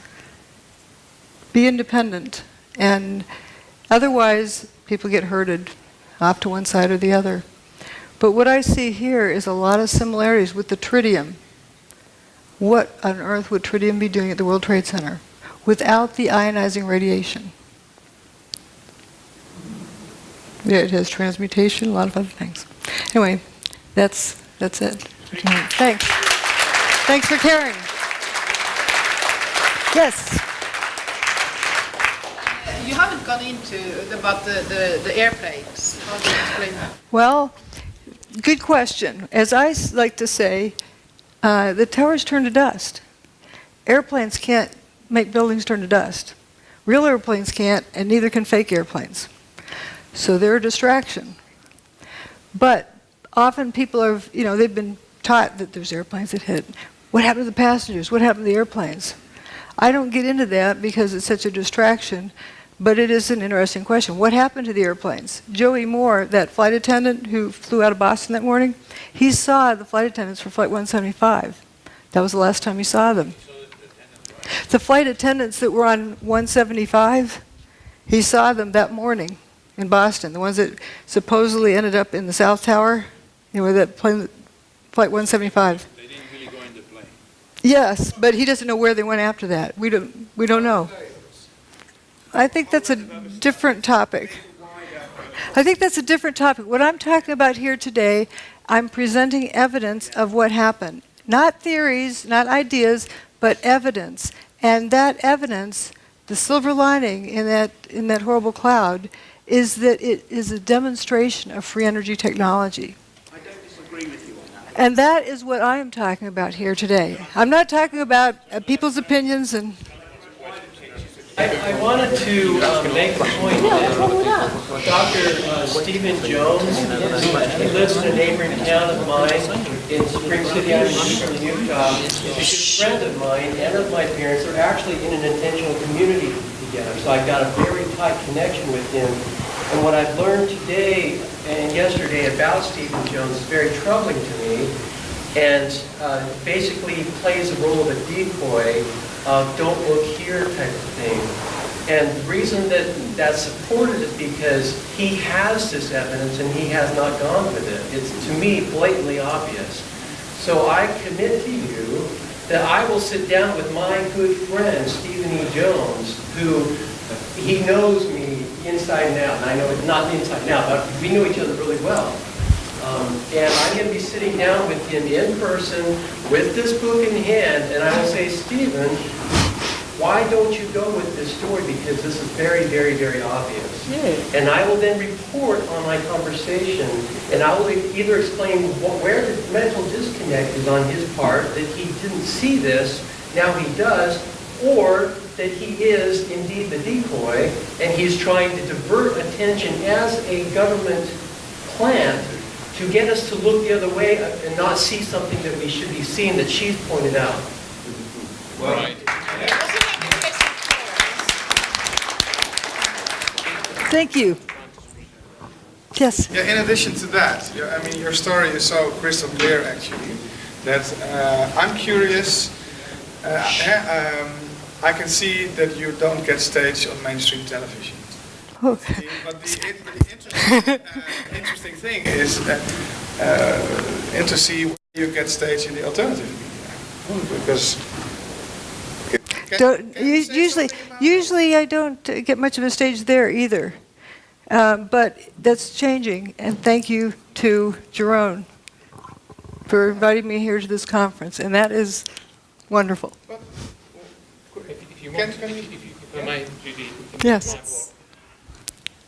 Be independent. And otherwise, people get herded off to one side or the other. But what I see here is a lot of similarities with the tritium. What on earth would tritium be doing at the World Trade Center? without the ionizing radiation. Yeah, it has transmutation, a lot of other things. Anyway, that's it. Thanks. Thanks for caring. Yes. You haven't gone into about the airplanes. How do you explain that? Well, good question. As I like to say, the towers turn to dust. Airplanes can't make buildings turn to dust. Real airplanes can't, and neither can fake airplanes. So they're a distraction. But often people are, they've been taught that there's airplanes that hit. What happened to the passengers? What happened to the airplanes? I don't get into that because it's such a distraction, but it is an interesting question. What happened to the airplanes? Joey Moore, that flight attendant who flew out of Boston that morning, he saw the flight attendants for Flight 175. That was the last time he saw them. The flight attendants that were on 175, he saw them that morning in Boston, the ones that supposedly ended up in the South Tower, that plane, Flight 175. They didn't really go in the plane. Yes, but he doesn't know where they went after that. We don't know. I think that's a different topic. What I'm talking about here today, I'm presenting evidence of what happened. Not theories, not ideas, but evidence. And that evidence, the silver lining in that horrible cloud, is that it is a demonstration of free energy technology. I don't disagree with you on that. And that is what I am talking about here today. I'm not talking about people's opinions and... I wanted to make the point that Dr. Stephen Jones, who lives in a neighboring town of mine in Spring City, Utah, is a good friend of mine and of my parents. They're actually in an intentional community together, so I've got a very tight connection with him. And what I've learned today and yesterday about Stephen Jones is very troubling to me, and basically plays the role of a decoy. Don't look here type of thing. And the reason that that's supported is because he has this evidence and he has not gone with it. It's, to me, blatantly obvious. So I commit to you that I will sit down with my good friend, Stephen E. Jones, who he knows me inside and out. And I know it's not inside and out, but we know each other really well. And I'm going to be sitting down with him in person with this book in hand, and I will say, Stephen, why don't you go with this story? Because this is very, very, very obvious. Yeah. And I will then report on my conversation, and I will either explain where the mental disconnect is on his part, that he didn't see this, now he does, or that he is indeed the decoy, and he's trying to divert attention as a government plant to get us to look the other way and not see something that we should be seeing that she's pointed out. Well, right. Thank you. Yes. Yeah, in addition to that, your story is so crystal clear, actually, that I'm curious. I can see that you don't get staged on mainstream television. Okay. But the interesting thing is to see where you get staged in the alternative media. Because usually I don't get much of a stage there either. But that's changing, and thank you to Jerome for inviting me here to this conference, and that is wonderful. If you want, if I may, Judy, yes.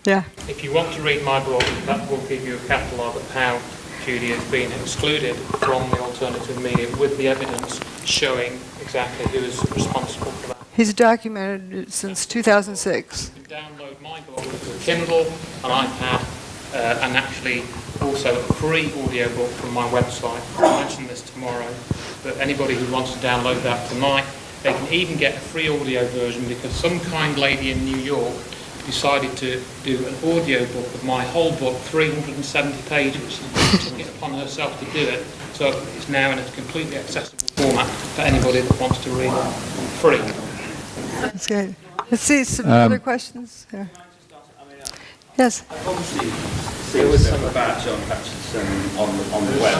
Yeah. If you want to read my blog, that will give you a catalogue of how Judy has been excluded from the alternative media with the evidence showing exactly who is responsible for that. He's documented it since 2006. You can download my book with Kindle, an iPad, and actually also a free audiobook from my website. I'll mention this tomorrow, but anybody who wants to download that tonight, they can even get a free audio version because some kind lady in New York decided to do an audio book of my whole book, 370 pages. She took it upon herself to do it, so it's now in a completely accessible format for anybody that wants to read it free. That's good. Let's see some other questions. Yeah. Yes. Obviously, there was some about John Hutchinson on the web,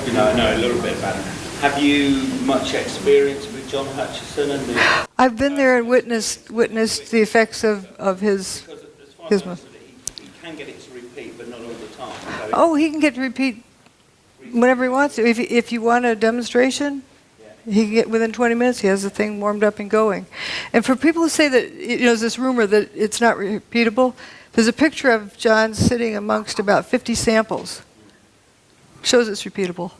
and I know a little bit about him. Have you much experience with John Hutchison and the... I've been there and witnessed the effects of his. Because as far his as I understand it, he can get it to repeat, but not all the time. So Oh, he can get to repeat whenever he wants to. If you want a demonstration, he can get within 20 minutes. He has the thing warmed up and going. And for people who say that, there's this rumor that it's not repeatable, there's a picture of John sitting amongst about 50 samples. Shows it's repeatable.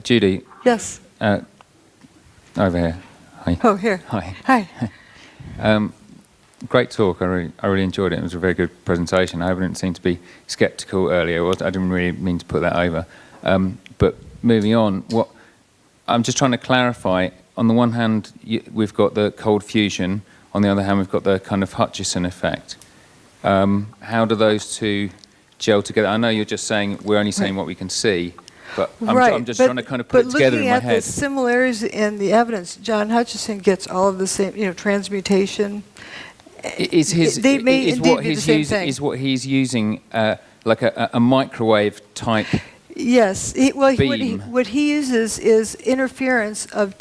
Judy. Yes. Over here. Hi. Oh, here. Hi. Hi. Great talk. I really enjoyed it. It was a very good presentation. I didn't seem to be sceptical earlier. I didn't really mean to put that over. But moving on, I'm just trying to clarify. On the one hand, we've got the cold fusion. On the other hand, we've got the kind of Hutchison effect. How do those two gel together? I know you're just saying we're only saying what we can see, but I'm just trying to kind of put it together in my head. But looking at the similarities in the evidence, John Hutchison gets all of the same, transmutation. Is what he's using like a microwave type? Yes. What he uses is interference of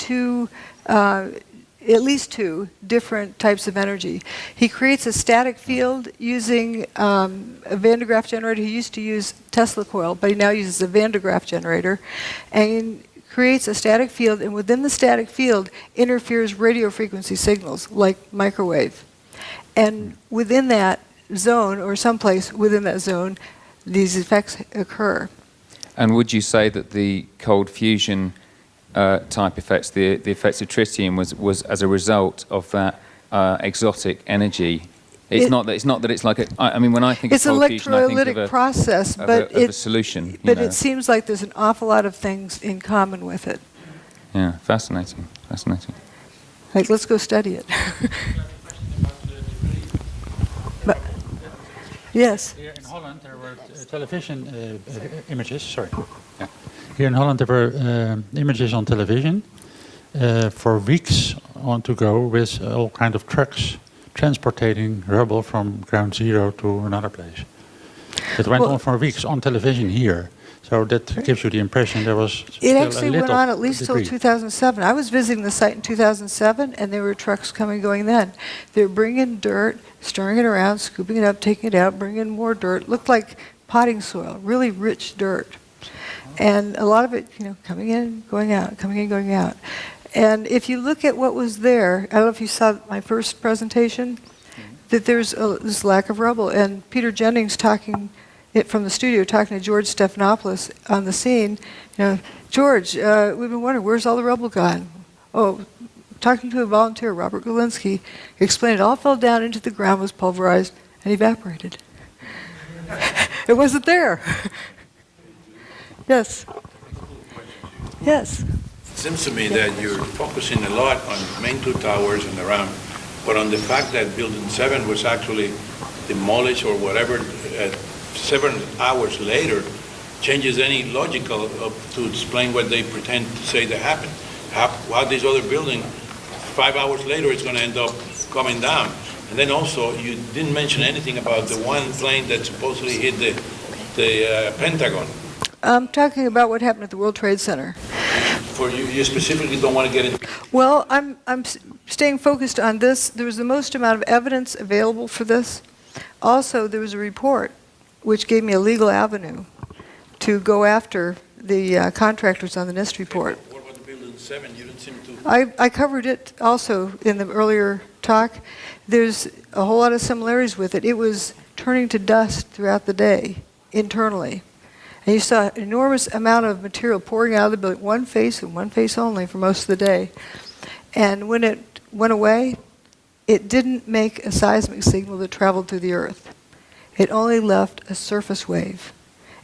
at least two different types of energy. He creates a static field using a Van de Graaff generator. He used to use Tesla coil, but he now uses a Van de Graaff generator, and creates a static field, and within the static field interferes radio frequency signals like microwave. And within that zone, or someplace within that zone, these effects occur. And would you say that the cold fusion type effects, the effects of tritium, was as a result of that exotic energy? It's not that it's like I mean, when I think of cold fusion, I think of electrolytic process, but a solution. But it seems like there's an awful lot of things in common with it. Yeah, fascinating. Like, let's go study it. But, yes. Here in Holland, there were television images. Sorry. Yeah. Here in Holland, there were images on television for weeks on to go with all kind of trucks transporting rubble from ground zero to another place. It went on for weeks on television here. So that gives you the impression there was It actually went on at least till 2007. I was visiting the site in 2007, and there were trucks coming and going then. They were bringing dirt, stirring it around, scooping it up, taking it out, bringing in more dirt. Looked like potting soil, really rich dirt. And a lot of it, coming in, going out, coming in, going out. And if you look at what was there, I don't know if you saw my first presentation, that there's this lack of rubble. And Peter Jennings from the studio, talking to George Stephanopoulos on the scene, George, we've been wondering, where's all the rubble gone? Oh, talking to a volunteer, Robert Galinsky, explained it all fell down into the ground, was pulverized, and evaporated. It wasn't there. Yes. Yes. It seems to me that you're focusing a lot on the main two towers and around, but on the fact that Building 7 was actually demolished or whatever 7 hours later changes any logical to explain what they pretend to say that happened. How this other building, 5 hours later, it's going to end up coming down. And then also, you didn't mention anything about the one plane that supposedly hit the Pentagon. I'm talking about what happened at the World Trade Center. For you specifically don't want to get into... Well, I'm staying focused on this. There was the most amount of evidence available for this. Also, there was a report which gave me a legal avenue to go after the contractors on the NIST report. What about the Building 7? You didn't seem to... I covered it also in the earlier talk. There's a whole lot of similarities with it. It was turning to dust throughout the day, internally. And you saw an enormous amount of material pouring out of the building, one face and one face only for most of the day. And when it went away, it didn't make a seismic signal that traveled through the earth. It only left a surface wave.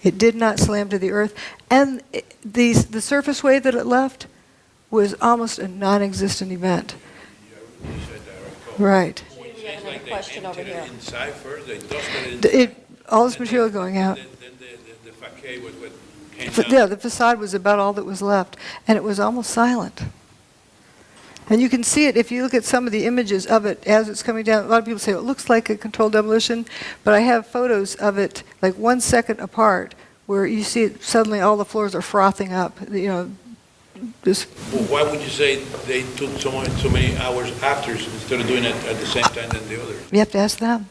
It did not slam to the earth. And the surface wave that it left was almost a non-existent event. Right. Question over here. All this material going out. Yeah, the facade was about all that was left, and it was almost silent. And you can see it if you look at some of the images of it as it's coming down. A lot of people say it looks like a controlled demolition, but I have photos of it like 1 second apart where you see it suddenly all the floors are frothing up, Just Well, why would you say they took so many hours after instead of doing it at the same time than the others? you have to ask them.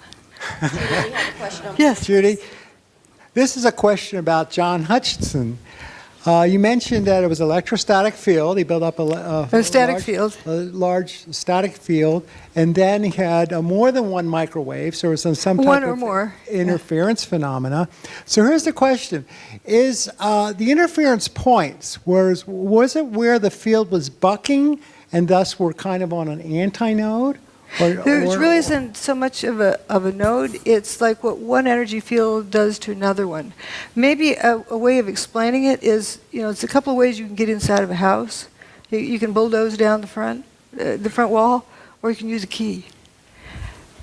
Yes, Judy. This is a question about John Hutchinson. You mentioned that it was electrostatic field. He built up a static field. A large static field, and then he had more than one microwave, so it was some type One or of more. interference phenomena. So here's the question. Is the interference points, was it where the field was bucking, and thus we're kind of on an antinode? There really isn't so much of a node. It's like what one energy field does to another one. Maybe a way of explaining it is, it's a couple of ways you can get inside of a house. You can bulldoze down the front wall, or you can use a key.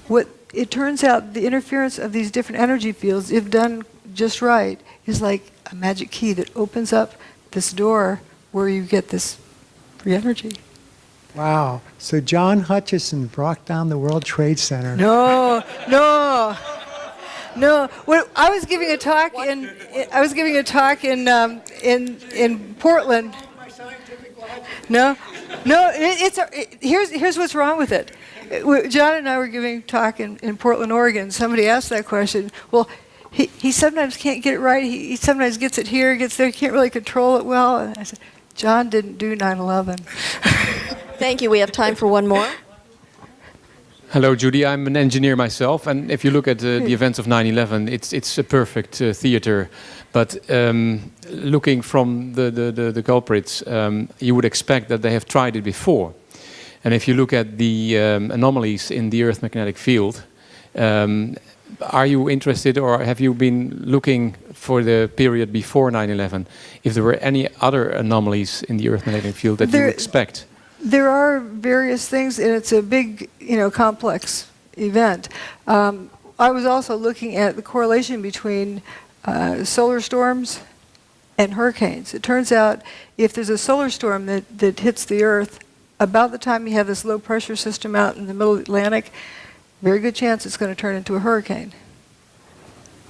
What it turns out, the interference of these different energy fields, if done just right, is like a magic key that opens up this door where you get this free energy. Wow. So John Hutchison brought down the World Trade Center. No. Well, I was giving a talk in Portland. Here's what's wrong with it. John and I were giving a talk in Portland, Oregon. Somebody asked that question. Well, he sometimes can't get it right. He sometimes gets it here, gets there. He can't really control it well. And I said, John didn't do 9/11. Thank you. We have time for one more. Hello, Judy. I'm an engineer myself, and if you look at the events of 9/11, it's a perfect theater. But looking from the culprits, you would expect that they have tried it before. And if you look at the anomalies in the Earth magnetic field, are you interested, or have you been looking for the period before 9/11, if there were any other anomalies in the Earth magnetic field that you would expect? There are various things, and it's a big, complex event. I was also looking at the correlation between solar storms and hurricanes. It turns out if there's a solar storm that hits the Earth, about the time you have this low pressure system out in the middle of the Atlantic, very good chance it's going to turn into a hurricane.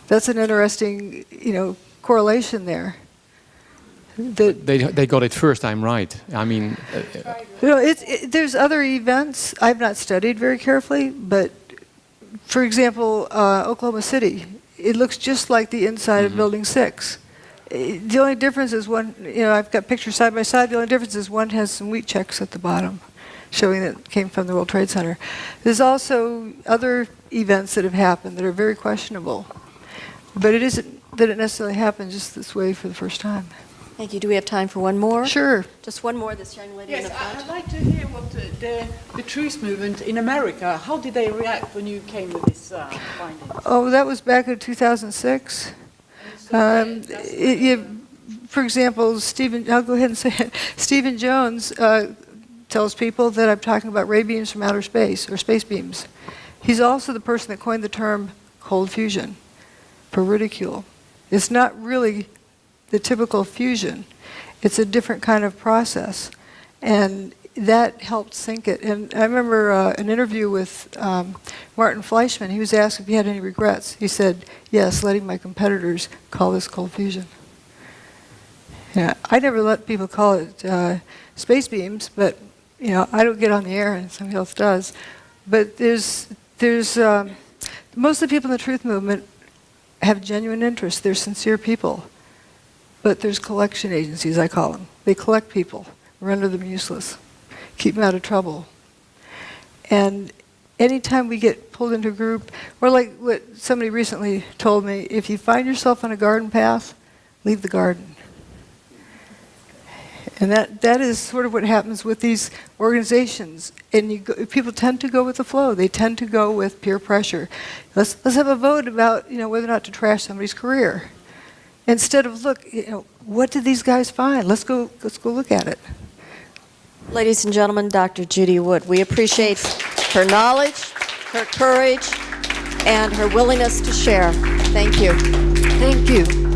That's an interesting, correlation there. They got it first time right. I mean, there's other events I've not studied very carefully, but for example, Oklahoma City, it looks just like the inside of Building 6. The only difference is one, I've got pictures side by side. The only difference is one has some wheat checks at the bottom, showing that it came from the World Trade Center. There's also other events that have happened that are very questionable, but it isn't that it necessarily happened just this way for the first time. Thank you. Do we have time for one more? Sure. Just one more, this young lady in the front. I'd like to hear what the truth movement in America, how did they react when you came with this finding? Oh, that was back in 2006. For example, I'll go ahead and say it. Stephen Jones tells people that I'm talking about ray beams from outer space, or space beams. He's also the person that coined the term cold fusion for ridicule. It's not really the typical fusion. It's a different kind of process. And that helped sink it. And I remember an interview with Martin Fleischmann. He was asked if he had any regrets. He said, yes, letting my competitors call this cold fusion. Yeah, I never let people call it space beams, but I don't get on the air and somebody else does. But there's most of the people in the truth movement have genuine interest. They're sincere people. But there's collection agencies, I call them. They collect people, render them useless, keep them out of trouble. And anytime we get pulled into a group, or like what somebody recently told me, if you find yourself on a garden path, leave the garden. And that is sort of what happens with these organizations. And people tend to go with the flow. They tend to go with peer pressure. Let's have a vote about whether or not to trash somebody's career. Instead of what did these guys find? Let's go look at it. Ladies and gentlemen, Dr. Judy Wood. We appreciate her knowledge, her courage, and her willingness to share. Thank you. Thank you.